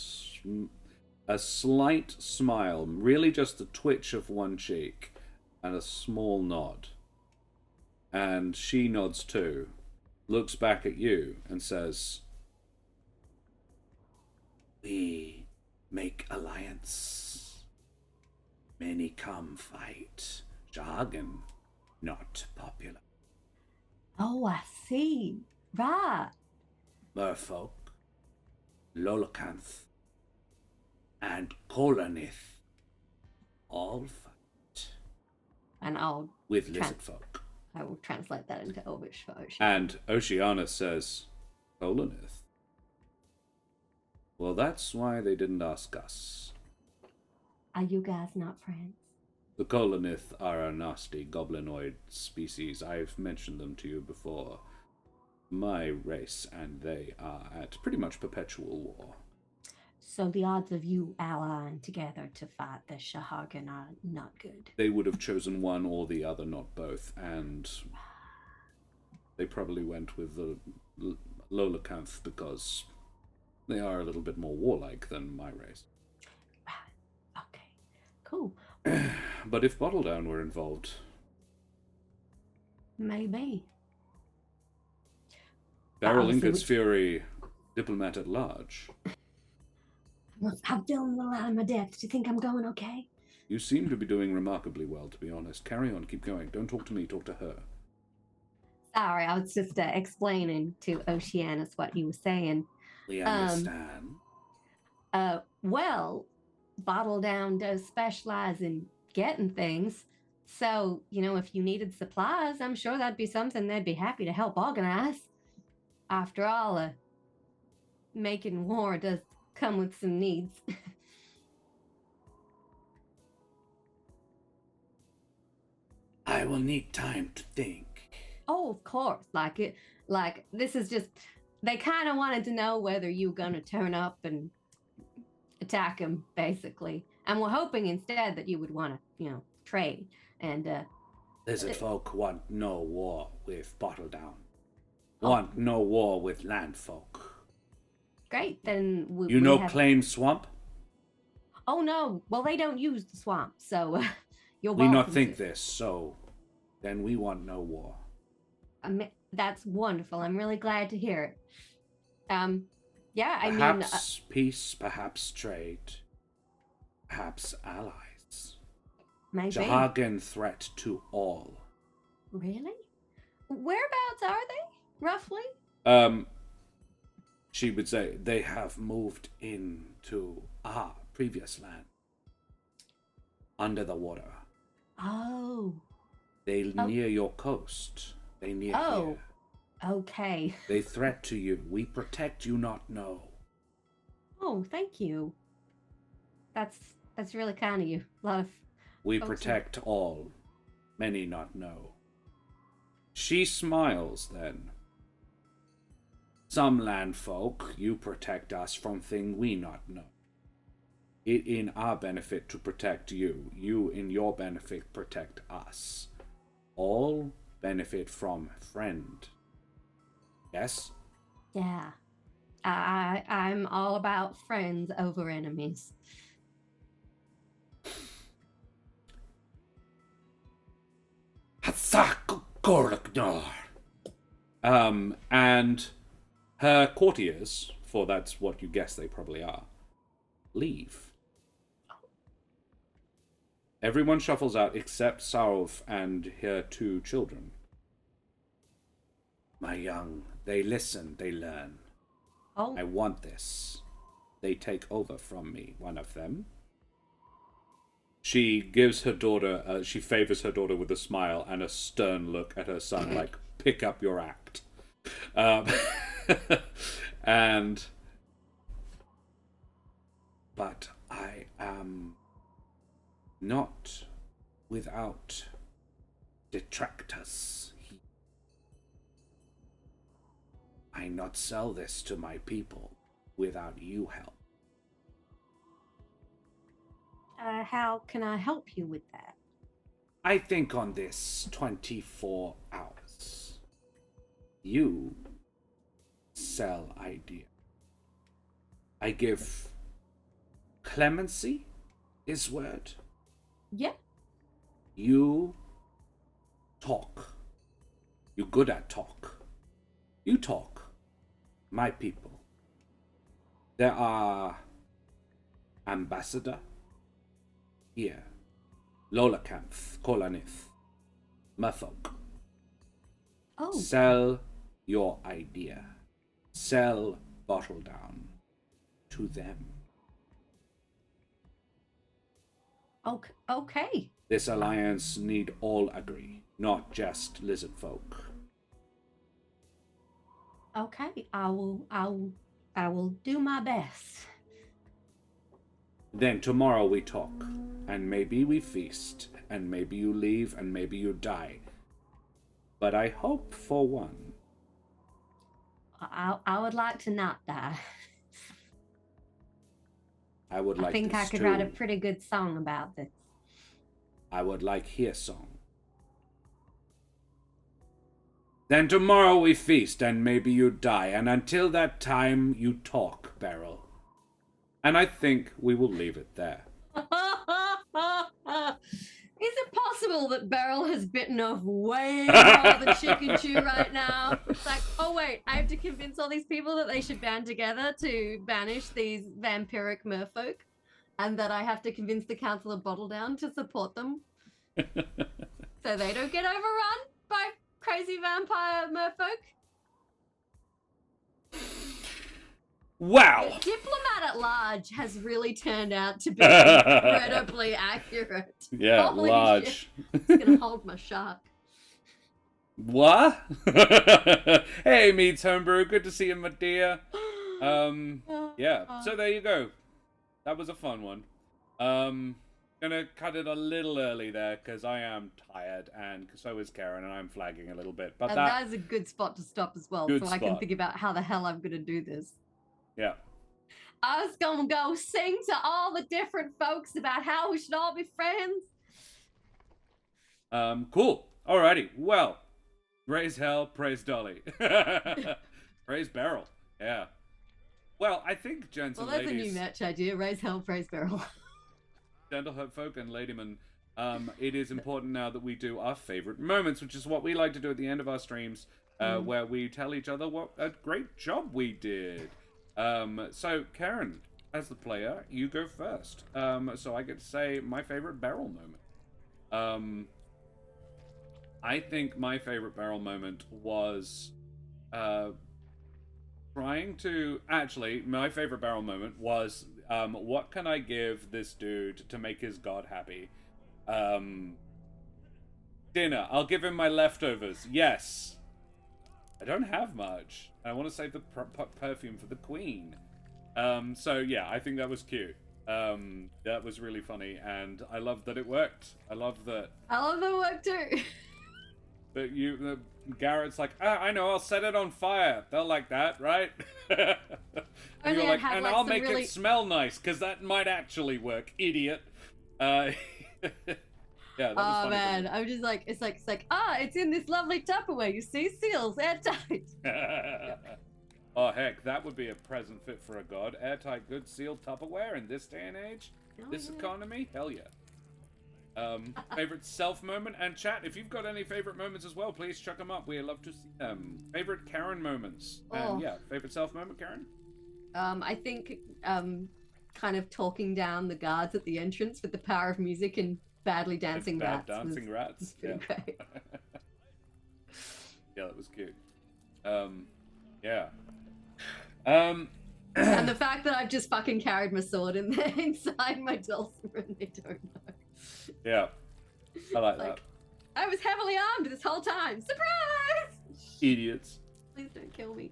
slight smile, really just a twitch of one cheek, and a small nod. And she nods too, looks back at you, and says, "We make alliance. Many come fight. Jargon, not popular.
Oh, I see. Right.
Merfolk, Lolocanth, and Kolanith all fight."
And I'll
with Lizardfolk.
I will translate that into Elvish for Ocean.
And Oceanus says, "Kolanith? Well, that's why they didn't ask us.
Are you guys not friends?
The Kolanith are a nasty goblinoid species. I've mentioned them to you before. My race and they are at pretty much perpetual war.
So the odds of you allying together to fight the Shahagan are not good.
They would have chosen one or the other, not both, and they probably went with the Lolacanth because they are a little bit more warlike than my race."
Okay, cool.
But if Bottledown were involved...
Maybe.
Beryl
Obviously,
Ingotsfury, diplomat at large.
I'm feeling a little out of my depth. Do you think I'm going okay?
You seem to be doing remarkably well, to be honest. Carry on, keep going. Don't talk to me, talk to her.
Sorry, I was just explaining to Oceanus what you were saying.
We understand.
Well, Bottle Down does specialize in getting things. So, if you needed supplies, I'm sure that'd be something they'd be happy to help organize. After all, making war does come with some needs.
I will need time to think.
Oh, of course. Like this is just, they kind of wanted to know whether you were going to turn up and attack him, basically. And we're hoping instead that you would want to, trade. And,
Lizardfolk want no war with Bottle Down. Want no war with landfolk.
Great, then
we Claim Swamp?
Oh, no. Well, they don't use the swamp, so you're
we
welcome.
We not think this, so then we want no war.
That's wonderful. I'm really glad to hear it. Yeah,
perhaps peace, perhaps trade, perhaps allies.
Maybe.
Jahagan threat to all.
Really? Whereabouts are they, roughly?
She would say they have moved into our previous land. Under the water.
Oh.
They near your coast. They near here.
Okay.
They threat to you. We protect you not know.
Oh, thank you. That's really kind of you. A lot of
we protect all. Many not know. She smiles then. Some land folk, you protect us from thing we not know. It in our benefit to protect you. You in your benefit protect us. All benefit from friend. Yes?
Yeah. I'm all about friends over enemies.
And her courtiers, for that's what you guess they probably are, leave. Everyone shuffles out except Sarov and her 2 children. My young, they listen, they learn.
Oh.
I want this. They take over from me, one of them. She gives her daughter, she favors her daughter with a smile and a stern look at her son, like, pick up your act. But I am not without detractors. I not sell this to my people without you help.
How can I help you with that?
I think on this 24 hours. You sell idea. I give clemency is word.
Yeah.
You talk. You good at talk. You talk. My people. There are ambassador here. Lolakanth, Kolanith, Murfolk.
Oh.
Sell your idea. Sell Bottle Down to them.
Okay.
This alliance need all agree, not just Lizardfolk.
Okay, I will do my best.
Then tomorrow we talk, and maybe we feast, and maybe you leave, and maybe you die. But I hope for one.
I would like to not die.
I would like.
I think I could write a pretty good song about this.
I would like hear song. Then tomorrow we feast, and maybe you die, and until that time you talk, Beryl. And I think we will leave it there.
Is it possible possible that Beryl has bitten off way more than she can chew right now. It's like, oh wait, I have to convince all these people that they should band together to banish these vampiric merfolk, and that I have to convince the Council of Bottledown to support them so they don't get overrun by crazy vampire merfolk.
Wow.
Diplomat at large has really turned out to be incredibly accurate.
Yeah,
Holy
large.
shit. It's gonna hold my shark.
What? Hey, Meets Homebrew. Good to see you, my dear. Yeah. So there you go. That was a fun one. Gonna cut it a little early there because I am tired, and so is Karen, and I'm flagging a little bit. But
And that is a good spot to stop as well, so I can
spot.
think about how the hell I'm gonna do this.
Yeah.
I was gonna go sing to all the different folks about how we should all be friends.
Cool. Alrighty. Well, raise hell, praise Dolly. Praise Beryl. Yeah. Well, I think, gents
Well,
and
that's
ladies,
a new match idea. Raise hell, praise Beryl.
gentlefolk and ladymen, it is important now that we do our favorite moments, which is what we like to do at the end of our streams, where we tell each other what a great job we did. So, Karen, as the player, you go first. So I get to say my favorite Beryl moment. I think my favorite Beryl moment was trying to... Actually, my favorite Beryl moment was, what can I give this dude to make his god happy? Dinner. I'll give him my leftovers. Yes. I don't have much. I want to save the perfume for the queen. So yeah, I think that was cute. That was really funny, and I love that it worked. I love that
it worked too.
that Garrett's like, I know, I'll set it on fire. They'll like that, right? And you're like, and I'll make it smell nice, because that might actually work, idiot. Yeah, that was funny.
Man, I'm just like, it's like, it's in this lovely Tupperware, you see, seals, airtight.
Oh, heck, that would be a present fit for a god. Airtight, good sealed Tupperware in this day and age? This economy? Hell yeah. Favorite self moment? And chat, if you've got any favorite moments as well, please chuck them up. We love to see them. Favorite Karen moments? And yeah, favorite self moment, Karen?
I think, kind of talking down the guards at the entrance with the power of music and badly dancing rats.
Dancing rats?
Yeah. Great.
Yeah, that was cute. Yeah.
And the fact that I've just fucking carried my sword in there inside my dulcimer and they don't know.
Yeah. I like that.
I was heavily armed this whole time. Surprise!
Idiots.
Please don't kill me.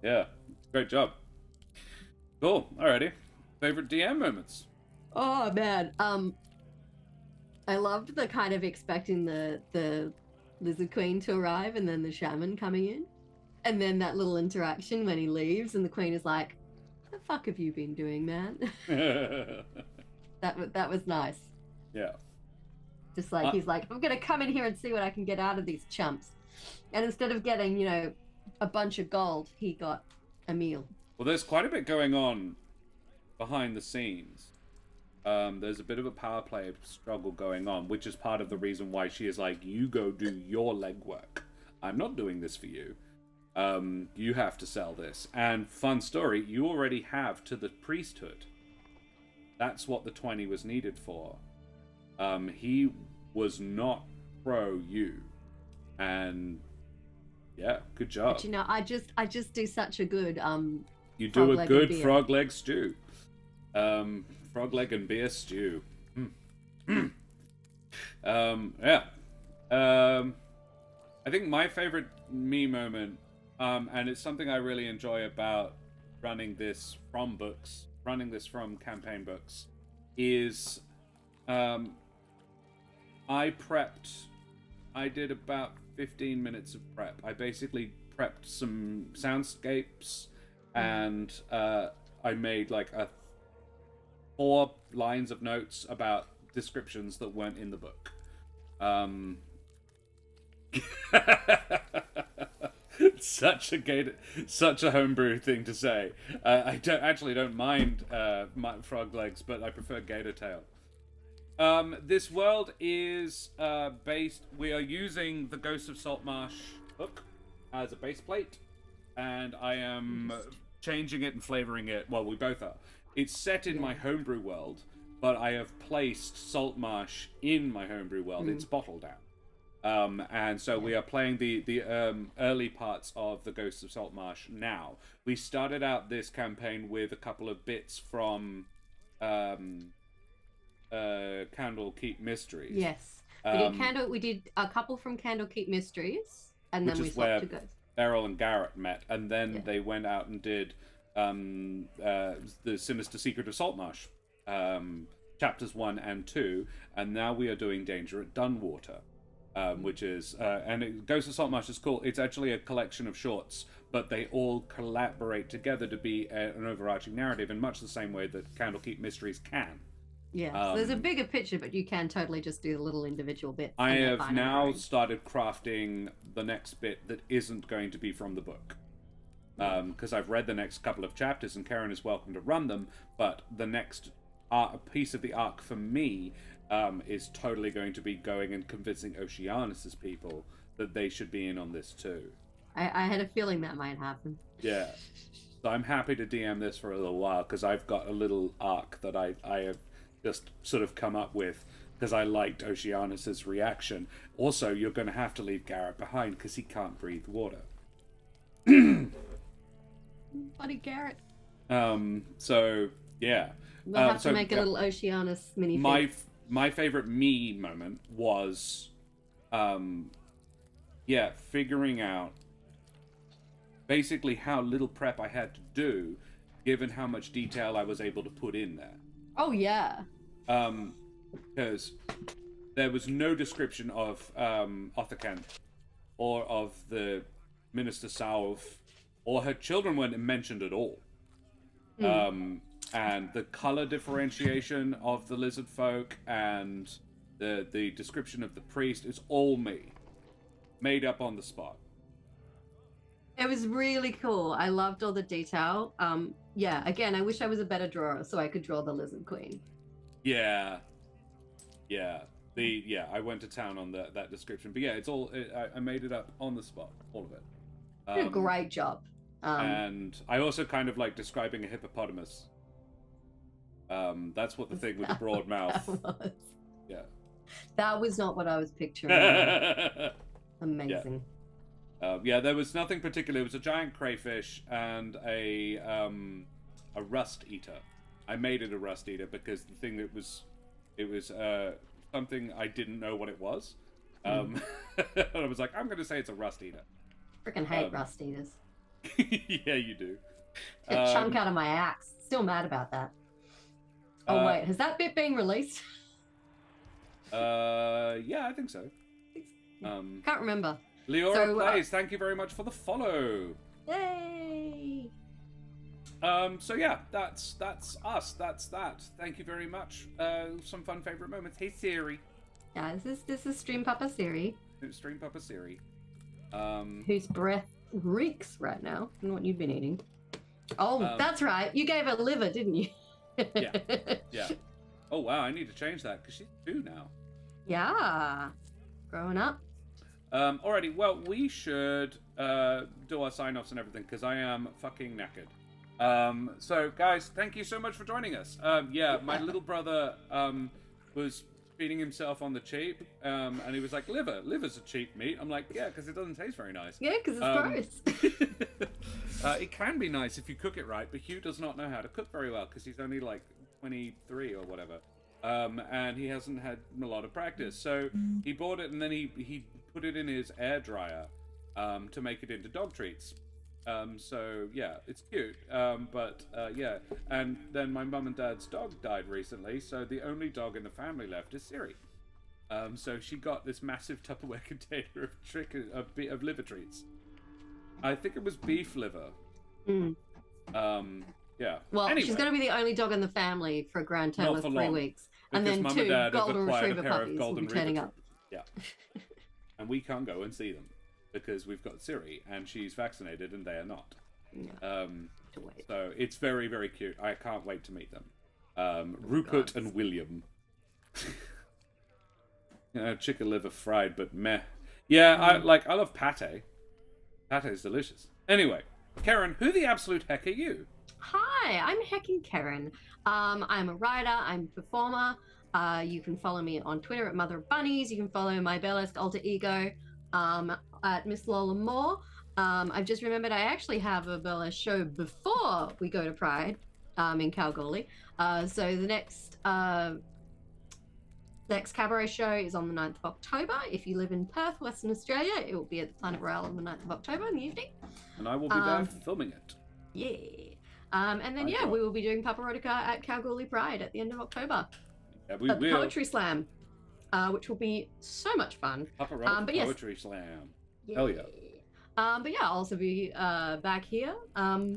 Yeah. Great job. Cool. Alrighty. Favorite DM moments?
Oh man. I loved the kind of expecting the Lizard Queen to arrive and then the shaman coming in. And then that little interaction when he leaves and the Queen is like, "What the fuck have you been doing, man?" That was nice.
Yeah.
Just like, he's like, "I'm gonna come in here and see what I can get out of these chumps." And instead of getting, a bunch of gold, he got a meal.
Well, there's quite a bit going on behind the scenes. There's a bit of a power play struggle going on, which is part of the reason why she is like, you go do your legwork. I'm not doing this for you. You have to sell this. And fun story, you already have to the priesthood. That's what the 20 was needed for. He was not pro you. And yeah, good job.
But I just do such a good
you do a good frog leg stew. Frog leg and beer stew. Yeah. I think my favorite me moment, and it's something I really enjoy about running this from campaign books, is I did about 15 minutes of prep. I basically prepped some soundscapes, and I made like 4 lines of notes about descriptions that weren't in the book. Such a homebrew thing to say. I don't mind my frog legs, but I prefer gator tail. This world is based. We are using the Ghost of Saltmarsh book as a base plate, and I am changing it and flavoring it. Well, we both are. It's set in my homebrew world, but I have placed Saltmarsh in my homebrew world. It's bottled out. And so we are playing the early parts of the Ghosts of Saltmarsh now. We started out this campaign with a couple of bits from Candlekeep Mysteries.
Yes. We did a couple from Candlekeep Mysteries, and then we swapped to Ghosts.
Beryl and Garrett met, and then they went out and did the Sinister Secret of Saltmarsh, chapters 1 and 2, and now we are doing Danger at Dunwater, which is Ghost of Saltmarsh is cool. It's actually a collection of shorts, but they all collaborate together to be an overarching narrative in much the same way that Candlekeep Mysteries can.
Yeah, so there's a bigger picture, but you can totally just do the little individual bits.
I have now started crafting the next bit that isn't going to be from the book. Because I've read the next couple of chapters, and Karen is welcome to run them, but the next piece of the arc for me is totally going to be going and convincing Oceanus's people that they should be in on this too.
I had a feeling that might happen.
Yeah. So I'm happy to DM this for a little while, because I've got a little arc that I have just sort of come up with because I liked Oceanus's reaction. Also, you're going to have to leave Garrett behind because he can't breathe water.
Buddy Garrett.
So yeah,
we'll have to make a little Oceanus mini.
My favorite me moment was, figuring out basically how little prep I had to do, given how much detail I was able to put in there.
Oh yeah.
Because there was no description of Othacan or of the Minister South, or her children weren't mentioned at all. And the color differentiation of the Lizardfolk and the description of the priest is all me, made up on the spot.
It was really cool. I loved all the detail. Again, I wish I was a better drawer so I could draw the Lizard Queen.
Yeah. I went to town on that description, but yeah, it's all I made it up on the spot, all of it.
You did a great job.
And I also kind of like describing a hippopotamus. That's what the thing with the broad mouth.
Was.
Yeah.
That was not what I was picturing. Amazing.
Yeah. There was nothing particular. It was a giant crayfish and a rust eater. I made it a rust eater because the thing that was, it was something I didn't know what it was. And I was like, I'm going to say it's a rust eater.
Freaking hate rust eaters.
Yeah, you do.
Took a chunk out of my axe. Still mad about that. Oh wait, has that bit been released?
Yeah, I think so.
Can't remember.
Leora Plays, thank you very much for the follow.
Yay!
So yeah, that's us. That's that. Thank you very much. Some fun favorite moments. Hey Siri.
Yeah, this is Stream Papa Siri.
Stream Papa Siri.
Whose breath reeks right now. I don't know what you've been eating. Oh, that's right. You gave her liver, didn't you?
Yeah. Oh wow, I need to change that because she's 2 now.
Yeah. Growing up.
Alrighty, well, we should do our sign-offs and everything because I am fucking knackered. So guys, thank you so much for joining us. My little brother was feeding himself on the cheap, and he was like, liver's a cheap meat. I'm like, yeah, because it doesn't taste very nice.
Yeah, because it's gross.
It can be nice if you cook it right, but Hugh does not know how to cook very well because he's only like 23 or whatever, and he hasn't had a lot of practice. So he bought it and then he put it in his air dryer to make it into dog treats. So yeah, it's cute. Yeah, and then my mum and dad's dog died recently, so the only dog in the family left is Siri. So she got this massive Tupperware container of liver treats. I think it was beef liver. Yeah.
Well,
anyway,
she's going to be the only dog in the family for a grand total of 3 weeks, and then
Mum
2
and Dad
golden
have acquired
retriever
a pair
puppies
of
will
golden
be turning up.
Yeah. And we can't go and see them because we've got Siri and she's vaccinated and they are not.
Yeah.
So it's very, very cute. I can't wait to meet them. Rupert and William. Chicken liver fried, but meh. Yeah, I love pate. Pate is delicious. Anyway, Karen, who the absolute heck are you?
Hi, I'm Heckin' Karen. I'm a writer, I'm a performer. You can follow me on Twitter at Mother of Bunnies. You can follow my burlesque alter ego at Miss Lola Moore. I've just remembered I actually have a burlesque show before we go to Pride in Kalgoorlie. So the next cabaret show is on the 9th of October. If you live in Perth, Western Australia, it will be at the Planet Royale on the 9th of October in the evening.
And I will be there filming it.
Yeah. And then, we will be doing Papa Rotica at Kalgoorlie Pride at the end of October.
Yeah, we
at the
will.
Poetry Slam, which will be so much fun.
Papa Rotica Poetry Slam.
Yeah.
Hell yeah.
But yeah, I'll also be back here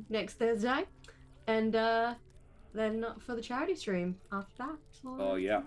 next Thursday. And then for the charity stream after that.
Oh, yeah.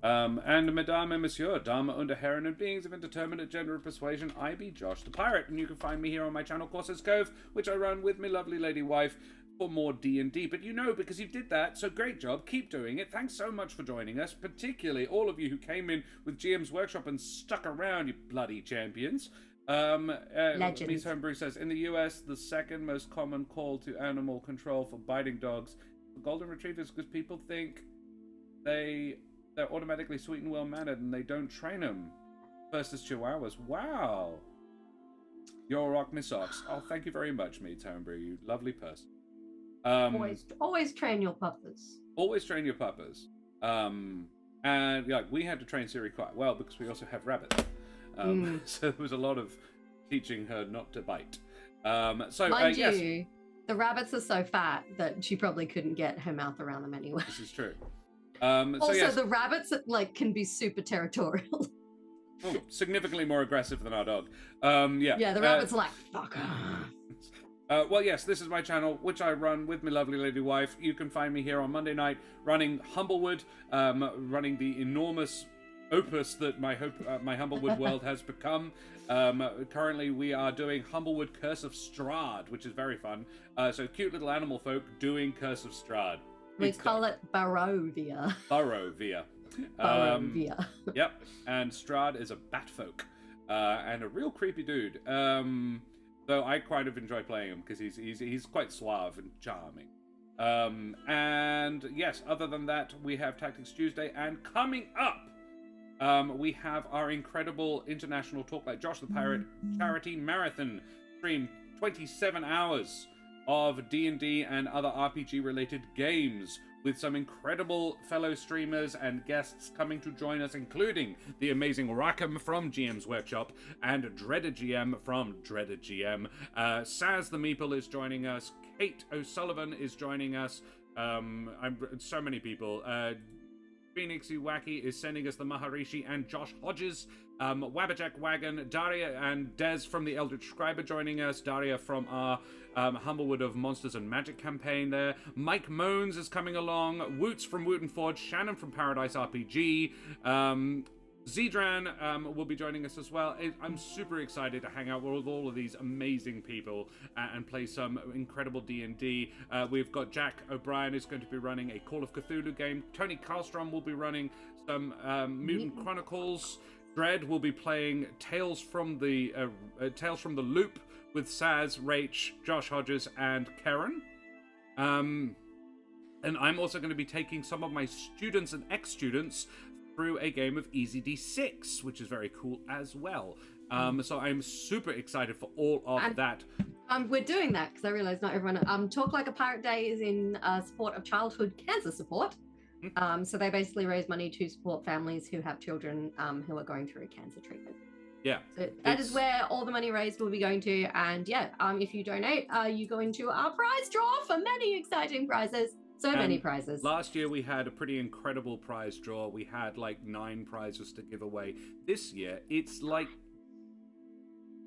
And Madame and Monsieur, Dame und Herren and beings of indeterminate gender and persuasion, I be Josh the Pirate, and you can find me here on my channel, Corsair's Cove, which I run with my lovely lady wife for more D&D. But you know, because you did that, so great job, keep doing it. Thanks so much for joining us, particularly all of you who came in with GM's Workshop and stuck around, you bloody champions.
Legends.
Miss Homebrew says, in the US, the second most common call to animal control for biting dogs for golden retrievers, because people think they're automatically sweet and well-mannered and they don't train them. First is Chihuahuas. Wow. You're a rock, Miss Ox. Oh, thank you very much, me, Homebrew. You lovely person.
Always train your puppers.
Always train your puppers. And yeah, we had to train Siri quite well because we also have rabbits. So there was a lot of teaching her not to bite.
Mind
yes.
you, the rabbits are so fat that she probably couldn't get her mouth around them anyway.
This is true.
The rabbits can be super territorial.
Oh, significantly more aggressive than our dog. Yeah,
the rabbits are like, fuck.
Well, yes, this is my channel, which I run with my lovely lady wife. You can find me here on Monday night running Humblewood, running the enormous opus that my Humblewood world has become. Currently, we are doing Humblewood Curse of Strahd, which is very fun. So cute little animal folk doing Curse of Strahd.
We call it Barovia.
Barovia.
Barovia.
Yep, and Strahd is a bat folk and a real creepy dude. Though I kind of enjoy playing him because he's quite suave and charming. And yes, other than that, we have Tactics Tuesday, and coming up, we have our incredible international Talk Like Josh the Pirate charity marathon stream, 27 hours of D&D and other RPG-related games, with some incredible fellow streamers and guests coming to join us, including the amazing Rackham from GM's Workshop and Dreaded GM from Dreaded GM. Saz the Meeple is joining us. Kate O'Sullivan is joining us. So many people. Phoenixy Wacky is sending us the Maharishi and Josh Hodges. Wabbajack Wagon, Daria and Des from the Eldritch Scribe are joining us. Daria from our Humblewood of Monsters and Magic campaign there. Mike Moans is coming along. Woots from Wooten Forge. Shannon from Paradise RPG. Zedran will be joining us as well. I'm super excited to hang out with all of these amazing people and play some incredible D&D. We've got Jack O'Brien is going to be running a Call of Cthulhu game. Tony Karlstrom will be running some Mutant Chronicles. Dread will be playing Tales from the Loop with Saz, Rach, Josh Hodges, and Karen. And I'm also going to be taking some of my students and ex-students through a game of Easy D6, which is very cool as well. So I'm super excited for all of that.
We're doing that because I realize not everyone. Talk Like a Pirate Day is in support of childhood cancer support. So they basically raise money to support families who have children who are going through cancer treatment.
Yeah.
So that is where all the money raised will be going to. And yeah, if you donate, you go into our prize draw for many exciting prizes. So many prizes.
Last year we had a pretty incredible prize draw. We had like 9 prizes to give away. This year it's like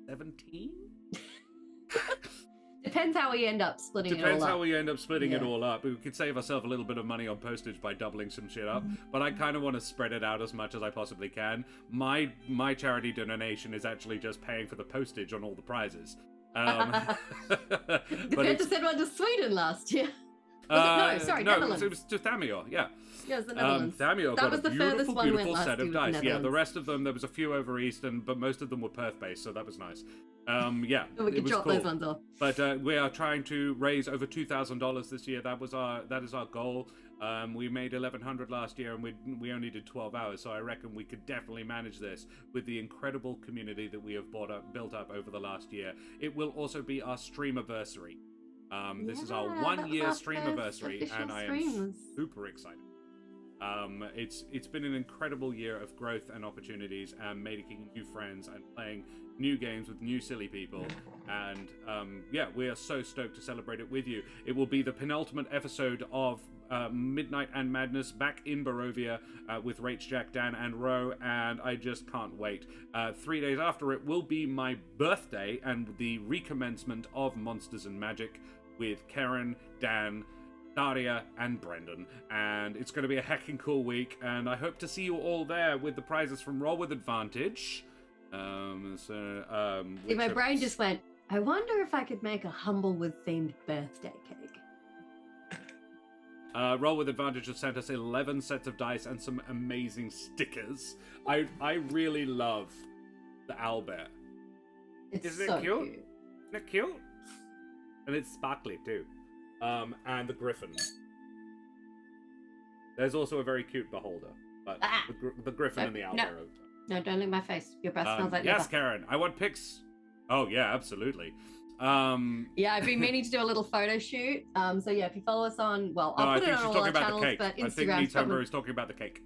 17?
Depends how we end up splitting it all up.
Depends how we end up splitting it all up. We could save ourselves a little bit of money on postage by doubling some shit up, but I kind of want to spread it out as much as I possibly can. My charity donation is actually just paying for the postage on all the prizes.
We had to send one to Sweden last year. Sorry,
no,
Netherlands.
it was to Thamior, yeah.
Yeah, it was the Netherlands.
Thamior
That
got
was
a
the furthest
beautiful,
one we went
beautiful
last
set of
year,
dice.
the
Yeah, the
Netherlands.
rest of them, there was a few over Eastern, but most of them were Perth-based, so that was nice. Yeah,
So we
it
could
was
drop
cool.
those ones off.
But we are trying to raise over $2,000 this year. That is our goal. We made 1,100 last year, and we only did 12 hours. So I reckon we could definitely manage this with the incredible community that we have built up over the last year. It will also be our streamiversary. This is our 1 year streamiversary, and I am super excited. It's been an incredible year of growth and opportunities, and making new friends and playing new games with new silly people, and yeah, we are so stoked to celebrate it with you. It will be the penultimate episode of Midnight and Madness back in Barovia with Rach, Jack, Dan, and Ro, and I just can't wait. 3 days after it will be my birthday and the recommencement of Monsters and Magic with Karen, Dan, Daria, and Brendan, and it's going to be a heckin' cool week, and I hope to see you all there with the prizes from Roll with Advantage.
See, my brain just went, I wonder if I could make a Humblewood themed birthday cake.
Roll with Advantage has sent us 11 sets of dice and some amazing stickers. I really love the owlbear. Isn't it cute? Isn't it cute? And it's sparkly too. And the griffin. There's also a very cute beholder, but the griffin and the owlbear.
No, don't lick my face. Your breath smells like
yes,
liver.
Karen. I want pics. Oh yeah, absolutely.
Yeah, I've been meaning to do a little photo shoot. So yeah, if you follow us on, well, I'll put it on all our channels, but Instagram.
I think Neatomber is talking about the cake.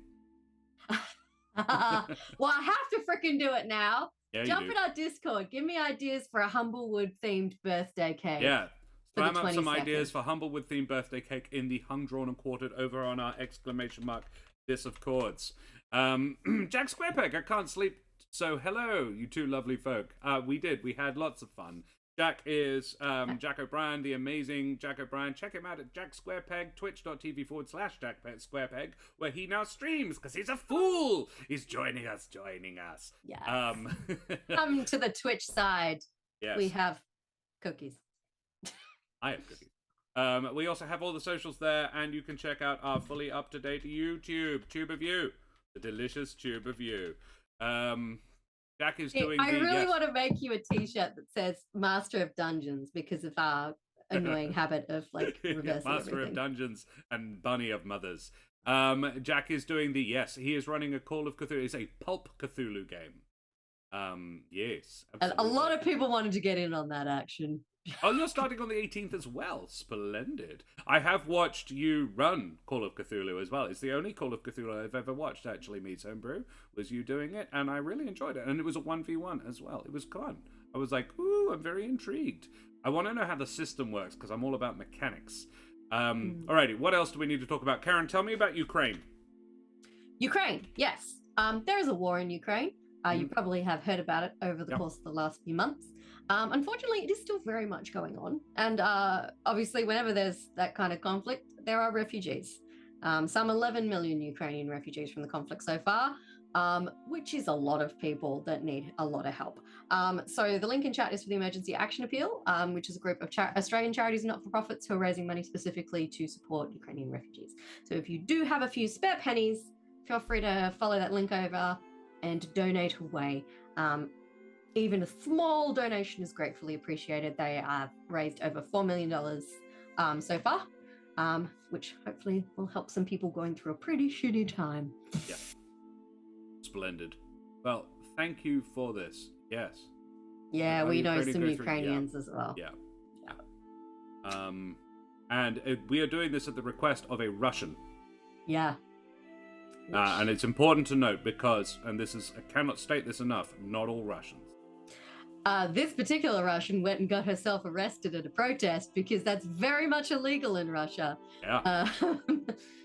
Well, I have to frickin' do it now.
Yeah,
Jump in our Discord. Give me ideas for a Humblewood themed birthday cake.
Yeah. Slam up some ideas for Humblewood themed birthday cake in the hung, drawn, and quartered over on our exclamation mark Dis of Chords. Jack Squarepeg, I can't sleep. So hello, you two lovely folk. We had lots of fun. Jack is Jack O'Brien, the amazing Jack O'Brien. Check him out at Jack Squarepeg, twitch.tv/Jack Squarepeg, where he now streams because he's a fool. He's joining us.
Yes. Come to the Twitch side.
Yes.
We have cookies.
I have cookies. We also have all the socials there, and you can check out our fully up-to-date YouTube, Tube of You, the delicious Tube of You. Jack is doing
I really want to make you a t-shirt that says Master of Dungeons because of our annoying habit of like reversing
Master
everything.
of Dungeons and Bunny of Mothers. Jack is doing he is running a Call of Cthulhu. It's a pulp Cthulhu game. Yes. Absolutely.
And a lot of people wanted to get in on that action.
Oh, you're starting on the 18th as well. Splendid. I have watched you run Call of Cthulhu as well. It's the only Call of Cthulhu I've ever watched, actually, Meets Homebrew, was you doing it, and I really enjoyed it. And it was a 1v1 as well. It was fun. I was like, ooh, I'm very intrigued. I want to know how the system works, because I'm all about mechanics. Alrighty, what else do we need to talk about? Karen, tell me about Ukraine.
Ukraine, yes. There is a war in Ukraine. You probably have heard about it over the course of the last few months. Unfortunately, it is still very much going on. And obviously, whenever there's that kind of conflict, there are refugees. Some 11 million Ukrainian refugees from the conflict so far, which is a lot of people that need a lot of help. So the link in chat is for the Emergency Action Appeal, which is a group of Australian charities and not-for-profits who are raising money specifically to support Ukrainian refugees. So if you do have a few spare pennies, feel free to follow that link over and donate away. Even a small donation is gratefully appreciated. They have raised over $4 million so far, which hopefully will help some people going through a pretty shitty time.
Yeah. Splendid. Well, thank you for this. Yes.
Yeah, we know some Ukrainians as well.
Yeah. And we are doing this at the request of a Russian.
Yeah.
And it's important to note because, and this is, I cannot state this enough, not all Russians.
This particular Russian went and got herself arrested at a protest because that's very much illegal in Russia.
Yeah.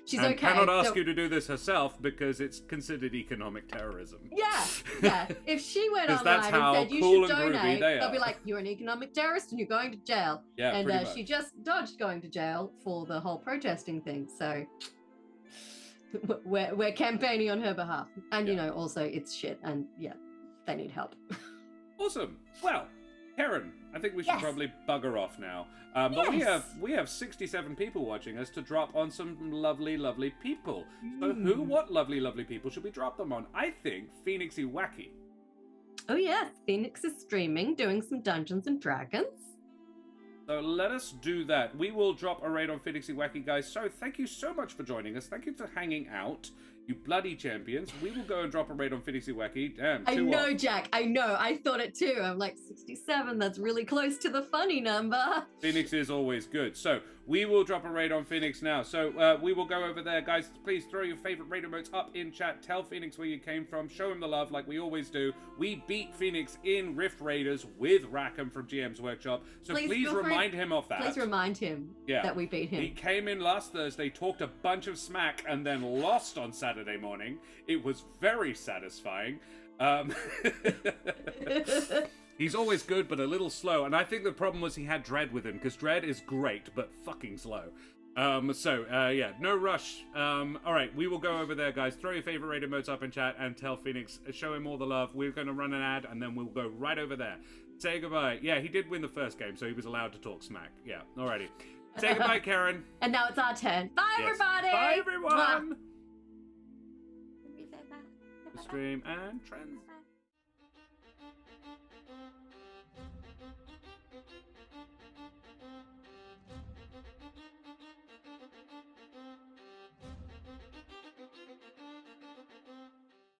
She's
and
okay.
Cannot ask you to do this herself because it's considered economic terrorism.
Yeah. If she went online and said you should donate, they'll be like, you're an economic terrorist and you're going to jail.
Yeah,
and she just dodged going to jail for the whole protesting thing. So we're campaigning on her behalf. And, you know, also it's shit. And yeah, they need help.
Awesome. Well, Karen, I think we should probably bugger off now. But we have 67 people watching us to drop on some lovely, lovely people. So what lovely, lovely people should we drop them on? I think Phoenixy Wacky.
Oh yes, Phoenix is streaming, doing some Dungeons and Dragons.
So let us do that. We will drop a raid on Phoenixy Wacky, guys. So thank you so much for joining us. Thank you for hanging out. You bloody champions. We will go and drop a raid on Phoenixy Wacky. Damn,
I know, Jack. I know. I thought it too. I'm like, 67. That's really close to the funny number.
Phoenix is always good. So we will drop a raid on Phoenix now. So we will go over there. Guys, please throw your favorite raid emotes up in chat. Tell Phoenix where you came from. Show him the love like we always do. We beat Phoenix in Rift Raiders with Rackham from GM's Workshop. So please remind him of that.
Please remind him that we beat him.
He came in last Thursday, talked a bunch of smack, and then lost on Saturday morning. It was very satisfying. He's always good, but a little slow. And I think the problem was he had Dread with him, because Dread is great, but fucking slow. No rush. All right, we will go over there, guys. Throw your favorite raid emotes up in chat and tell Phoenix, show him all the love. We're going to run an ad, and then we'll go right over there. Say goodbye. Yeah, he did win the first game, so he was allowed to talk smack. Yeah, alrighty. Say goodbye, Karen.
And now it's our turn. Bye, everybody.
Bye, everyone.
Mwah.
Stream and trends.